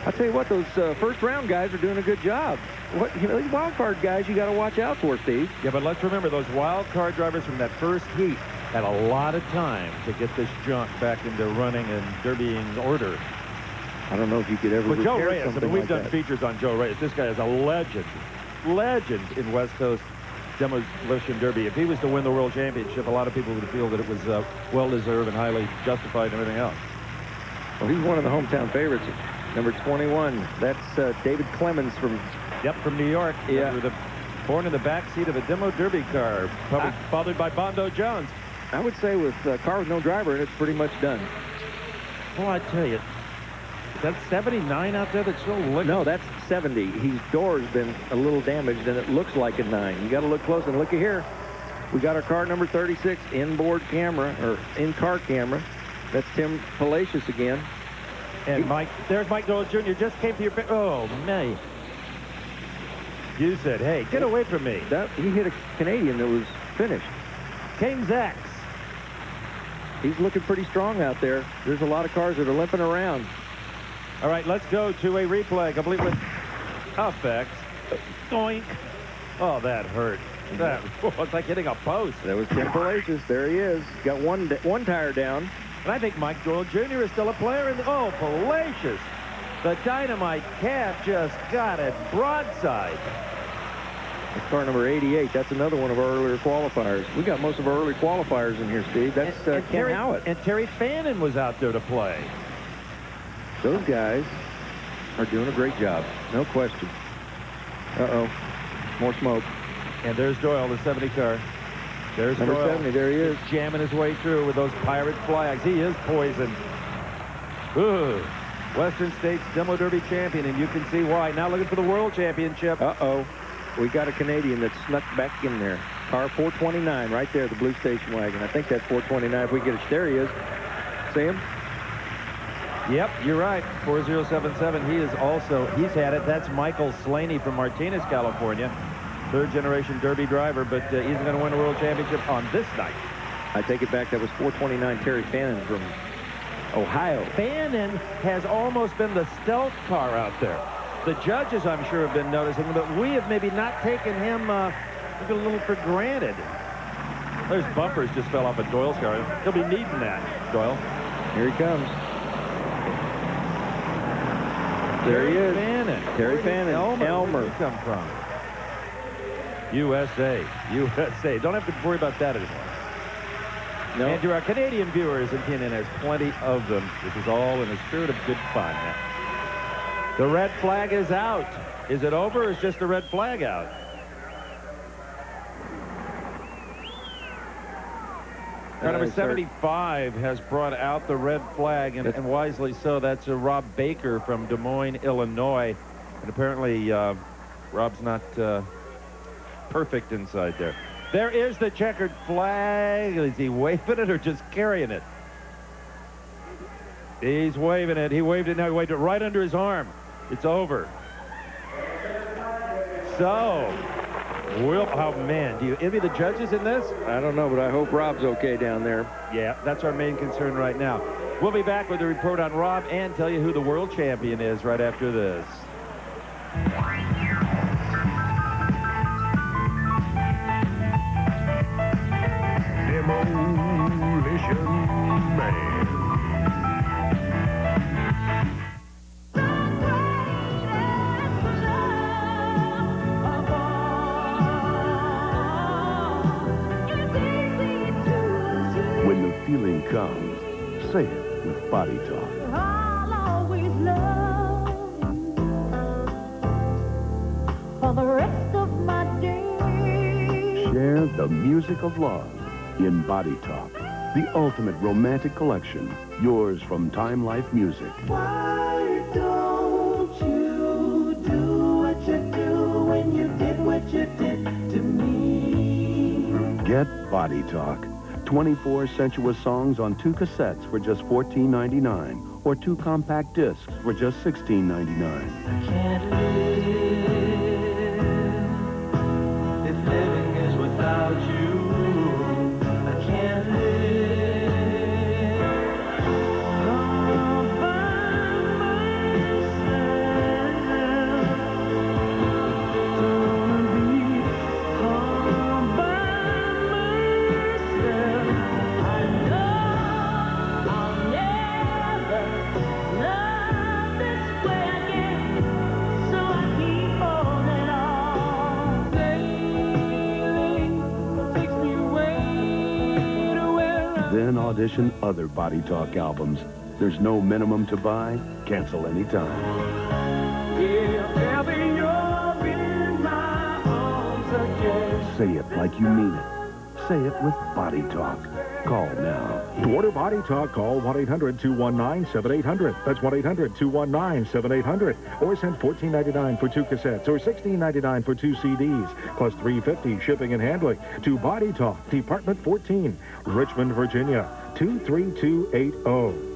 I'll tell you what, those first-round guys are doing a good job. These wild card guys you got to watch out for, Steve. Yeah, but let's remember, those wild card drivers from that first heat had a lot of time to get this junk back into running and derbying order. I don't know if you could ever But Joe Reyes, something we've like done that. features on Joe Reyes. This guy is a legend in West Coast Demolition Derby. If he was to win the World Championship, a lot of people would feel that it was well-deserved and highly justified and everything else. Well, he's one of the hometown favorites. Number 21, that's David Clemens from... Yep, from New York. Yeah. Born in the back seat of a demo derby car, probably fathered by Bondo Jones. I would say with a car with no driver, it's pretty much done. Well, I tell you, is that 79 out there that's still looking? No, that's 70. His door's been a little damaged, and it looks like a 9. You got to look close, and look at here. We got our car number 36 inboard camera, or in-car camera. That's Tim Palacios again. And there's Mike Doyle Jr. just came to your... Oh, man. You said, hey, get away from me. He hit a Canadian that was finished. King's X. He's looking pretty strong out there. There's a lot of cars that are limping around. All right, let's go to a replay, complete with effects. Doink. Oh, that hurt. It's like hitting a post. That was Tim Palacios. There he is. Got one tire down. And I think Mike Doyle Jr. is still a player. Oh, Palacios. The dynamite calf just got it broadside. That's car number 88. That's another one of our earlier qualifiers. We got most of our early qualifiers in here, Steve. That's Ken Howitt. And Terry Fannin was out there to play. Those guys are doing a great job. No question. Uh-oh. More smoke. And there's Doyle, the 70 car. There's number Doyle. 70. There he is. He's jamming his way through with those pirate flags. He is poisoned. Ooh. Western States Demo Derby champion, and you can see why. Now looking for the World Championship. Uh-oh. We got a Canadian that snuck back in there. Car 429 right there, the blue station wagon. I think that's 429 if we get it. There he is. See him? Yep, you're right. 4077. He's had it. That's Michael Slaney from Martinez, California. Third-generation Derby driver, but he's going to win a World Championship on this night. I take it back. That was 429 Terry Fannin from Ohio. Fannin has almost been the stealth car out there. The judges, I'm sure, have been noticing, but we have maybe not taken him a little for granted. Those bumpers just fell off of Doyle's car. He'll be needing that, Doyle. Here he comes. There he is. Fannin. Terry Fannin. Elmer. Where did he come from? USA. USA. Don't have to worry about that anymore. No. And to our Canadian viewers, and TNN has plenty of them. This is all in a spirit of good fun. The red flag is out. Is it over, or is just the red flag out? Number 75 has brought out the red flag, and wisely so. That's Rob Baker from Des Moines, Illinois. And apparently, Rob's not perfect inside there. There is the checkered flag. Is he waving it or just carrying it? He's waving it. He waved it now. He waved it right under his arm. It's over. So, oh man, do you envy the judges in this? I don't know, but I hope Rob's okay down there. Yeah, that's our main concern right now. We'll be back with a report on Rob and tell you who the world champion is right after this. When the feeling comes, say it with Body Talk. I'll always love you for the rest of my days. Share the music of love in Body Talk, the ultimate romantic collection. Yours from Time Life Music. Why don't you do what you do when you did what you did to me? Get Body Talk. 24 sensuous songs on 2 cassettes for just $14.99, or 2 compact discs for just $16.99. Can't live if living is without you. I can't live all by myself. Don't be all by myself. I know I'll never love this way again, so I keep holding on. Sailing takes me way to where Then audition other Body Talk albums. There's no minimum to buy. Cancel anytime. if ever you're in my arms again. Say it like you mean it. Say it with Body Talk. Call now. To order Body Talk, call 1-800-219-7800. That's 1-800-219-7800. Or send $14.99 for 2 cassettes or $16.99 for 2 CDs, plus $3.50 shipping and handling to Body Talk, Department 14, Richmond, Virginia, 23280.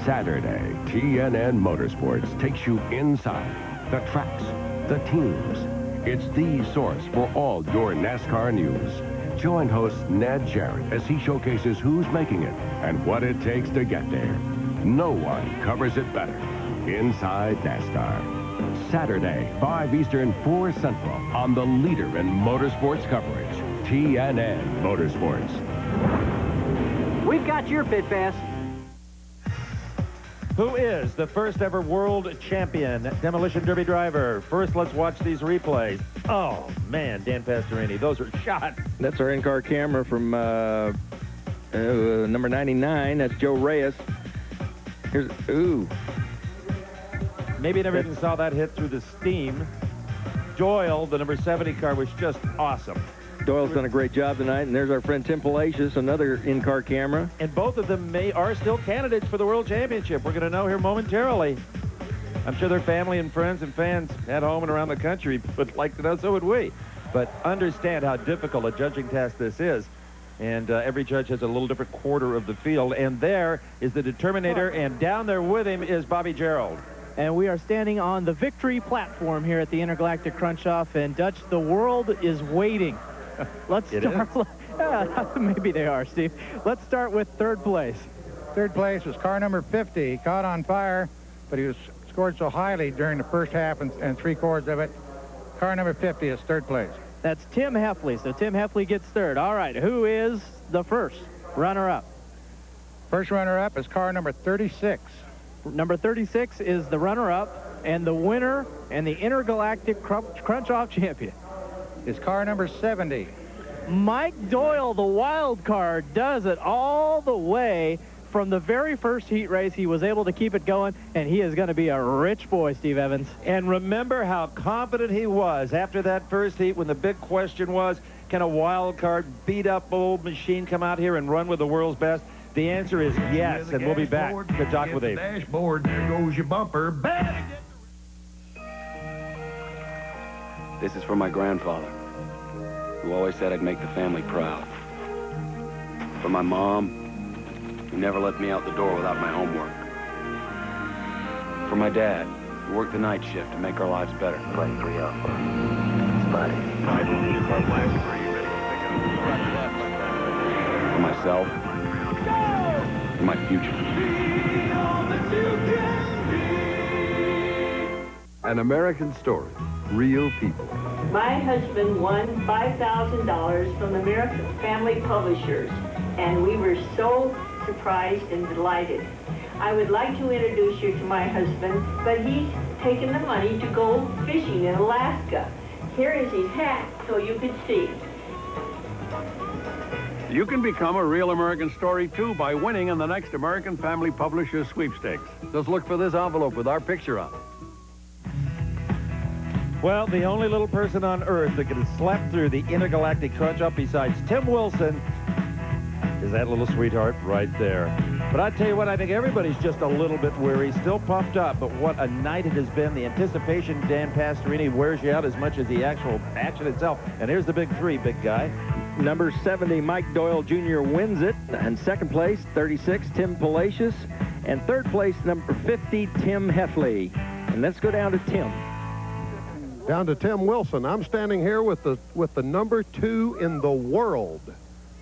Saturday, TNN Motorsports takes you inside the tracks, the teams. It's the source for all your NASCAR news. Join host Ned Jarrett as he showcases who's making it and what it takes to get there. No one covers it better. Inside NASCAR. Saturday, 5 Eastern, 4 Central, on the leader in motorsports coverage, TNN Motorsports. We've got your pit pass. Who is the first ever world champion Demolition Derby driver? First, let's watch these replays. Oh, man, Dan Pastorini, those are shots. That's our in-car camera from number 99. That's Joe Reyes. Here's, ooh. Maybe never even saw that hit through the steam. Doyle, the number 70 car, was just awesome. Doyle's done a great job tonight, and there's our friend Tim Palacios, another in-car camera. And both of them are still candidates for the World Championship. We're going to know here momentarily. I'm sure their family and friends and fans at home and around the country would like to know, so would we. But understand how difficult a judging task this is. And every judge has a little different quarter of the field. And there is the Determinator, and down there with him is Bobby Gerald. And we are standing on the victory platform here at the Intergalactic Crunch-Off, and Dutch, the world is waiting. Let's start. Maybe they are, Steve. Let's start with third place. Third place was car number 50. He caught on fire, but he was scored so highly during the first half and 3/4 of it. Car number 50 is third place. That's Tim Heffley. So Tim Heffley gets third. All right, who is the first runner-up? First runner-up is car number 36. Number 36 is the runner-up, and the winner and the Intergalactic Crunch-Off champion is car number 70. Mike Doyle, the wild card, does it all the way from the very first heat race. He was able to keep it going, and he is going to be a rich boy, Steve Evans. And remember how confident he was after that first heat when the big question was, can a wild card beat up old machine come out here and run with the world's best? The answer is yes, and we'll be back to talk with him. Dashboard, there goes your bumper. This is for my grandfather, who always said I'd make the family proud. For my mom, who never let me out the door without my homework. For my dad, who worked the night shift to make our lives better. Play 3 up. Buddy. For myself. For my future. An American story. Real people. My husband won $5,000 from the American Family Publishers, and we were so surprised and delighted. I would like to introduce you to my husband, but he's taken the money to go fishing in Alaska. Here is his hat so you could see. You can become a real American story, too, by winning in the next American Family Publishers sweepstakes. Just look for this envelope with our picture on it. Well, the only little person on Earth that can slap through the Intergalactic crunch-up besides Tim Wilson is that little sweetheart right there. But I tell you what, I think everybody's just a little bit weary, still pumped up, but what a night it has been. The anticipation, Dan Pastorini, wears you out as much as the actual action itself. And here's the big three, big guy. Number 70, Mike Doyle Jr. wins it. And second place, 36, Tim Palacios. And third place, number 50, Tim Heffley. And let's go down to Tim. Down to Tim Wilson. I'm standing here with the number 2 in the world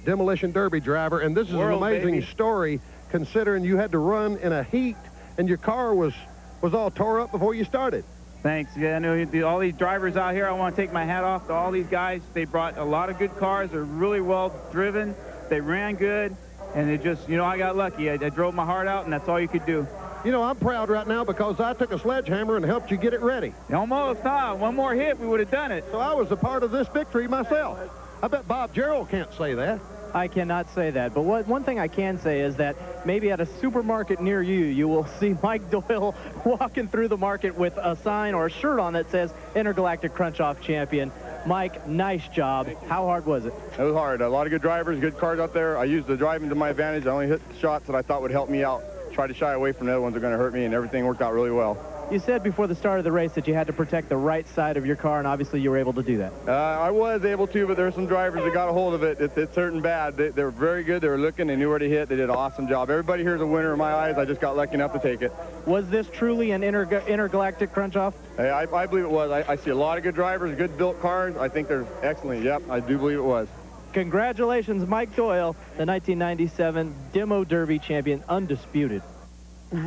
Demolition Derby driver, and this is an amazing story considering you had to run in a heat and your car was all tore up before you started. Thanks. Yeah, I know all these drivers out here, I want to take my hat off to all these guys. They brought a lot of good cars. They're really well driven. They ran good, and they just, you know, I got lucky. I drove my heart out, and that's all you could do. You know, I'm proud right now because I took a sledgehammer and helped you get it ready. Almost, huh? One more hit, we would have done it. So I was a part of this victory myself. I bet Bob Gerald can't say that. I cannot say that, but one thing I can say is that maybe at a supermarket near you, you will see Mike Doyle walking through the market with a sign or a shirt on that says Intergalactic Crunch-Off Champion. Mike, nice job. How hard was it? It was hard. A lot of good drivers, good cars out there. I used the driving to my advantage. I only hit the shots that I thought would help me out. Tried to shy away from the other ones that are going to hurt me, and everything worked out really well. You said before the start of the race that you had to protect the right side of your car, and obviously you were able to do that. I was able to, but there were some drivers that got a hold of it. It's hurting bad. They were very good. They were looking. They knew where to hit. They did an awesome job. Everybody here is a winner in my eyes. I just got lucky enough to take it. Was this truly an intergalactic crunch-off? Hey, I believe it was. I see a lot of good drivers, good-built cars. I think they're excellent. Yep, I do believe it was. Congratulations, Mike Doyle, the 1997 Demo Derby champion, undisputed.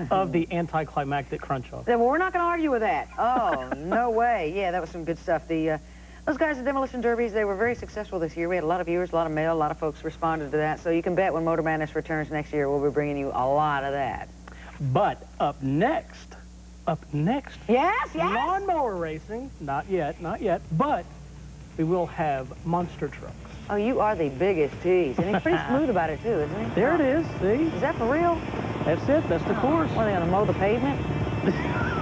Of the anticlimactic crunch-off. Well, we're not going to argue with that. Oh, no way. Yeah, that was some good stuff. Those guys at Demolition Derbies, they were very successful this year. We had a lot of viewers, a lot of mail, a lot of folks responded to that. So you can bet when Motor Madness returns next year, we'll be bringing you a lot of that. But up next. Yes. Lawnmower racing. Not yet, but we will have monster trucks. Oh, you are the biggest tease. And he's pretty smooth about it, too, isn't he? There it is, see? Is that for real? That's it. That's the course. What, are they going to mow the pavement?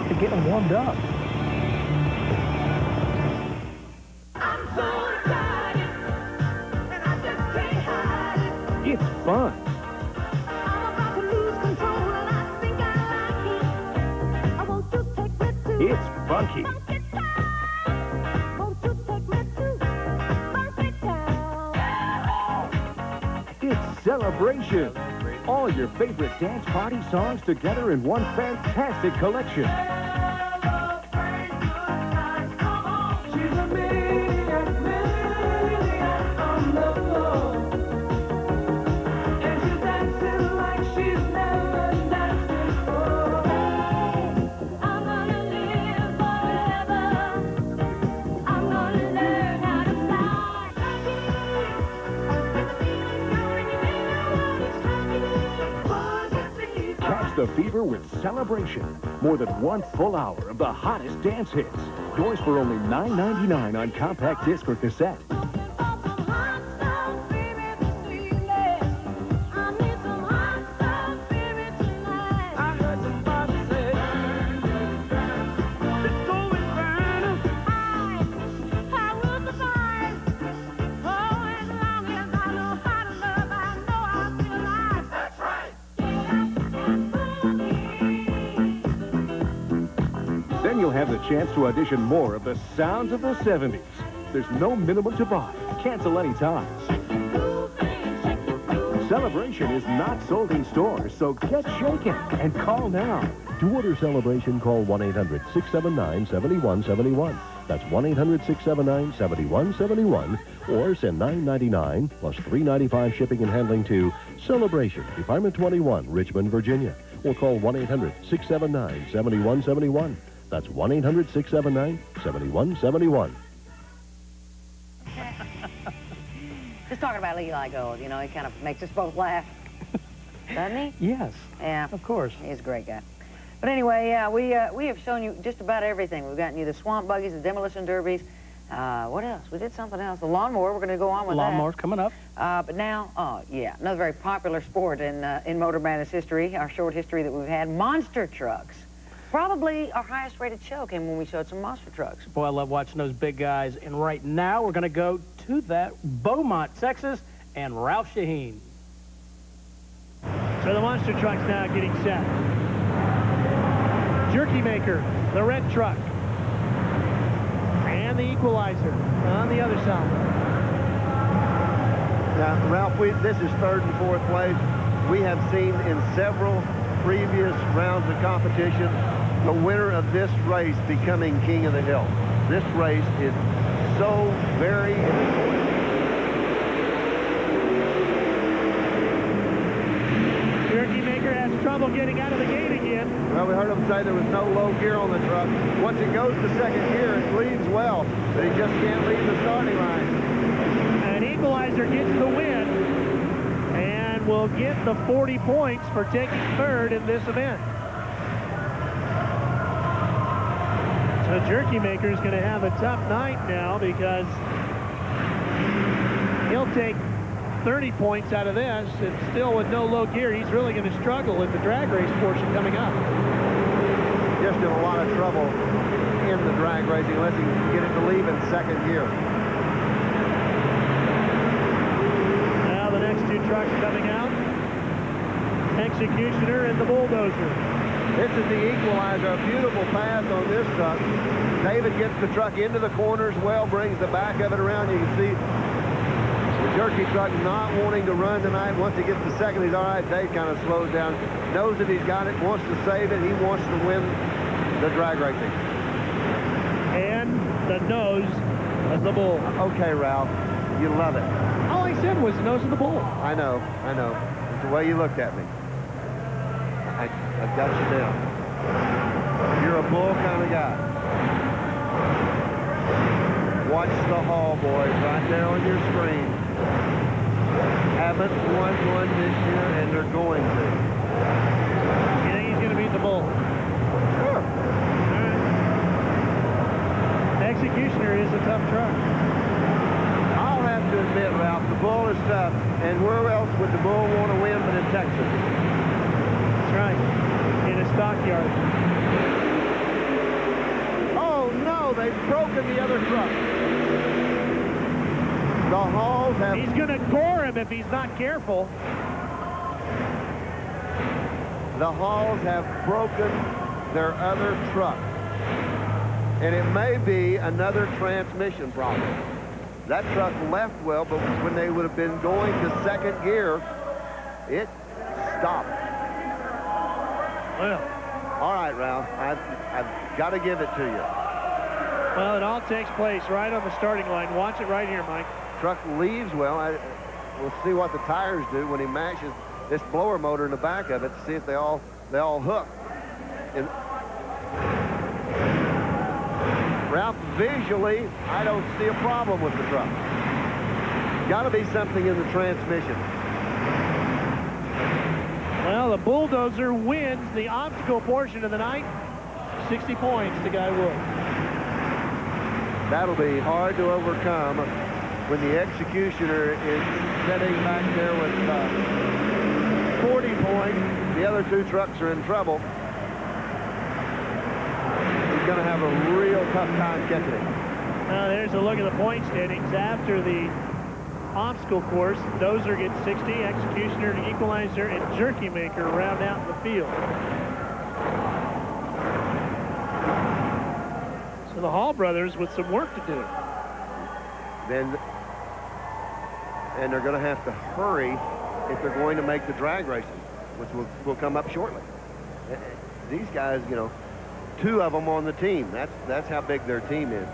To get them warmed up. It's fun. It's funky. It's celebration. All your favorite dance party songs together in one fantastic collection. The fever with celebration. More than 1 full hour of the hottest dance hits. Yours for only $9.99 on compact disc or cassette. You'll have the chance to audition more of the sounds of the 70s. There's no minimum to buy. Cancel any time. Celebration is not sold in stores, so get shaken and call now. To order Celebration, call 1-800-679-7171. That's 1-800-679-7171, or send $9.99 plus $3.95 shipping and handling to Celebration, Department 21, Richmond, Virginia. Or call 1-800-679-7171. That's 1-800-679-7171. Just talking about Eli Gold, you know, he kind of makes us both laugh. Doesn't he? Yes. Yeah. Of course. He's a great guy. But anyway, yeah, we have shown you just about everything. We've gotten you the swamp buggies, the demolition derbies, What else? We did something else. The lawnmower, we're going to go on with that. Lawnmower's coming up. But now, yeah, another very popular sport in Motor Madness history, our short history that we've had, monster trucks. Probably our highest rated show came when we showed some monster trucks. Boy, I love watching those big guys. And right now, we're going to go to that Beaumont, Texas, and Ralph Shaheen. So the monster truck's now getting set. Jerky Maker, the red truck. And the Equalizer on the other side. Now, Ralph, this is third and fourth place. We have seen in several previous rounds of competition the winner of this race becoming king of the hill. This race is so very important. Jerky Maker has trouble getting out of the gate again. Well, we heard him say there was no low gear on the truck. Once it goes to second gear, it leads well, but he just can't leave the starting line. An Equalizer gets the win and will get the 40 points for taking third in this event. So Jerky Maker is going to have a tough night now because he'll take 30 points out of this, and still with no low gear, he's really going to struggle in the drag race portion coming up. Just in a lot of trouble in the drag racing unless he can get it to leave in second gear. Now the next two trucks coming out. Executioner and the Bulldozer. This is the Equalizer, a beautiful pass on this truck. David gets the truck into the corners well, brings the back of it around. You can see the Jerky truck not wanting to run tonight. Once he gets to second, he's all right. Dave kind of slows down, knows that he's got it, wants to save it. He wants to win the drag racing. And the nose of the bull. Okay, Ralph, you love it. All I said was the nose of the bull. I know. It's the way you looked at me. I've got you down. You're a bull kind of guy. Watch the Hall boys right there on your screen. Haven't won one this year, and they're going to. You think he's going to beat the bull? Sure. Right. Executioner is a tough truck. I'll have to admit, Ralph, the bull is tough. And where else would the bull want to win but in Texas? That's right. In a stockyard. Oh, no, they've broken the other truck. The Halls have... He's going to gore him if he's not careful. The Halls have broken their other truck. And it may be another transmission problem. That truck left well, but when they would have been going to second gear, it stopped. Well, all right, Ralph, I've got to give it to you. Well, it all takes place right on the starting line. Watch it right here, Mike. Truck leaves well. We'll see what the tires do when he mashes this blower motor in the back of it to see if they all hook. And Ralph, visually, I don't see a problem with the truck. Got to be something in the transmission. Well, the Bulldozer wins the obstacle portion of the night. 60 points to Guy WoO. That'll be hard to overcome when the Executioner is sitting back there with 40 points. The other two trucks are in trouble. He's going to have a real tough time catching it. Now, there's a look at the point standings after the obstacle course. Dozer gets 60, Executioner, Equalizer, and Jerky Maker round out the field. So the Hall brothers with some work to do. And they're going to have to hurry if they're going to make the drag racing, which will come up shortly. These guys, you know, two of them on the team. That's how big their team is.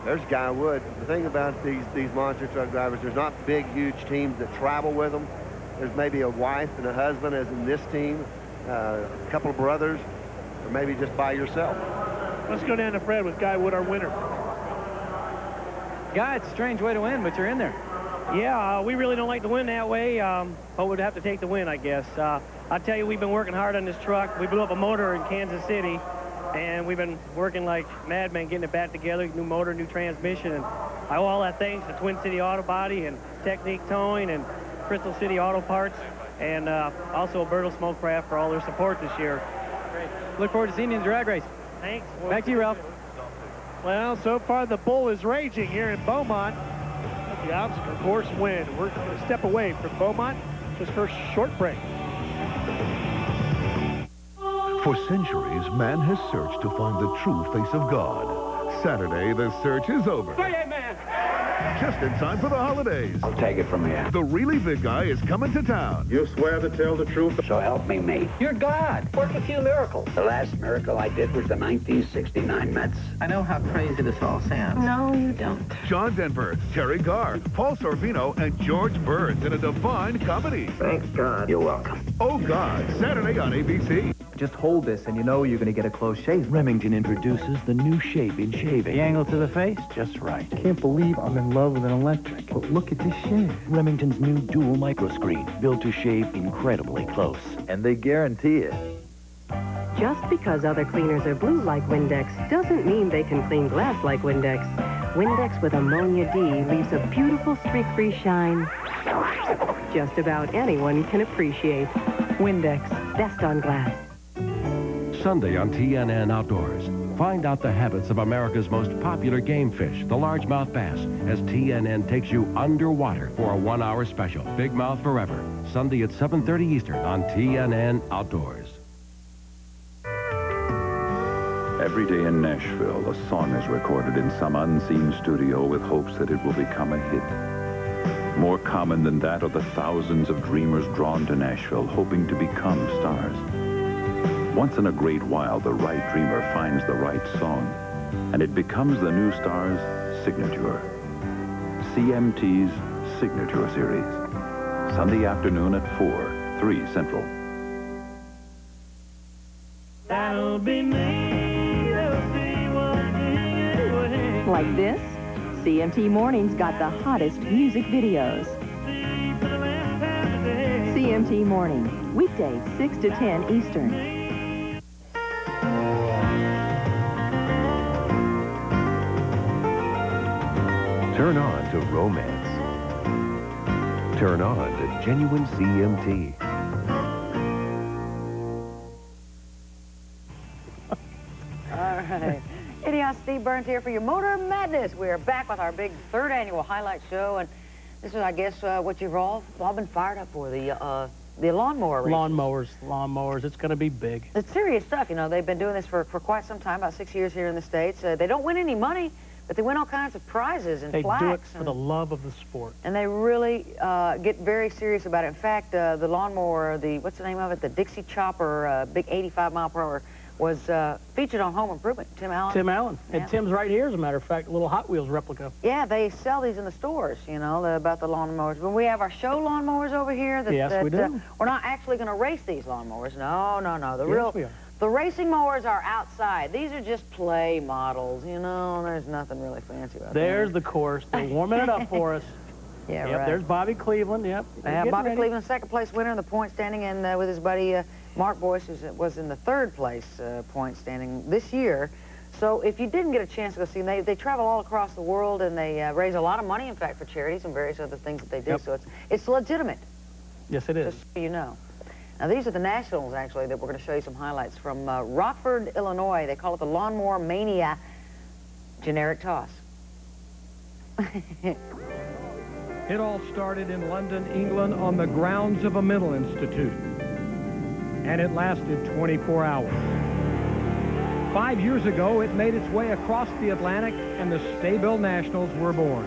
There's Guy Wood. The thing about these monster truck drivers, there's not big, huge teams that travel with them. There's maybe a wife and a husband, as in this team, a couple of brothers, or maybe just by yourself. Let's go down to Fred with Guy Wood, our winner. Guy, it's a strange way to win, but you're in there. Yeah, we really don't like to win that way, but we'd have to take the win, I guess. I tell you, we've been working hard on this truck. We blew up a motor in Kansas City, and we've been working like madmen getting it back together, new motor, new transmission, and I owe all that thanks to Twin City Auto Body and Technique Towing and Crystal City Auto Parts, and also Bertle Smokecraft for all their support this year. Great. Look forward to seeing you in the drag race. Thanks. Back to you, Ralph. Well, so far the bull is raging here in Beaumont. The obstacle course win. We're going to step away from Beaumont just for a short break. For centuries, man has searched to find the true face of God. Saturday, the search is over. Just in time for the holidays. I'll take it from here. The really big guy is coming to town. You swear to tell the truth? So help me, mate. You're God. Work a few miracles. The last miracle I did was the 1969 Mets. I know how crazy this all sounds. No, you don't. John Denver, Terry Garr, Paul Sorvino, and George Burns in a divine comedy. Thanks, God. You're welcome. Oh, God, Saturday on ABC. Just hold this and you know you're going to get a close shave. Remington introduces the new shape in shaving. The angle to the face, just right. Can't believe I'm in love with an electric. But look at this shave. Remington's new dual microscreen, built to shave incredibly close. And they guarantee it. Just because other cleaners are blue like Windex doesn't mean they can clean glass like Windex. Windex with Ammonia D leaves a beautiful streak-free shine just about anyone can appreciate. Windex, best on glass. Sunday on TNN Outdoors. Find out the habits of America's most popular game fish, the largemouth bass, as TNN takes you underwater for a 1-hour special. Big Mouth Forever. Sunday at 7:30 Eastern on TNN Outdoors. Every day in Nashville, a song is recorded in some unseen studio with hopes that it will become a hit. More common than that are the thousands of dreamers drawn to Nashville, hoping to become stars. Once in a great while, the right dreamer finds the right song, and it becomes the new star's signature. CMT's Signature Series. Sunday afternoon at 4, 3 Central. That'll be me, they'll see one anyway. Like this, CMT Mornings got the hottest music videos. CMT Morning, weekdays 6 to 10 Eastern. Turn on to romance. Turn on to genuine CMT. All right. Idiot Steve Burns here for your Motor Madness. We are back with our big 3rd annual highlight show, and this is, I guess, what you've all been fired up for, the lawnmower races. Lawnmowers. It's going to be big. It's serious stuff. You know, they've been doing this for quite some time, about 6 years here in the States. They don't win any money, but they win all kinds of prizes and plaques. They do it for the love of the sport. And they really get very serious about it. In fact, the lawnmower, what's the name of it? The Dixie Chopper, big 85-mile-per-hour, was featured on Home Improvement. Tim Allen. Tim Allen. Yeah. And Tim's right here, as a matter of fact, a little Hot Wheels replica. Yeah, they sell these in the stores, you know, about the lawnmowers. When we have our show lawnmowers over here, yes, we do. We're not actually going to race these lawnmowers. No. Yes, we are. The racing mowers are outside. These are just play models, you know. There's nothing really fancy about that. There's the course. They're warming it up for us. Yeah, yep, right. There's Bobby Cleveland, yep. Bobby Cleveland, 2nd place winner in the point standing, and with his buddy Mark Boyce, who was in the 3rd place point standing this year. So if you didn't get a chance to go see them, they travel all across the world, and they raise a lot of money, in fact, for charities and various other things that they do. Yep. So it's legitimate. Yes, it is. Just so you know. Now, these are the nationals, actually, that we're going to show you some highlights from Rockford, Illinois. They call it the Lawnmower Mania Generic Toss. It all started in London, England, on the grounds of a mental institute. And it lasted 24 hours. 5 years ago, it made its way across the Atlantic, and the STA-BIL Nationals were born.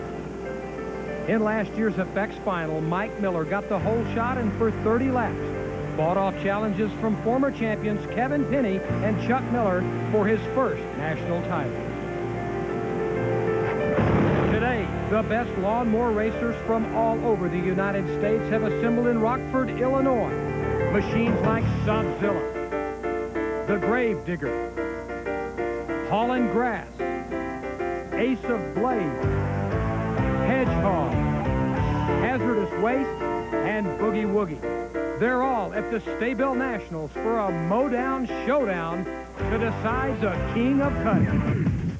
In last year's effects final, Mike Miller got the whole shot and for 30 laps fought off challenges from former champions Kevin Penny and Chuck Miller for his first national title. Today, the best lawnmower racers from all over the United States have assembled in Rockford, Illinois. Machines like Sodzilla, the Grave Digger, Hauling Grass, Ace of Blades, Hedgehog, Hazardous Waste, and Boogie Woogie. They're all at the STA-BIL Nationals for a mow-down showdown to decide the king of cutting.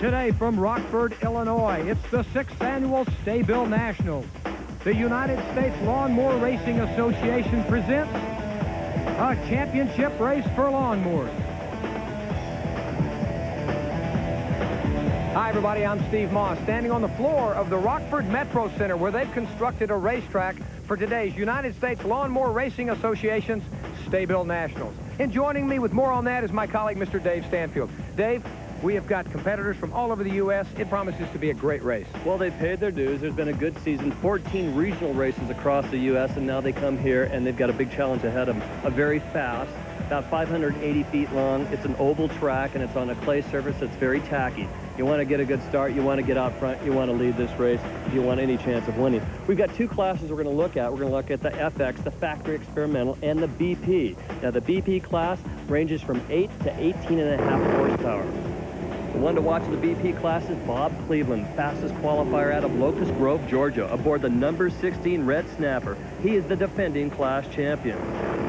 Today from Rockford, Illinois, it's the 6th annual STA-BIL Nationals. The United States Lawnmower Racing Association presents a championship race for lawnmowers. Hi, everybody. I'm Steve Moss, standing on the floor of the Rockford Metro Center, where they've constructed a racetrack for today's United States Lawnmower Racing Association's STA-BIL Nationals. And joining me with more on that is my colleague, Mr. Dave Stanfield. Dave, we have got competitors from all over the U.S. It promises to be a great race. Well, they've paid their dues. There's been a good season, 14 regional races across the U.S., and now they come here, and they've got a big challenge ahead of them. A very fast, about 580 feet long. It's an oval track, and it's on a clay surface that's very tacky. You want to get a good start. You want to get out front. You want to lead this race if you want any chance of winning. We've got two classes we're going to look at. We're going to look at the FX, the factory experimental, and the BP. Now, the BP class ranges from 8 to 18.5 horsepower. The one to watch in the BP class is Bob Cleveland, fastest qualifier out of Locust Grove, Georgia, aboard the number 16 Red Snapper. He is the defending class champion.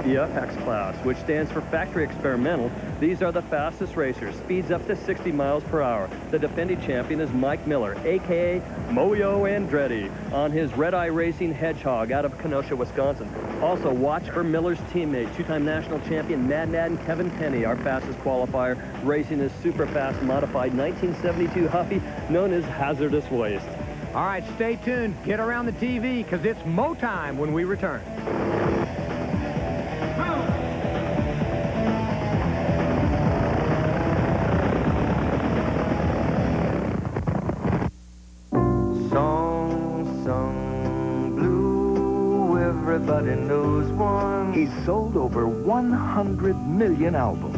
The FX class, which stands for Factory Experimental, these are the fastest racers, speeds up to 60 miles per hour. The defending champion is Mike Miller, a.k.a. Moyo Andretti, on his Red Eye Racing Hedgehog out of Kenosha, Wisconsin. Also, watch for Miller's teammate, two-time national champion Mad Kevin Penny, our fastest qualifier, racing his super fast modified 1972 Huffy known as Hazardous Waste. All right, stay tuned. Get around the TV, because it's mow time when we return. Everybody knows one. He's sold over 100 million albums.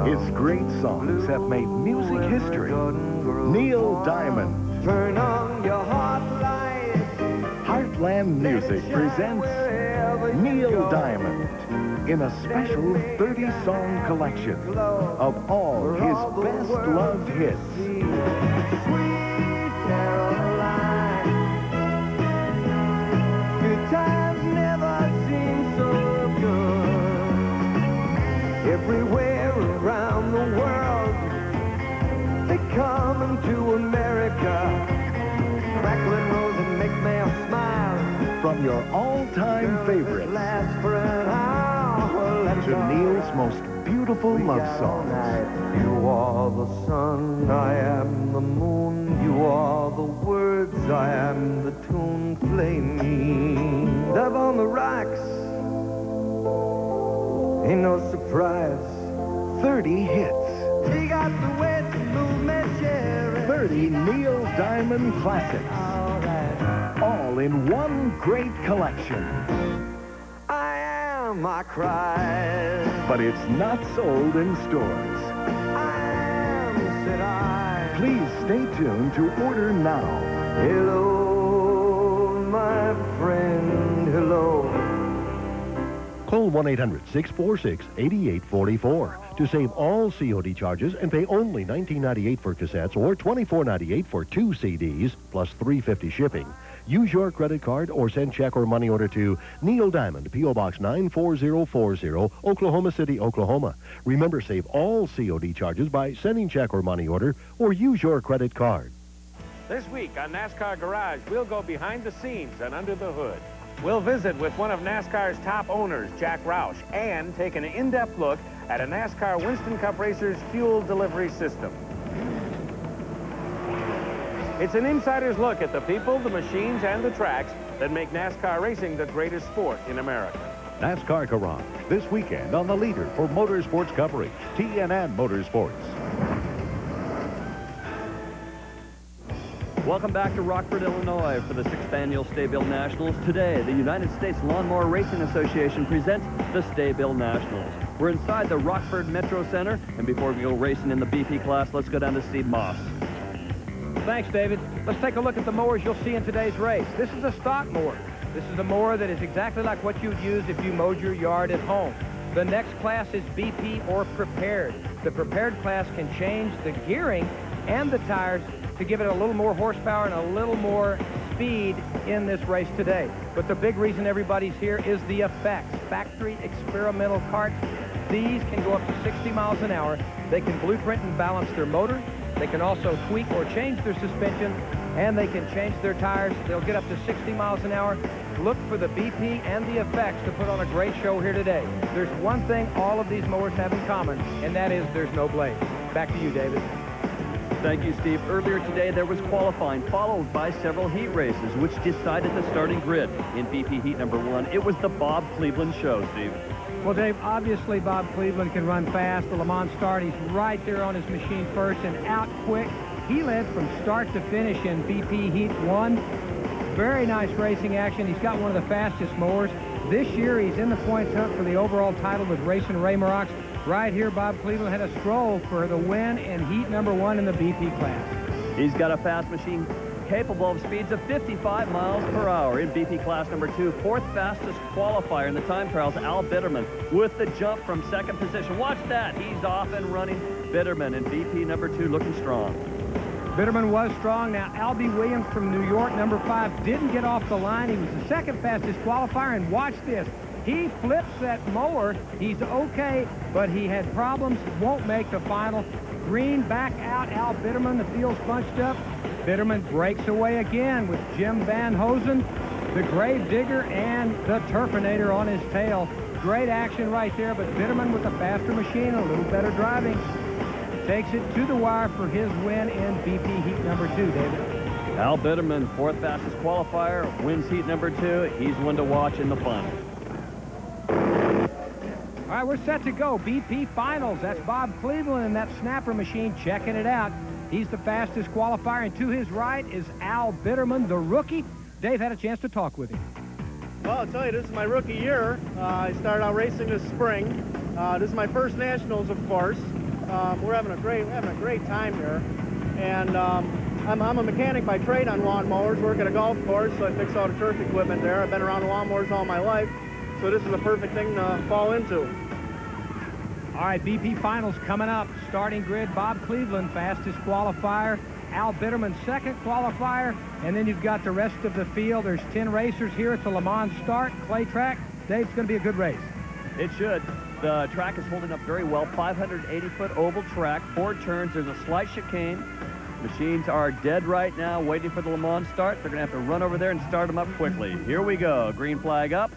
His great songs have made music history. Neil Diamond. Turn on your heartlight. Heartland Music presents Neil Diamond in a special 30-song collection of all his best-loved hits. Sweet Caroline. Good times never seem so good. Everywhere around the world, they come into America. Crackling rose and make me smile. From your all-time favorites to Neil's most beautiful love songs. You are the sun, I am the moon. You are the words, I am the tune. Play me. Love on the rocks. Ain't no surprise. 30 hits. He got the way to move me, Jerry. 30 Neil Diamond classics. All in one great collection. I am, I cried. But it's not sold in stores. I am, said I. Please stay tuned to order now. Hello, my friend, hello. Call 1-800-646-8844 to save all COD charges and pay only $19.98 for cassettes or $24.98 for 2 CDs plus $3.50 shipping. Use your credit card or send check or money order to Neil Diamond, P.O. Box 94040, Oklahoma City, Oklahoma. Remember, save all COD charges by sending check or money order or use your credit card. This week on NASCAR Garage, we'll go behind the scenes and under the hood. We'll visit with one of NASCAR's top owners, Jack Roush, and take an in-depth look at a NASCAR Winston Cup Racer's fuel delivery system. It's an insider's look at the people, the machines, and the tracks that make NASCAR racing the greatest sport in America. NASCAR Garage, this weekend on the leader for motorsports coverage, TNN Motorsports. Welcome back to Rockford, Illinois for the 6th annual STA-BIL Nationals. Today, the United States Lawnmower Racing Association presents the STA-BIL Nationals. We're inside the Rockford Metro Center, and before we go racing in the BP class, let's go down to Steve Moss. Thanks, David. Let's take a look at the mowers you'll see in today's race. This is a stock mower. This is a mower that is exactly like what you would use if you mowed your yard at home. The next class is BP or Prepared. The Prepared class can change the gearing and the tires to give it a little more horsepower and a little more speed in this race today. But the big reason everybody's here is the effects. Factory experimental karts. These can go up to 60 miles an hour. They can blueprint and balance their motor. They can also tweak or change their suspension, and they can change their tires. They'll get up to 60 miles an hour. Look for the BP and the effects to put on a great show here today. There's one thing all of these mowers have in common, and that is there's no blades. Back to you, David. Thank you, Steve. Earlier today, there was qualifying, followed by several heat races, which decided the starting grid. In BP heat number 1, it was the Bob Cleveland show, Steve. Well, Dave, obviously Bob Cleveland can run fast. The Le Mans start, he's right there on his machine first and out quick. He led from start to finish in BP Heat 1. Very nice racing action. He's got one of the fastest mowers. This year, he's in the points hunt for the overall title with Racing Ray Marox. Right here, Bob Cleveland had a stroll for the win in Heat number 1 in the BP class. He's got a fast machine capable of speeds of 55 miles per hour in BP class number 2. Fourth fastest qualifier in the time trials, Al Bitterman, with the jump from second position. Watch that. He's off and running. Bitterman in BP number 2 looking strong. Bitterman was strong. Now, Albie Williams from New York, number 5, didn't get off the line. He was the second fastest qualifier, and watch this. He flips that mower. He's okay, but he had problems. Won't make the final. Green back out. Al Bitterman, the field's bunched up. Bitterman breaks away again with Jim Van Hosen, the Grave Digger, and the Turfinator on his tail. Great action right there, but Bitterman with a faster machine and a little better driving takes it to the wire for his win in BP Heat number 2, David. Al Bitterman, fourth fastest qualifier, wins Heat number 2. He's one to watch in the final. All right, we're set to go. BP Finals. That's Bob Cleveland and that snapper machine checking it out. He's the fastest qualifier, and to his right is Al Bitterman, the rookie. Dave had a chance to talk with him. Well, I'll tell you, this is my rookie year. I started out racing this spring. This is my first nationals, of course. We're having a great time here, and I'm a mechanic by trade on lawnmowers. Work at a golf course, so I fix all the turf equipment there. I've been around lawnmowers all my life, so this is a perfect thing to fall into. All right, BP Finals coming up. Starting grid, Bob Cleveland, fastest qualifier. Al Bitterman, second qualifier. And then you've got the rest of the field. There's 10 racers here. It's a Le Mans start, clay track. Dave, it's going to be a good race. It should. The track is holding up very well. 580-foot oval track, 4 turns. There's a slight chicane. Machines are dead right now, waiting for the Le Mans start. They're going to have to run over there and start them up quickly. Here we go. Green flag up.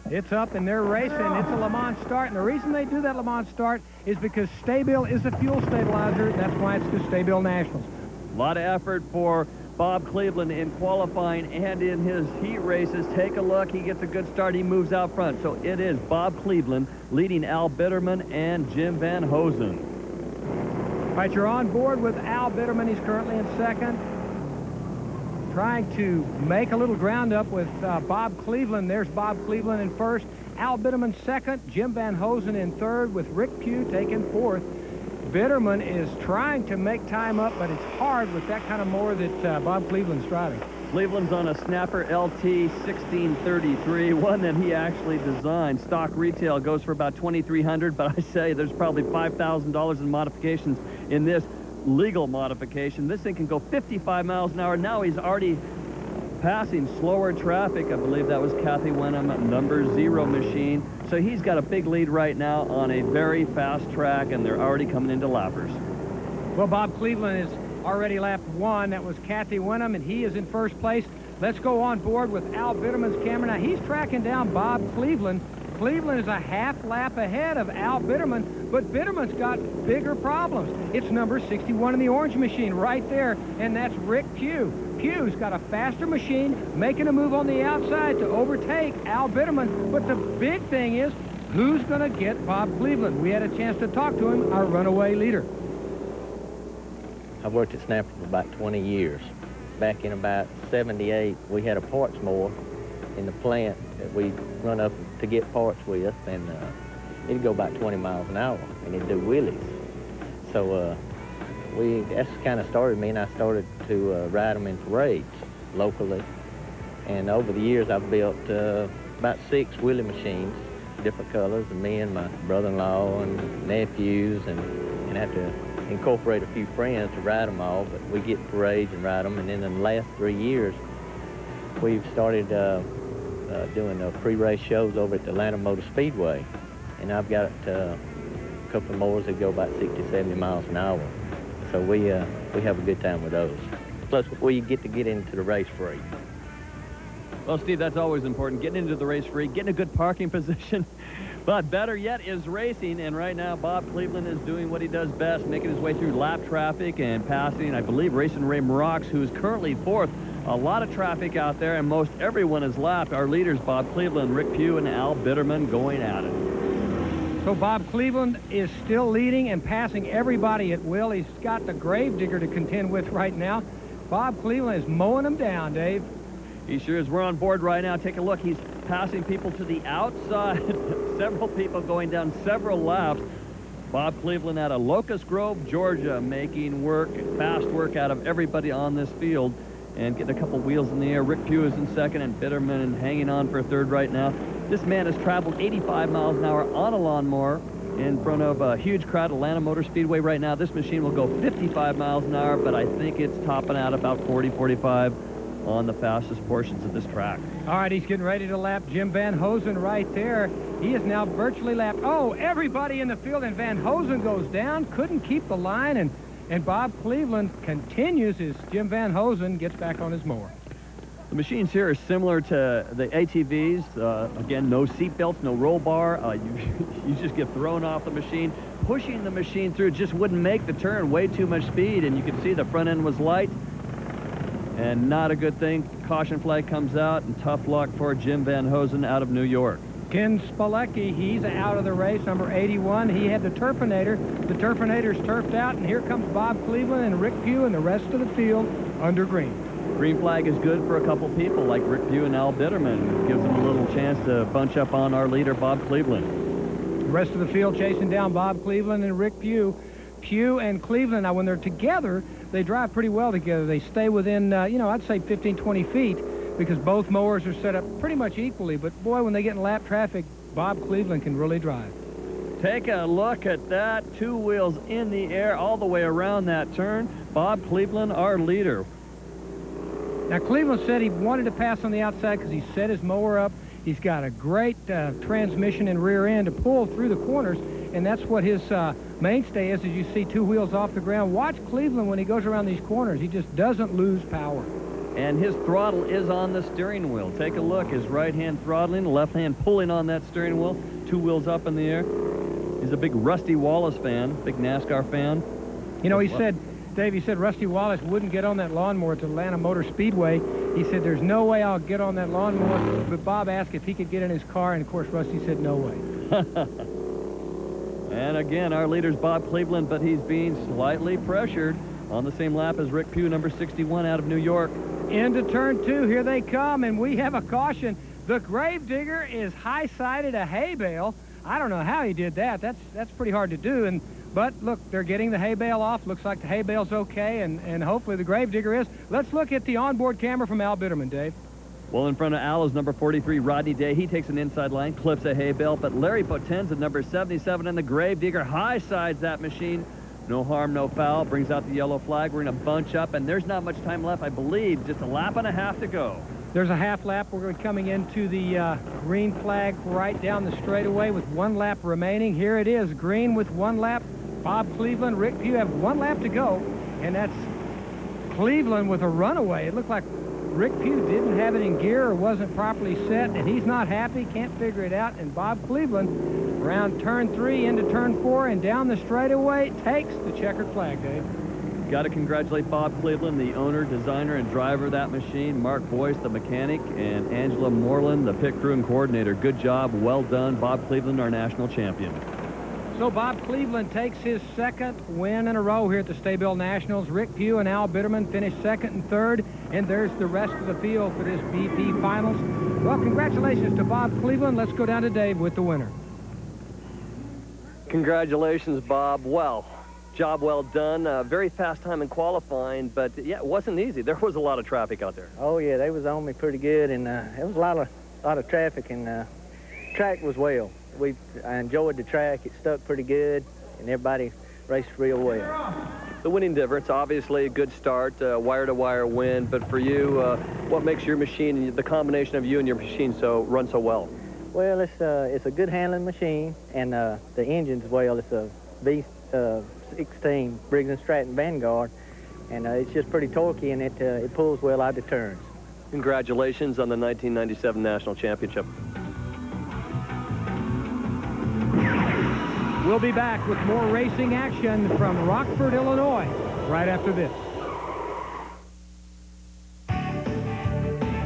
It's up and they're racing. It's a Le Mans start, and the reason they do that Le Mans start is because STA-BIL is a fuel stabilizer. That's why it's the STA-BIL Nationals. A lot of effort for Bob Cleveland in qualifying and in his heat races. Take a look. He gets a good start. He moves out front. So it is Bob Cleveland leading Al Bitterman and Jim Van Hosen. All right, you're on board with Al Bitterman. He's currently in second. Trying to make a little ground up with Bob Cleveland. There's Bob Cleveland in first. Al Bitterman second. Jim Van Hosen in third with Rick Pugh taking fourth. Bitterman is trying to make time up, but it's hard with that kind of mower that Bob Cleveland's driving. Cleveland's on a Snapper LT 1633, one that he actually designed. Stock retail goes for about $2,300, but I say there's probably $5,000 in modifications in this legal modification. This thing can go 55 miles an hour. Now he's already passing slower traffic. I believe that was Kathy Wenham, number 0 machine. So he's got a big lead right now on a very fast track, and they're already coming into lappers. Well, Bob Cleveland is already lapped 1. That was Kathy Wenham, and he is in first place. Let's go on board with Al Bitterman's camera. Now, he's tracking down Bob Cleveland. Cleveland is a half lap ahead of Al Bitterman, but Bitterman's got bigger problems. It's number 61 in the orange machine right there, and that's Rick Pugh. Pugh's got a faster machine, making a move on the outside to overtake Al Bitterman, but the big thing is, who's going to get Bob Cleveland? We had a chance to talk to him, our runaway leader. I've worked at Snapper for about 20 years. Back in about 78, we had a parts mower in the plant that we run up to get parts with, and it'd go about 20 miles an hour, and it'd do wheelies. So that's kind of started me, and I started to ride them in parades locally. And over the years, I've built about 6 wheelie machines, different colors, and me and my brother-in-law and nephews, and after incorporate a few friends to ride them all, but we get parades and ride them. And then in the last 3 years, we've started doing pre-race shows over at the Atlanta Motor Speedway. And I've got a couple of mowers that go about 60, 70 miles an hour. So we have a good time with those. Plus, we get into the race free. Well, Steve, that's always important, getting into the race free, getting a good parking position. But better yet is racing, and right now Bob Cleveland is doing what he does best, making his way through lap traffic and passing, I believe, Racing Ray Marox, who is currently fourth. A lot of traffic out there, and most everyone is lapped. Our leaders, Bob Cleveland, Rick Pugh, and Al Bitterman going at it. So Bob Cleveland is still leading and passing everybody at will. He's got the Gravedigger to contend with right now. Bob Cleveland is mowing them down, Dave. He sure is. We're on board right now. Take a look. He's passing people to the outside. Several people going down several laps. Bob Cleveland out of Locust Grove, Georgia, making fast work out of everybody on this field and getting a couple wheels in the air. Rick Pugh is in second and Bitterman hanging on for third right now. This man has traveled 85 miles an hour on a lawnmower in front of a huge crowd at Atlanta Motor Speedway right now. This machine will go 55 miles an hour, but I think it's topping out about 40, 45 on the fastest portions of this track. All right, he's getting ready to lap Jim Van Hosen right there. He is now virtually lapped. Oh, everybody in the field, and Van Hosen goes down, couldn't keep the line, and Bob Cleveland continues as Jim Van Hosen gets back on his mower. The machines here are similar to the ATVs. Again, no seat belts, no roll bar. You just get thrown off the machine. Pushing the machine through just wouldn't make the turn, way too much speed, and you can see the front end was light. And not a good thing. Caution flag comes out, and tough luck for Jim Van Hosen out of New York. Ken Spilecki, he's out of the race, number 81. He had the Turfinator. The Turfinator's turfed out, and here comes Bob Cleveland and Rick Pugh and the rest of the field under green. Green flag is good for a couple people like Rick Pugh and Al Bitterman. Gives them a little chance to bunch up on our leader, Bob Cleveland. The rest of the field chasing down Bob Cleveland and Rick Pugh. Pugh and Cleveland, now when they're together, they drive pretty well together. They stay within, I'd say 15, 20 feet because both mowers are set up pretty much equally. But, boy, when they get in lap traffic, Bob Cleveland can really drive. Take a look at that. Two wheels in the air all the way around that turn. Bob Cleveland, our leader. Now, Cleveland said he wanted to pass on the outside because he set his mower up. He's got a great transmission and rear end to pull through the corners, and that's what his mainstay is, as you see two wheels off the ground. Watch Cleveland when he goes around these corners. He just doesn't lose power. And his throttle is on the steering wheel. Take a look. His right hand throttling, left hand pulling on that steering wheel. Two wheels up in the air. He's a big Rusty Wallace fan, big NASCAR fan. You know, he said, Dave, he said Rusty Wallace wouldn't get on that lawnmower at the Atlanta Motor Speedway. He said, there's no way I'll get on that lawnmower. But Bob asked if he could get in his car, and of course Rusty said no way. And again, our leader's Bob Cleveland, but he's being slightly pressured on the same lap as Rick Pugh, number 61 out of New York. Into turn two, here they come, and we have a caution. The Gravedigger is high-sided a hay bale. I don't know how he did that. That's pretty hard to do. But look, they're getting the hay bale off. Looks like the hay bale's okay, and hopefully the Gravedigger is. Let's look at the onboard camera from Al Bitterman, Dave. Well, in front of Al is number 43, Rodney Day. He takes an inside line, clips a hay bale, but Larry Potenza, number 77, and the Gravedigger high-sides that machine. No harm, no foul. Brings out the yellow flag. We're going to bunch up, and there's not much time left, I believe. Just a lap and a half to go. There's a half lap. We're going to be coming into the green flag right down the straightaway with 1 lap remaining. Here it is, green with 1 lap. Bob Cleveland, Rick Pugh have 1 lap to go, and that's Cleveland with a runaway. It looked like Rick Pugh didn't have it in gear or wasn't properly set, and he's not happy, can't figure it out. And Bob Cleveland, around turn 3 into turn 4 and down the straightaway, takes the checkered flag, Dave. Got to congratulate Bob Cleveland, the owner, designer, and driver of that machine, Mark Boyce, the mechanic, and Angela Moreland, the pit crew and coordinator. Good job, well done. Bob Cleveland, our national champion. So Bob Cleveland takes his 2nd win in a row here at the STA-BIL Nationals. Rick Pugh and Al Bitterman finished 2nd and 3rd, and there's the rest of the field for this BP Finals. Well, congratulations to Bob Cleveland. Let's go down to Dave with the winner. Congratulations, Bob. Well, job well done. Very fast time in qualifying, but yeah, it wasn't easy. There was a lot of traffic out there. Oh yeah, they was on me pretty good, and it was a lot of traffic, and track was well. I enjoyed the track. It stuck pretty good, and everybody raced real well. The winning difference, obviously a good start, wire-to-wire win, but for you, what makes your machine, the combination of you and your machine, run so well? Well, it's a good handling machine, and the engine's well. It's a V16 Briggs & Stratton Vanguard, and it's just pretty torquey, and it pulls well out of turns. Congratulations on the 1997 National Championship. We'll be back with more racing action from Rockford, Illinois, right after this.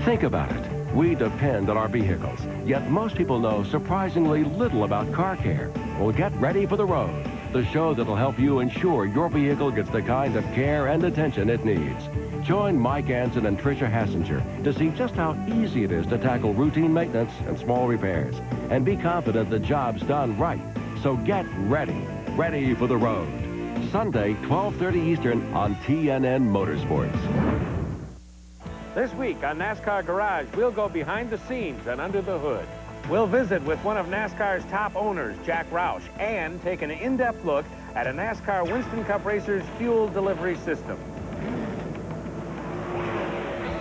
Think about it. We depend on our vehicles, yet most people know surprisingly little about car care. Well, get ready for the road, the show that'll help you ensure your vehicle gets the kind of care and attention it needs. Join Mike Anson and Tricia Hassinger to see just how easy it is to tackle routine maintenance and small repairs, and be confident the job's done right. So get ready for the road. Sunday, 12:30 Eastern on TNN Motorsports. This week on NASCAR Garage, we'll go behind the scenes and under the hood. We'll visit with one of NASCAR's top owners, Jack Roush, and take an in-depth look at a NASCAR Winston Cup racer's fuel delivery system.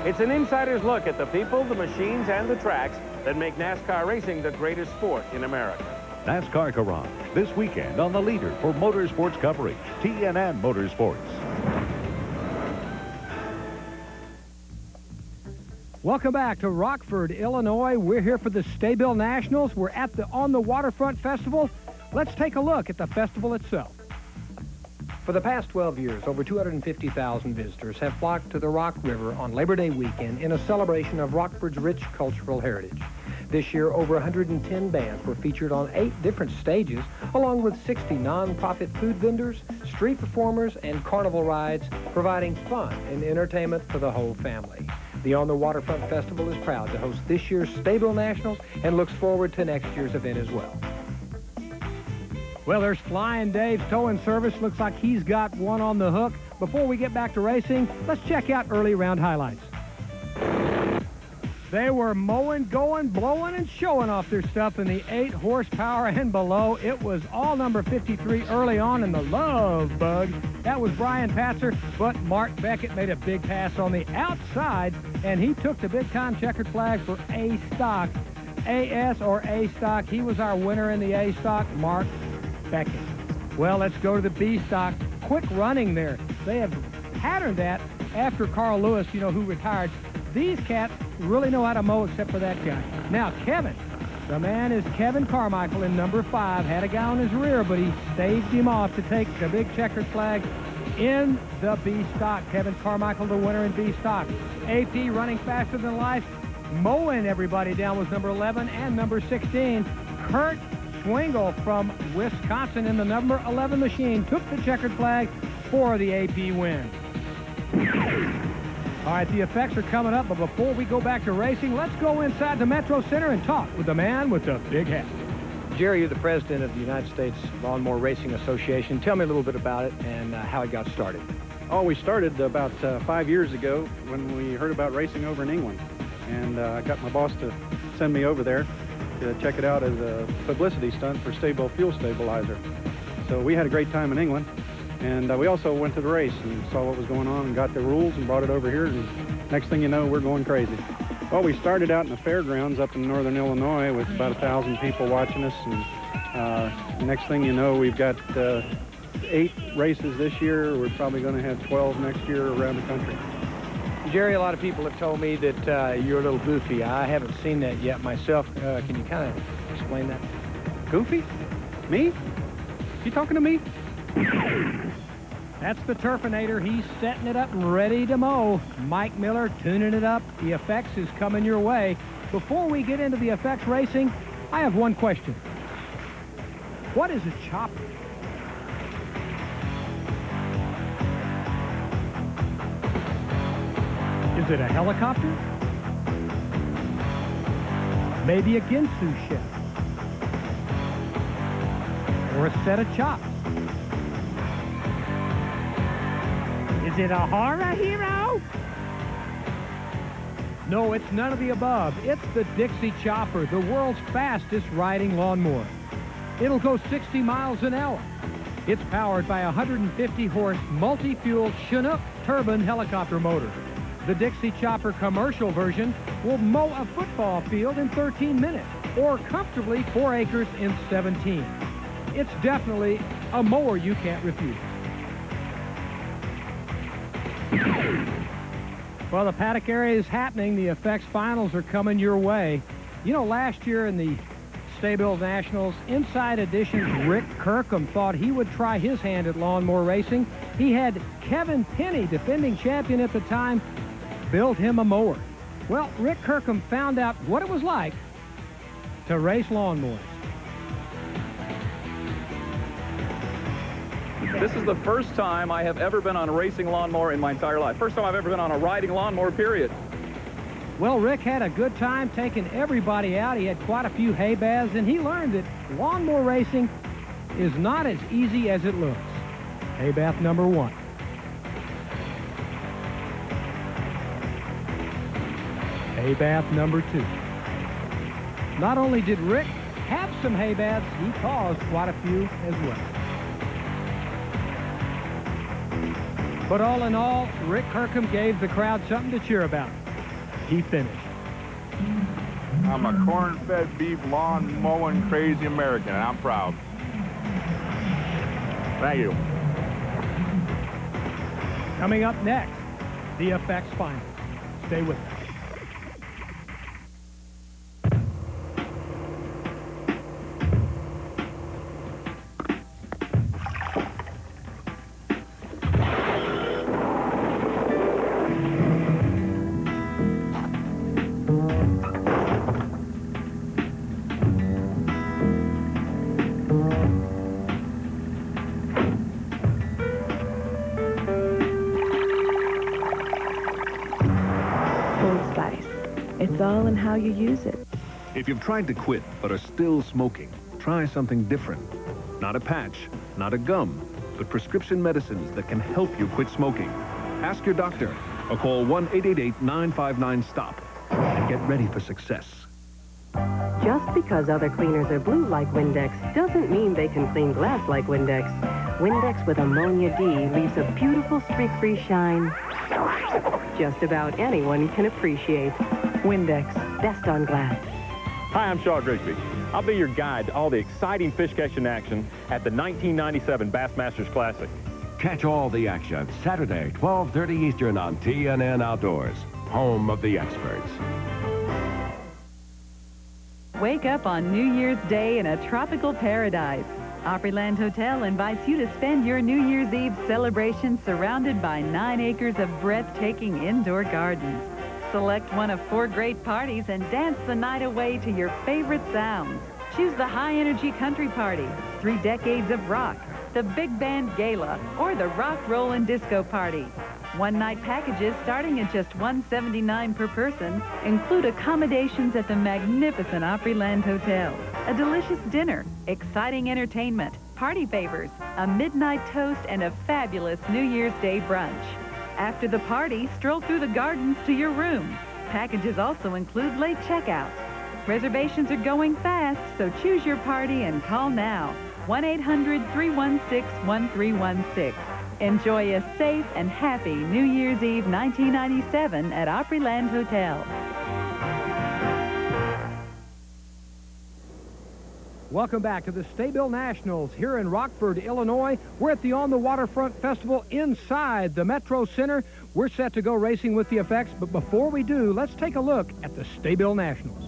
It's an insider's look at the people, the machines, and the tracks that make NASCAR racing the greatest sport in America. NASCAR Garage, this weekend on the leader for motorsports coverage, TNN Motorsports. Welcome back to Rockford, Illinois. We're here for the STA-BIL Nationals. We're at the On the Waterfront Festival. Let's take a look at the festival itself. For the past 12 years, over 250,000 visitors have flocked to the Rock River on Labor Day weekend in a celebration of Rockford's rich cultural heritage. This year, over 110 bands were featured on 8 different stages, along with 60 non-profit food vendors, street performers, and carnival rides, providing fun and entertainment for the whole family. The On the Waterfront Festival is proud to host this year's STA-BIL Nationals and looks forward to next year's event as well. Well, there's Flying Dave's towing service. Looks like he's got one on the hook. Before we get back to racing, let's check out early round highlights. They were mowing, going, blowing, and showing off their stuff in the 8 horsepower and below. It was all number 53 early on in the Love Bug. That was Brian Patzer, but Mark Beckett made a big pass on the outside, and he took the big-time checkered flag for A stock. AS or A stock. He was our winner in the A stock, Mark Beckett. Well, let's go to the B stock. Quick running there. They have patterned that after Carl Lewis, who retired. These cats really know how to mow except for that guy. Now, Kevin. The man is Kevin Carmichael in number 5. Had a guy on his rear, but he staved him off to take the big checkered flag in the B stock. Kevin Carmichael, the winner in B stock. AP running faster than life. Mowing everybody down was number 11 and number 16. Kurt Swingle from Wisconsin in the number 11 machine took the checkered flag for the AP win. All right, the effects are coming up, but before we go back to racing, let's go inside the Metro Center and talk with the man with the big hat. Jerry, you're the president of the United States Lawnmower Racing Association. Tell me a little bit about it and how it got started. Oh, we started about 5 years ago when we heard about racing over in England. And I got my boss to send me over there to check it out as a publicity stunt for STA-BIL Fuel Stabilizer. So we had a great time in England. And we also went to the race and saw what was going on and got the rules and brought it over here. And next thing you know, we're going crazy. Well, we started out in the fairgrounds up in northern Illinois with about 1,000 people watching us. And next thing you know, we've got 8 races this year. We're probably going to have 12 next year around the country. Jerry, a lot of people have told me that you're a little goofy. I haven't seen that yet myself. Can you kind of explain that? Goofy? Me? You talking to me? That's the Turfinator. He's setting it up and ready to mow. Mike Miller tuning it up. The effects is coming your way. Before we get into the effects racing, I have one question. What is a chopper? Is it a helicopter? Maybe a Ginsu ship? Or a set of chops? Is it a horror hero? No, it's none of the above. It's the Dixie Chopper, the world's fastest riding lawnmower. It'll go 60 miles an hour. It's powered by a 150-horse multi-fuel Chinook turbine helicopter motor. The Dixie Chopper commercial version will mow a football field in 13 minutes or comfortably 4 acres in 17. It's definitely a mower you can't refuse. Well, the paddock area is happening. The Effects Finals are coming your way. You know, last year in the STA-BIL Nationals, Inside Edition's Rick Kirkham thought he would try his hand at lawnmower racing. He had Kevin Penny, defending champion at the time, build him a mower. Well, Rick Kirkham found out what it was like to race lawnmowers. This is the first time I have ever been on a racing lawnmower in my entire life. First time I've ever been on a riding lawnmower, period. Well, Rick had a good time taking everybody out. He had quite a few hay baths, and he learned that lawnmower racing is not as easy as it looks. Hay bath number 1. Hay bath number 2. Not only did Rick have some hay baths, he caused quite a few as well. But all in all, Rick Kirkham gave the crowd something to cheer about. He finished. I'm a corn-fed beef lawn mowing crazy American, and I'm proud. Thank you. Coming up next, the Effects Finals. Stay with us. It's all in how you use it. If you've tried to quit but are still smoking, try something different. Not a patch, not a gum, but prescription medicines that can help you quit smoking. Ask your doctor or call 1-888-959-STOP and get ready for success. Just because other cleaners are blue like Windex doesn't mean they can clean glass like Windex. Windex with ammonia D leaves a beautiful streak-free shine just about anyone can appreciate. Windex, best on glass. Hi, I'm Shaw Grigsby. I'll be your guide to all the exciting fish catching action at the 1997 Bassmasters Classic. Catch all the action Saturday, 12:30 Eastern on TNN Outdoors, home of the experts. Wake up on New Year's Day in a tropical paradise. Opryland Hotel invites you to spend your New Year's Eve celebration surrounded by 9 acres of breathtaking indoor gardens. Select one of 4 great parties and dance the night away to your favorite sounds. Choose the high-energy country party, 3 decades of rock, the big band gala, or the rock, roll, and disco party. One-night packages starting at just $179 per person include accommodations at the magnificent Opryland Hotel, a delicious dinner, exciting entertainment, party favors, a midnight toast, and a fabulous New Year's Day brunch. After the party, stroll through the gardens to your room. Packages also include late checkout. Reservations are going fast, so choose your party and call now. 1-800-316-1316. Enjoy a safe and happy New Year's Eve 1997 at Opryland Hotel. Welcome back to the STA-BIL Nationals here in Rockford, Illinois. We're at the On the Waterfront Festival inside the Metro Center. We're set to go racing with the Effects, but before we do, let's take a look at the STA-BIL Nationals.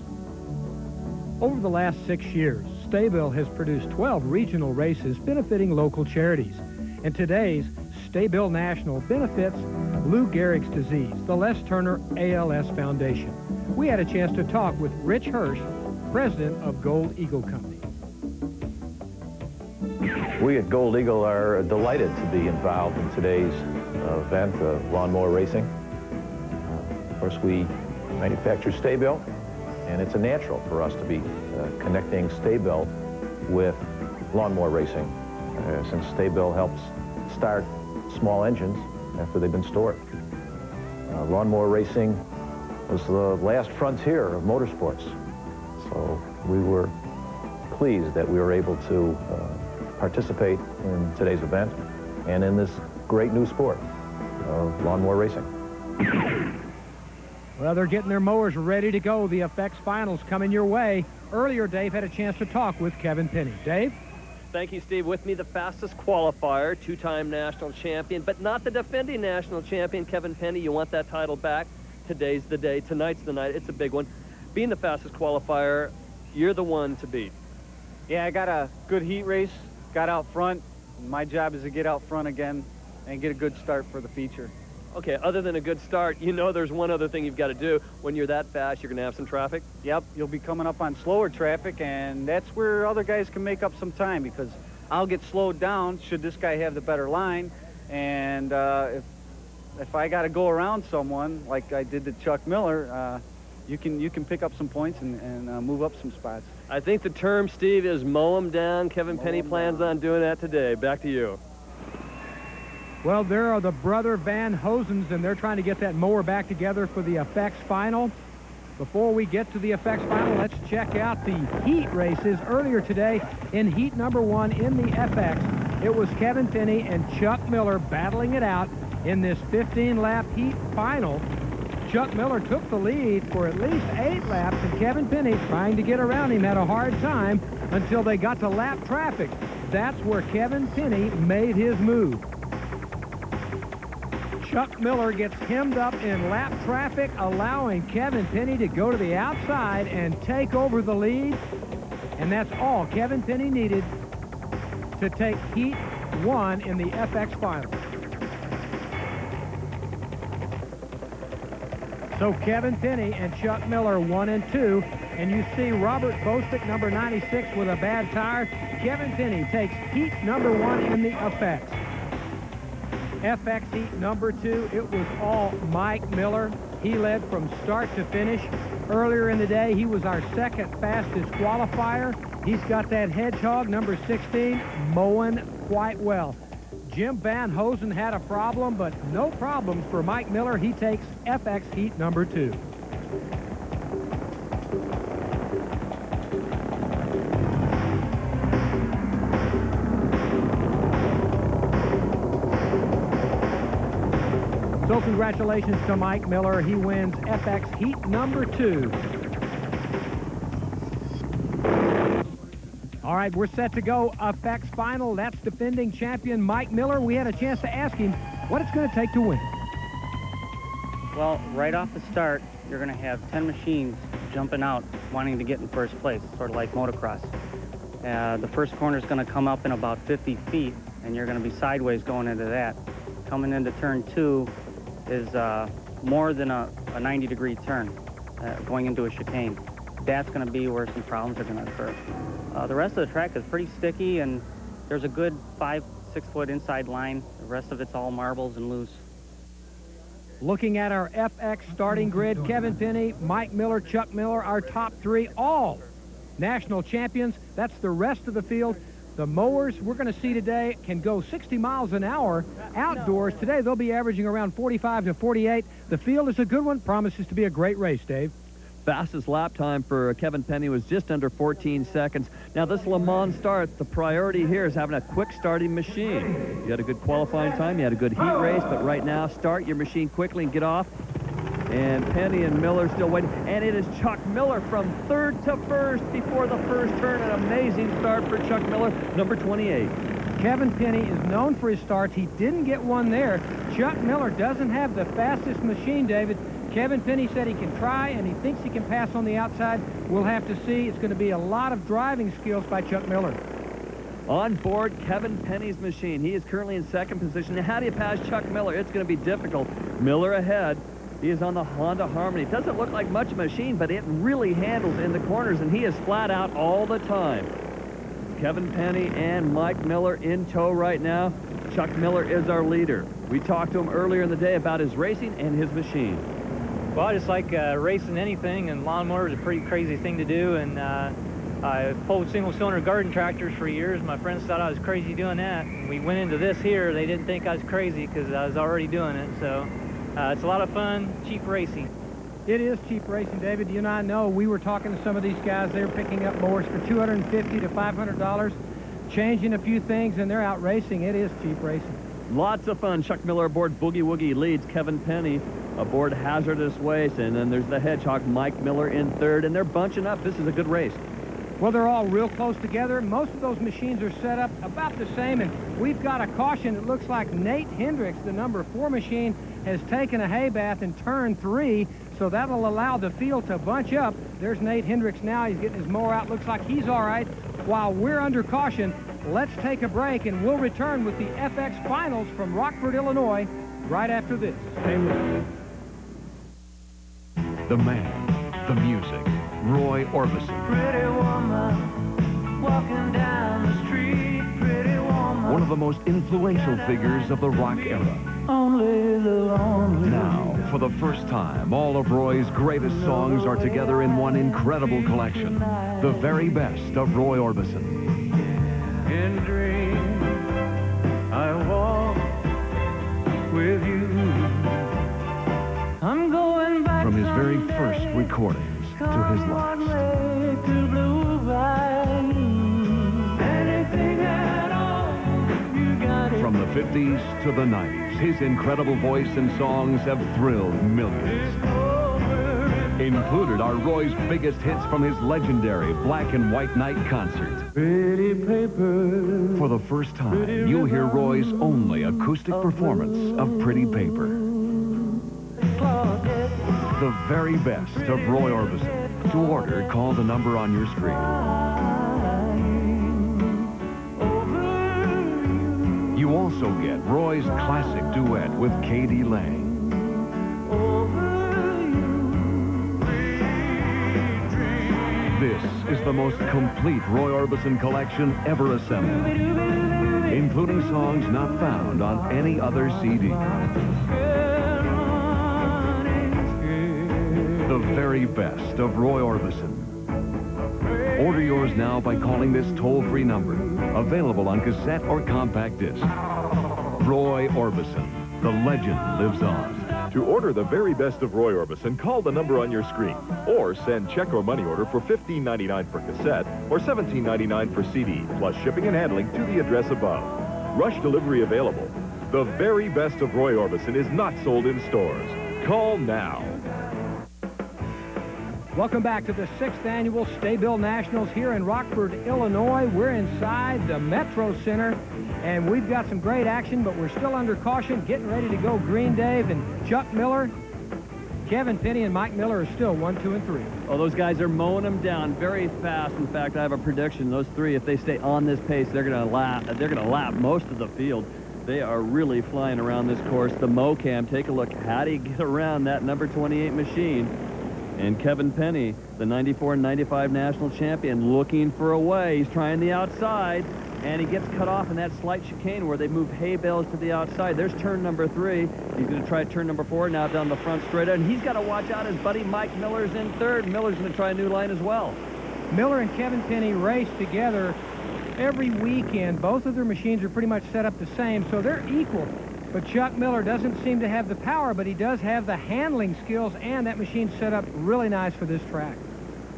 Over the last 6 years, STA-BIL has produced 12 regional races benefiting local charities. And today's STA-BIL National benefits Lou Gehrig's disease, the Les Turner ALS Foundation. We had a chance to talk with Rich Hirsch, president of Gold Eagle Company. We at Gold Eagle are delighted to be involved in today's event of lawnmower racing. Of course, we manufacture STA-BIL, and it's a natural for us to be connecting STA-BIL with lawnmower racing, since STA-BIL helps start small engines after they've been stored. Lawnmower racing was the last frontier of motorsports, so we were pleased that we were able to participate in today's event and in this great new sport of lawnmower racing. Well, they're getting their mowers ready to go. The FX Finals coming your way. Earlier, Dave had a chance to talk with Kevin Penny. Dave? Thank you, Steve. With me, the fastest qualifier, two-time national champion, but not the defending national champion, Kevin Penny. You want that title back? Today's the day. Tonight's the night. It's a big one. Being the fastest qualifier, you're the one to beat. Yeah, I got a good heat race, got out front. My job is to get out front again and get a good start for the feature. Okay, other than a good start, you know there's one other thing you've got to do. When you're that fast, you're going to have some traffic? Yep, you'll be coming up on slower traffic, and that's where other guys can make up some time, because I'll get slowed down should this guy have the better line, and if I got to go around someone like I did to Chuck Miller, you can pick up some points and move up some spots. I think the term, Steve, is mow him down. Kevin Penny plans on doing that today. Back to you. Well, there are the brother Van Hosens, and they're trying to get that mower back together for the FX Final. Before we get to the FX Final, let's check out the heat races. Earlier today, in heat number 1 in the FX, it was Kevin Penny and Chuck Miller battling it out in this 15-lap heat final. Chuck Miller took the lead for at least 8 laps, and Kevin Penny, trying to get around him, had a hard time until they got to lap traffic. That's where Kevin Penny made his move. Chuck Miller gets hemmed up in lap traffic, allowing Kevin Penny to go to the outside and take over the lead. And that's all Kevin Penny needed to take heat 1 in the FX Final. So Kevin Penny and Chuck Miller 1 and 2. And you see Robert Bostick, number 96, with a bad tire. Kevin Penny takes heat number 1 in the FX. FX heat number 2, it was all Mike Miller. He led from start to finish. Earlier in the day, he was our second fastest qualifier. He's got that Hedgehog, number 16, mowing quite well. Jim Van Hosen had a problem, but no problems for Mike Miller. He takes FX heat number 2. So congratulations to Mike Miller. He wins FX heat number 2. All right, we're set to go FX Final. That's defending champion Mike Miller. We had a chance to ask him what it's going to take to win. Well, right off the start, you're going to have 10 machines jumping out, wanting to get in first place, sort of like motocross. The first corner is going to come up in about 50 feet, and you're going to be sideways going into that. Coming into turn 2 is more than a 90-degree turn, going into a chicane. That's going to be where some problems are going to occur. The rest of the track is pretty sticky, and there's a good 5-6 foot inside line. The rest of it's all marbles and loose. Looking at our FX starting grid, Kevin Penny, Mike Miller, Chuck Miller, our top 3, all national champions. That's the rest of the field. The mowers we're going to see today can go 60 miles an hour outdoors. Today they'll be averaging around 45 to 48. The field is a good one, promises to be a great race, Dave. Fastest lap time for Kevin Penny was just under 14 seconds. Now, this Le Mans start, the priority here is having a quick starting machine. You had a good qualifying time, you had a good heat race, but right now, start your machine quickly and get off. And Penny and Miller still waiting. And it is Chuck Miller from 3rd to 1st before the first turn. An amazing start for Chuck Miller, number 28. Kevin Penny is known for his starts. He didn't get one there. Chuck Miller doesn't have the fastest machine, David. Kevin Penny said he can try, and he thinks he can pass on the outside. We'll have to see. It's going to be a lot of driving skills by Chuck Miller. On board Kevin Penny's machine. He is currently in 2nd position. Now, how do you pass Chuck Miller? It's going to be difficult. Miller ahead. He is on the Honda Harmony. It doesn't look like much machine, but it really handles in the corners, and he is flat out all the time. Kevin Penny and Mike Miller in tow right now. Chuck Miller is our leader. We talked to him earlier in the day about his racing and his machine. Well, I just like racing anything, and lawnmower is a pretty crazy thing to do. And I pulled single-cylinder garden tractors for years. My friends thought I was crazy doing that. And we went into this here. They didn't think I was crazy because I was already doing it. So it's a lot of fun, cheap racing. It is cheap racing, David. You and I know we were talking to some of these guys. They were picking up mowers for $250 to $500. changing a few things, and they're out racing. It is cheap racing. Lots of fun. Chuck Miller aboard Boogie Woogie leads. Kevin Penny aboard Hazardous Waste. And then there's the Hedgehog, Mike Miller in third. And they're bunching up. This is a good race. Well, they're all real close together. Most of those machines are set up about the same. And we've got a caution. It looks like Nate Hendricks, the number 4 machine, has taken a hay bath in turn 3. So that'll allow the field to bunch up. There's Nate Hendricks now. He's getting his mower out. Looks like he's all right. While we're under caution, let's take a break, and we'll return with the FX Finals from Rockford, Illinois, right after this. Stay with us. The man, the music, Roy Orbison. Pretty woman, walking down the street, pretty woman. One of the most influential figures of the rock era. Only the lonely. Now, for the first time, all of Roy's greatest songs are together in one incredible collection. The very best of Roy Orbison. In dreams, I walk with you. I'm going back. From his very first recordings to his last. To Blue Bayou. Anything at all, you got it. From the 50s to the 90s, his incredible voice and songs have thrilled millions. Included are Roy's biggest hits from his legendary Black and White Night concert. Pretty paper. For the first time, you'll hear Roy's only acoustic performance of Pretty Paper. The very best of Roy Orbison. To order, call the number on your screen. You also get Roy's classic duet with K.D. Lang. This is the most complete Roy Orbison collection ever assembled, including songs not found on any other CD. The very best of Roy Orbison. Order yours now by calling this toll-free number, available on cassette or compact disc. Roy Orbison, the legend lives on. To order the very best of Roy Orbison, call the number on your screen, or send check or money order for $15.99 for cassette or $17.99 for CD, plus shipping and handling to the address above. Rush delivery available. The very best of Roy Orbison is not sold in stores. Call now. Welcome back to the 6th annual STA-BIL Nationals here in Rockford, Illinois. We're inside the Metro Center, and we've got some great action, but we're still under caution, getting ready to go. Green Dave and Chuck Miller, Kevin Penny, and Mike Miller are still 1, 2, and 3. Oh, those guys are mowing them down very fast. In fact, I have a prediction. Those three, if they stay on this pace, they're going to lap most of the field. They are really flying around this course. The Mocam, take a look. How do you get around that number 28 machine? And Kevin Penny, the 94 and 95 national champion, looking for a way. He's trying the outside, and he gets cut off in that slight chicane where they move hay bales to the outside. There's turn number 3. He's going to try turn number 4 now down the front straight, and he's got to watch out. His buddy Mike Miller's in third. Miller's going to try a new line as well. Miller and Kevin Penny race together every weekend. Both of their machines are pretty much set up the same, so they're equal. But Chuck Miller doesn't seem to have the power, but he does have the handling skills, and that machine's set up really nice for this track.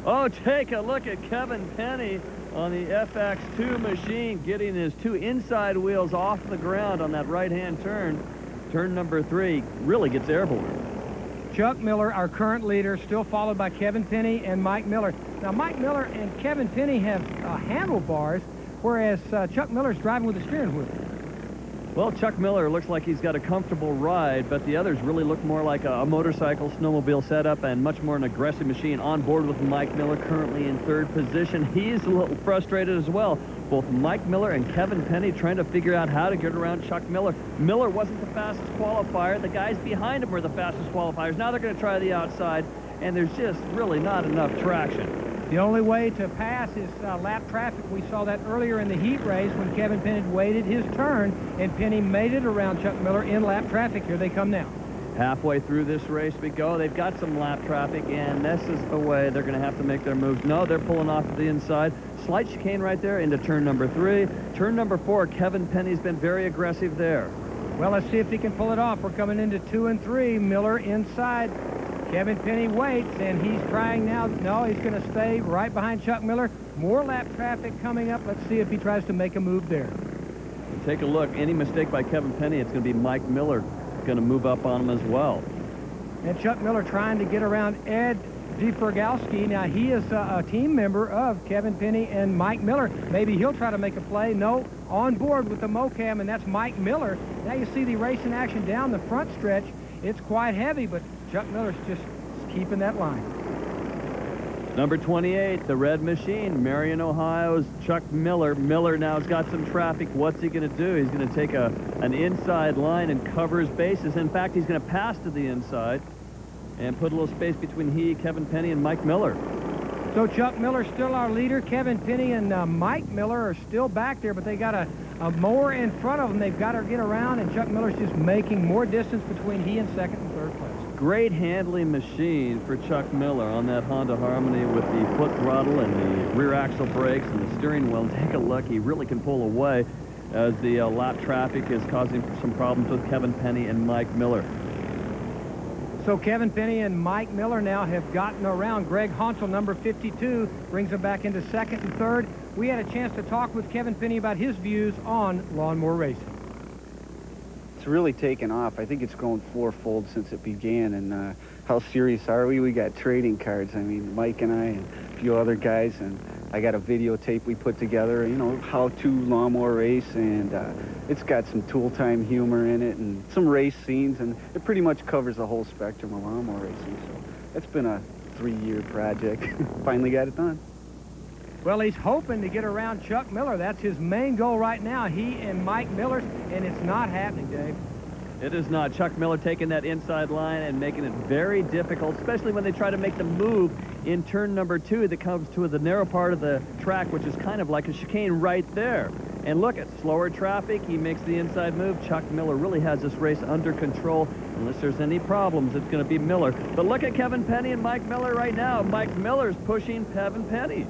Oh, take a look at Kevin Penny on the FX2 machine, getting his 2 inside wheels off the ground on that right-hand turn. Turn number 3 really gets airborne. Chuck Miller, our current leader, still followed by Kevin Penny and Mike Miller. Now, Mike Miller and Kevin Penny have handlebars, whereas Chuck Miller's driving with a steering wheel. Well, Chuck Miller looks like he's got a comfortable ride, but the others really look more like a motorcycle, snowmobile setup, and much more an aggressive machine. On board with Mike Miller, currently in third position. He's a little frustrated as well. Both Mike Miller and Kevin Penny trying to figure out how to get around Chuck Miller. Miller wasn't the fastest qualifier. The guys behind him were the fastest qualifiers. Now they're going to try the outside, and there's just really not enough traction. The only way to pass is lap traffic. We saw that earlier in the heat race when Kevin Penny waited his turn, and Penny made it around Chuck Miller in lap traffic. Here they come now. Halfway through this race we go. They've got some lap traffic, and this is the way they're going to have to make their moves. No, they're pulling off to the inside. Slight chicane right there into turn number 3. Turn number 4, Kevin Penny's been very aggressive there. Well, let's see if he can pull it off. We're coming into 2 and 3. Miller inside. Kevin Penny waits, and he's trying now. No, he's going to stay right behind Chuck Miller. More lap traffic coming up. Let's see if he tries to make a move there. Take a look. Any mistake by Kevin Penny, it's going to be Mike Miller going to move up on him as well. And Chuck Miller trying to get around Ed DeFergalski. Now, he is a team member of Kevin Penny and Mike Miller. Maybe he'll try to make a play. No, on board with the Mocam, and that's Mike Miller. Now you see the racing action down the front stretch. It's quite heavy, but Chuck Miller's just keeping that line. Number 28, the red machine, Marion, Ohio's Chuck Miller. Miller now's got some traffic. What's he going to do? He's going to take an inside line and cover his bases. In fact, he's going to pass to the inside and put a little space between Kevin Penny, and Mike Miller. So Chuck Miller's still our leader. Kevin Penny and Mike Miller are still back there, but they got a mower in front of them. They've got to get around, and Chuck Miller's just making more distance between he and second and third place. Great handling machine for Chuck Miller on that Honda Harmony with the foot throttle and the rear axle brakes and the steering wheel. And take a look, he really can pull away as the lap traffic is causing some problems with Kevin Penny and Mike Miller. So Kevin Penny and Mike Miller now have gotten around. Greg Hansel, number 52, brings them back into second and third. We had a chance to talk with Kevin Penny about his views on lawnmower racing. It's really taken off. I think it's grown fourfold since it began. And how serious are we? We got trading cards. I mean, Mike and I and a few other guys, and I got a videotape we put together, you know, how to lawnmower race, and it's got some tool time humor in it and some race scenes, and it pretty much covers the whole spectrum of lawnmower racing. So it's been a 3-year project. Finally got it done. Well, he's hoping to get around Chuck Miller. That's his main goal right now, he and Mike Miller, and it's not happening, Dave. It is not. Chuck Miller taking that inside line and making it very difficult, especially when they try to make the move in turn number 2 that comes to the narrow part of the track, which is kind of like a chicane right there. And look at slower traffic. He makes the inside move. Chuck Miller really has this race under control. Unless there's any problems, it's going to be Miller. But look at Kevin Penny and Mike Miller right now. Mike Miller's pushing Kevin Penny.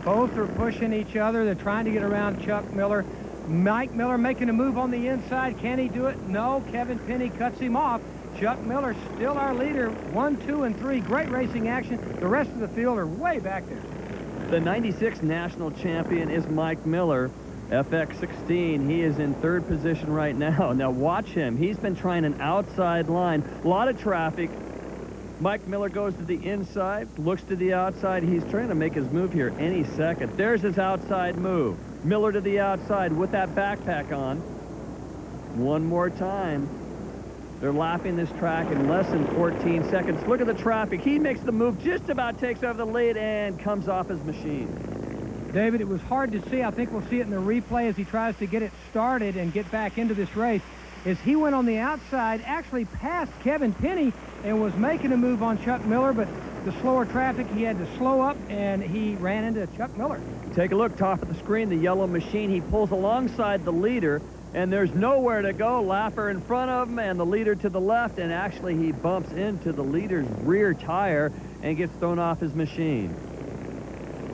Both are pushing each other. They're trying to get around Chuck Miller. Mike Miller making a move on the inside. Can he do it? No. Kevin Penny cuts him off. Chuck Miller still our leader. 1, 2, and 3. Great racing action. The rest of the field are way back there. The 96 national champion is Mike Miller. FX16, he is in third position right now. Now watch him. He's been trying an outside line. A lot of traffic. Mike Miller goes to the inside, looks to the outside. He's trying to make his move here any second. There's his outside move. Miller to the outside with that backpack on. One more time. They're lapping this track in less than 14 seconds. Look at the traffic. He makes the move, just about takes over the lead, and comes off his machine. David, it was hard to see. I think we'll see it in the replay as he tries to get it started and get back into this race. As he went on the outside, actually passed Kevin Penny and was making a move on Chuck Miller, but the slower traffic, he had to slow up, and he ran into Chuck Miller. Take a look, top of the screen, the yellow machine. He pulls alongside the leader, and there's nowhere to go. Lapper in front of him and the leader to the left, and actually he bumps into the leader's rear tire and gets thrown off his machine.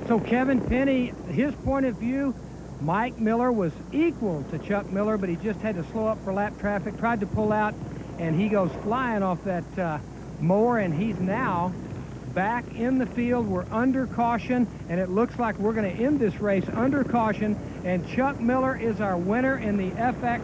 So Kevin Penny, his point of view, Mike Miller was equal to Chuck Miller, but he just had to slow up for lap traffic, tried to pull out, and he goes flying off that mower, and he's now back in the field. We're under caution, and it looks like we're going to end this race under caution, and Chuck Miller is our winner in the FX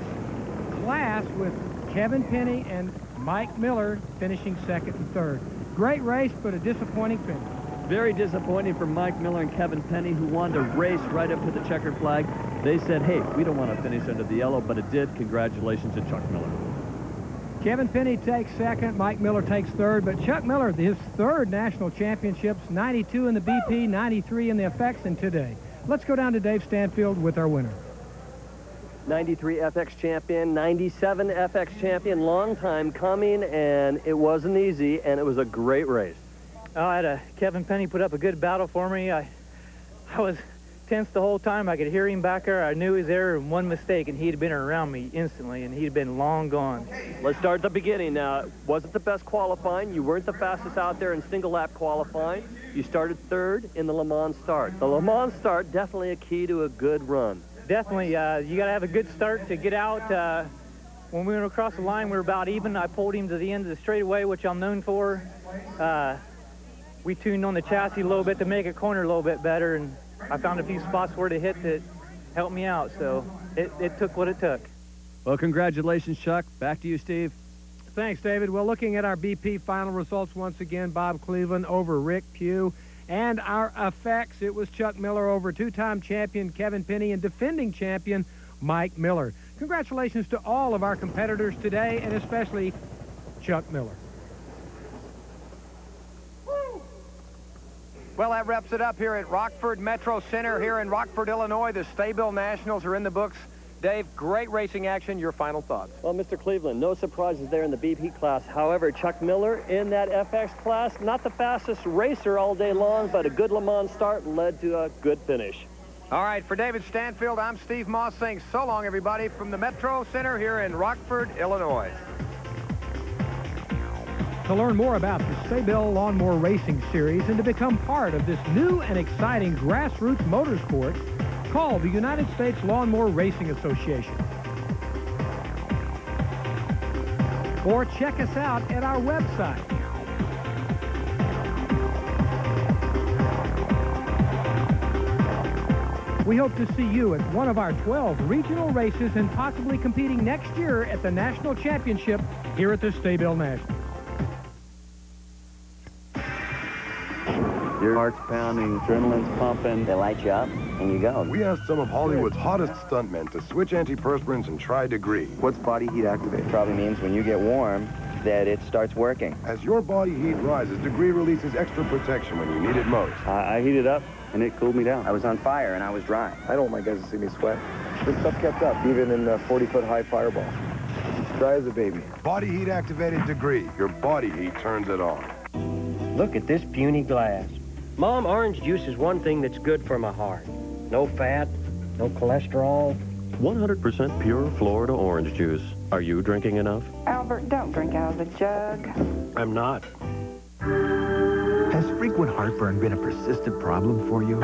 class with Kevin Penny and Mike Miller finishing second and third. Great race, but a disappointing finish. Very disappointing for Mike Miller and Kevin Penny, who wanted to race right up to the checkered flag. They said, hey, we don't want to finish under the yellow, but it did. Congratulations to Chuck Miller. Kevin Penny takes second, Mike Miller takes third, but Chuck Miller, his third national championships, 92 in the BP, 93 in the FX, and today. Let's go down to Dave Stanfield with our winner. 93 FX champion, 97 FX champion, long time coming, and it wasn't easy, and it was a great race. I had Kevin Penny put up a good battle for me. I was tense the whole time. I could hear him back there. I knew he was there, and one mistake, and he'd have been around me instantly, and he'd been long gone. Let's start at the beginning. Now, wasn't the best qualifying. You weren't the fastest out there in single lap qualifying. You started third in the Le Mans start. The Le Mans start, definitely a key to a good run. Definitely. You got to have a good start to get out. When we went across the line, we were about even. I pulled him to the end of the straightaway, which I'm known for. we tuned on the chassis a little bit to make it corner a little bit better, and I found a few spots where to hit that helped me out, so it took what it took. Well, congratulations, Chuck. Back to you, Steve. Thanks, David. Well, looking at our BP final results once again, Bob Cleveland over Rick Pugh. And our effects, it was Chuck Miller over two-time champion Kevin Penny and defending champion Mike Miller. Congratulations to all of our competitors today, and especially Chuck Miller. Well, that wraps it up here at Rockford Metro Center here in Rockford, Illinois. The STA-BIL Nationals are in the books. Dave, great racing action. Your final thoughts? Well, Mr. Cleveland, no surprises there in the BP class. However, Chuck Miller in that FX class, not the fastest racer all day long, but a good Le Mans start led to a good finish. All right, for David Stanfield, I'm Steve Moss saying so long, everybody, from the Metro Center here in Rockford, Illinois. To learn more about the STA-BIL Lawnmower Racing Series and to become part of this new and exciting grassroots motorsport, call the United States Lawnmower Racing Association. Or check us out at our website. We hope to see you at one of our 12 regional races and possibly competing next year at the National Championship here at the STA-BIL National. Your heart's pounding, adrenaline's pumping. They light you up, and you go. We asked some of Hollywood's hottest stuntmen to switch antiperspirants and try Degree. What's body heat activate? Probably means when you get warm, that it starts working. As your body heat rises, Degree releases extra protection when you need it most. I heated up, and it cooled me down. I was on fire, and I was dry. I don't want my guys to see me sweat. This stuff kept up, even in the 40-foot high fireball. Dry as a baby. Body heat activated Degree. Your body heat turns it on. Look at this puny glass. Mom, orange juice is one thing that's good for my heart. No fat, no cholesterol. 100% pure Florida orange juice. Are you drinking enough? Albert, don't drink out of the jug. I'm not. Has frequent heartburn been a persistent problem for you?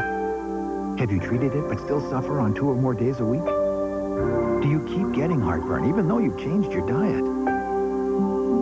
Have you treated it but still suffer on 2 or more days a week? Do you keep getting heartburn even though you've changed your diet?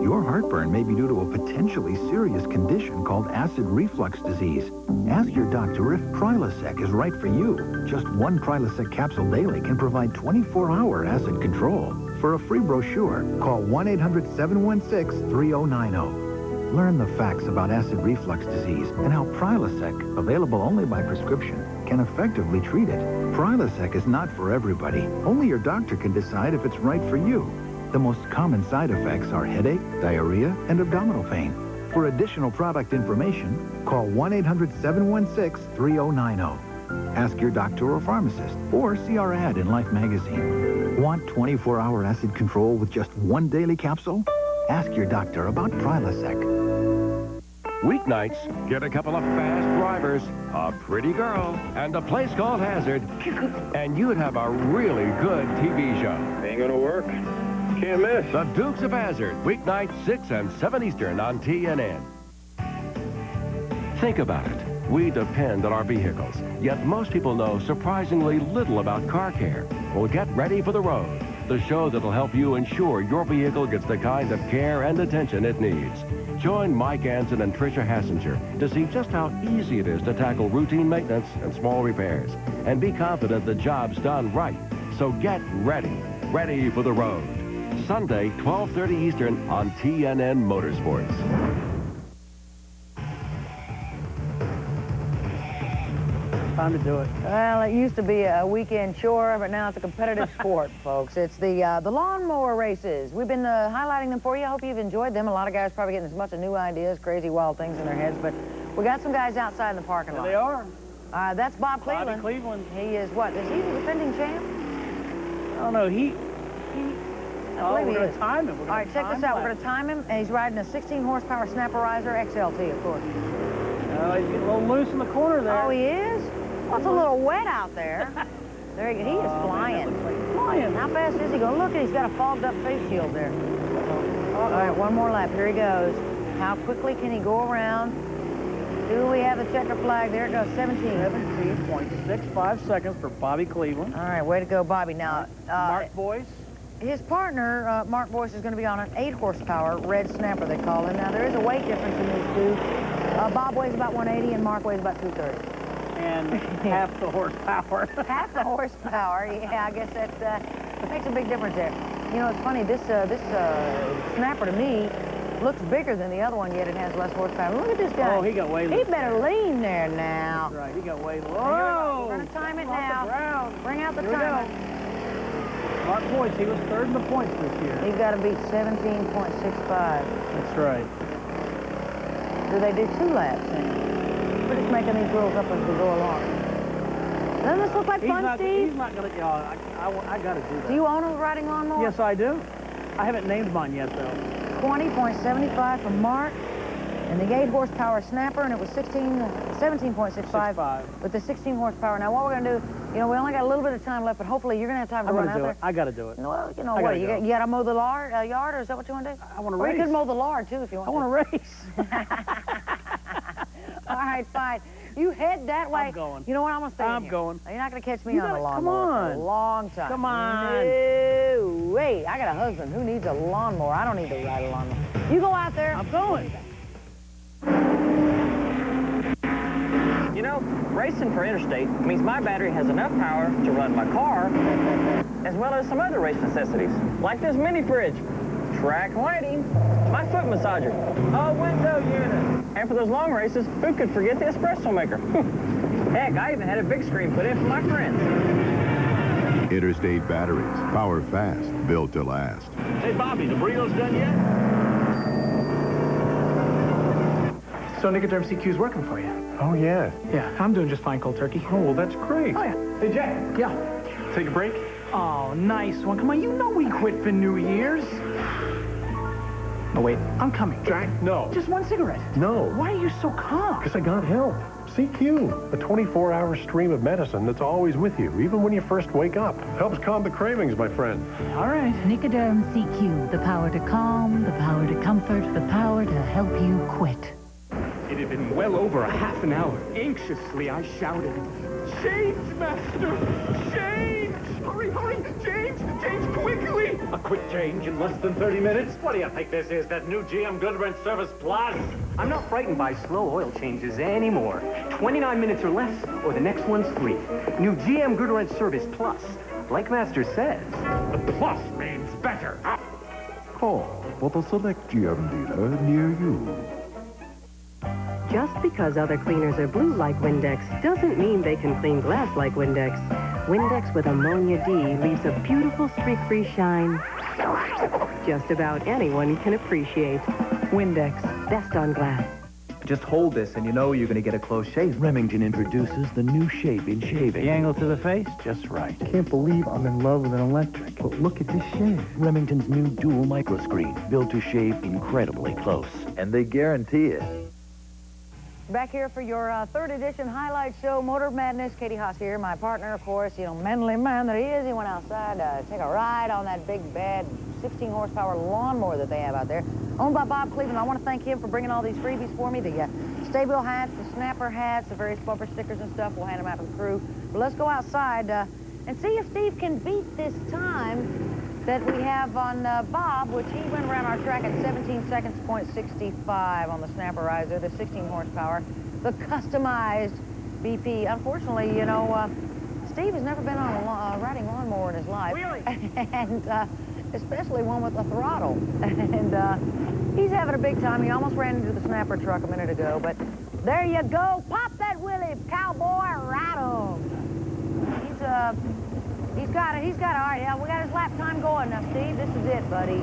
Your heartburn may be due to a potentially serious condition called acid reflux disease. Ask your doctor if Prilosec is right for you. Just 1 Prilosec capsule daily can provide 24-hour acid control. For a free brochure, call 1-800-716-3090. Learn the facts about acid reflux disease and how Prilosec, available only by prescription, can effectively treat it. Prilosec is not for everybody. Only your doctor can decide if it's right for you. The most common side effects are headache, diarrhea, and abdominal pain. For additional product information, call 1-800-716-3090. Ask your doctor or pharmacist, or see our ad in Life magazine. Want 24-hour acid control with just 1 daily capsule? Ask your doctor about Prilosec. Weeknights, get a couple of fast drivers, a pretty girl, and a place called Hazard, and you'd have a really good TV show. Ain't gonna work. Can't miss. The Dukes of Hazzard, weeknights 6 and 7 Eastern on TNN. Think about it. We depend on our vehicles, yet most people know surprisingly little about car care. Well, get ready for the road, the show that'll help you ensure your vehicle gets the kind of care and attention it needs. Join Mike Anson and Tricia Hassinger to see just how easy it is to tackle routine maintenance and small repairs, and be confident the job's done right. So get ready for the road. Sunday, 12:30 Eastern on TNN Motorsports. Time to do it. Well, it used to be a weekend chore, but now it's a competitive sport, folks. It's the lawnmower races. We've been highlighting them for you. I hope you've enjoyed them. A lot of guys probably getting as much of new ideas, crazy, wild things in their heads, but we got some guys outside in the parking lot. There they are. That's Bob Cleveland. Bobby Cleveland. He is what? Is he the defending champ? I don't know. I believe he we're is. gonna time him. All right, check this out. We're going to time him, and he's riding a 16-horsepower Snapperizer XLT, of course. He's getting a little loose in the corner there. Oh, he is? Well, it's a little wet out there. There he is flying. Flying. How fast is he going? Look, he's got a fogged-up face shield there. All right, one more lap. Here he goes. How quickly can he go around? Do we have the checker flag? There it goes, 17.65 seconds for Bobby Cleveland. All right, way to go, Bobby. Now, Mark Boyce. His partner, Mark Boyce, is going to be on an 8-horsepower red snapper, they call him. Now, there is a weight difference in these two. Bob weighs about 180 and Mark weighs about 230. And half the horsepower. Half the horsepower, yeah, I guess that makes a big difference there. You know, it's funny, this snapper to me looks bigger than the other one, yet it has less horsepower. Look at this guy. Oh, he got way low. He better lean there now. That's right, he got way low. Whoa! We're going to time it now. Bring out the timer. Mark Boyce, he was third in the points this year. He's got to beat 17.65. That's right. Do they do 2 laps then? We're just making these rules up as we go along. Doesn't this look like fun, Steve? He's not going to, I got to do that. Do you own a riding lawnmower? Yes, I do. I haven't named mine yet, though. 20.75 from Mark, and the 8-horsepower snapper, and it was 17.65 with the 16 horsepower. Now, what we're going to do, you know, we only got a little bit of time left, but hopefully you're going to have time to run out there. I got to do it. Well, you know what, you got to mow the yard, or is that what you want to do? I want to race. race. Or you could mow the lard, too, if you want I want to race. All right, fine. You head that way. I'm going. You know what, I'm going to stay I'm here. going. You're not going to catch me on the lawnmower come on. for a long time. Come on. No way. I got a husband who needs a lawnmower. I don't need to ride a lawnmower. You go out there. I'm going. You know, racing for interstate means my battery has enough power to run my car, as well as some other race necessities, like this mini fridge, track lighting, my foot massager, a window unit. And for those long races, who could forget the espresso maker? Heck, I even had a big screen put in for my friends. Interstate batteries, power fast, built to last. Hey, Bobby, the burrito's done yet? So Nicoderm CQ's working for you? Oh, yeah. Yeah, I'm doing just fine, cold turkey. Oh, well, that's great. Oh, yeah. Hey, Jack. Yeah. Take a break? Oh, nice one. Come on, you know we quit for New Year's. Oh, wait, I'm coming. Jack, no. Just one cigarette. No. Why are you so calm? Because I got help. CQ, a 24-hour stream of medicine that's always with you, even when you first wake up. Helps calm the cravings, my friend. All right. Nicoderm CQ, the power to calm, the power to comfort, the power to help you quit. It had been well over a half an hour. Anxiously, I shouted, "Change, Master! Change! Hurry, hurry! Change! Change quickly!" A quick change in less than 30 minutes? What do you think this is, that new GM Goodwrench Service Plus? I'm not frightened by slow oil changes anymore. 29 minutes or less, or the next one's free. New GM Goodwrench Service Plus. Like Master says. The plus means better. Call for the select GM dealer near you. Just because other cleaners are blue like Windex doesn't mean they can clean glass like Windex. Windex with Ammonia D leaves a beautiful streak-free shine just about anyone can appreciate. Windex, best on glass. Just hold this and you know you're going to get a close shave. Remington introduces the new shape in shaving. The angle to the face, just right. Can't believe I'm in love with an electric. But look at this shave. Remington's new dual microscreen, built to shave incredibly close. And they guarantee it. Back here for your 3rd edition highlight show, Motor Madness. Katie Haas here, my partner, of course, you know, manly man that he is. He went outside to take a ride on that big, bad 16-horsepower lawnmower that they have out there. Owned by Bob Cleveland. I want to thank him for bringing all these freebies for me. The STA-BIL hats, the snapper hats, the various bumper stickers and stuff. We'll hand them out to the crew. But let's go outside and see if Steve can beat this time that we have on Bob, which he went around our track at 17 seconds, .65 on the snapper riser, the 16 horsepower, the customized BP. Unfortunately, you know, Steve has never been on a riding lawnmower in his life. Really? And especially one with a throttle. And he's having a big time. He almost ran into the snapper truck a minute ago, but there you go. Pop that wheelie, cowboy, ride him. He's got it. All right, yeah, we got his lap time going now, Steve. This is it, buddy.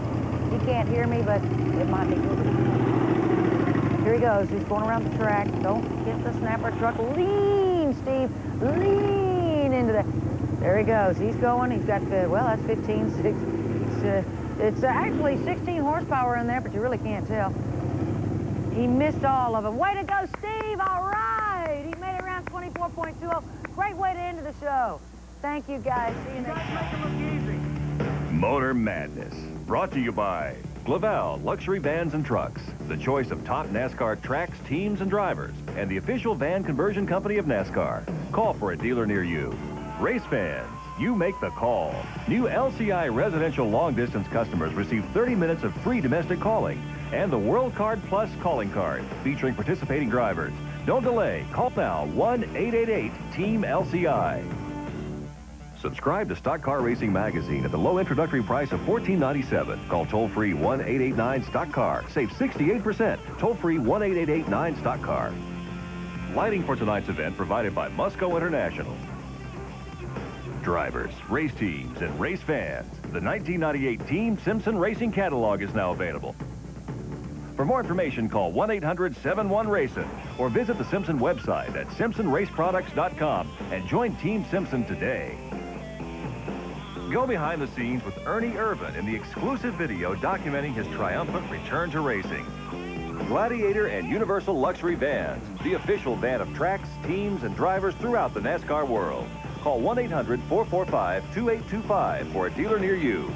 He can't hear me, but it might be good. Here he goes. He's going around the track. Don't hit the snapper truck. Lean, Steve. Lean into that. There he goes. He's going. He's got, well, that's 15, 6. It's actually 16 horsepower in there, but you really can't tell. He missed all of them. Way to go, Steve. All right. He made it around 24.20. Great way to end the show. Thank you, guys. See you next time. Motor Madness, brought to you by Glavel Luxury Vans and Trucks, the choice of top NASCAR tracks, teams, and drivers, and the official van conversion company of NASCAR. Call for a dealer near you. Race fans, you make the call. New LCI residential long-distance customers receive 30 minutes of free domestic calling and the World Card Plus calling card featuring participating drivers. Don't delay. Call now 1-888-TEAM-LCI. Subscribe to Stock Car Racing Magazine at the low introductory price of $14.97. Call toll-free 1-888-9-STOCK-CAR. Save 68%. Toll-free 1-888-9-STOCK-CAR. Lighting for tonight's event provided by Musco International. Drivers, race teams, and race fans, the 1998 Team Simpson Racing Catalog is now available. For more information, call 1-800-71-RACIN or visit the Simpson website at simpsonraceproducts.com and join Team Simpson today. Go behind the scenes with Ernie Irvin in the exclusive video documenting his triumphant return to racing. Gladiator and Universal Luxury Vans, the official van of tracks, teams, and drivers throughout the NASCAR world. Call 1-800-445-2825 for a dealer near you.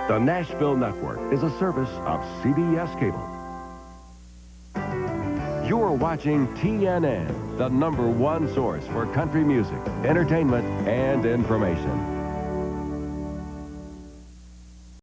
The Nashville Network is a service of CBS Cable. You're watching TNN, the #1 source for country music, entertainment, and information.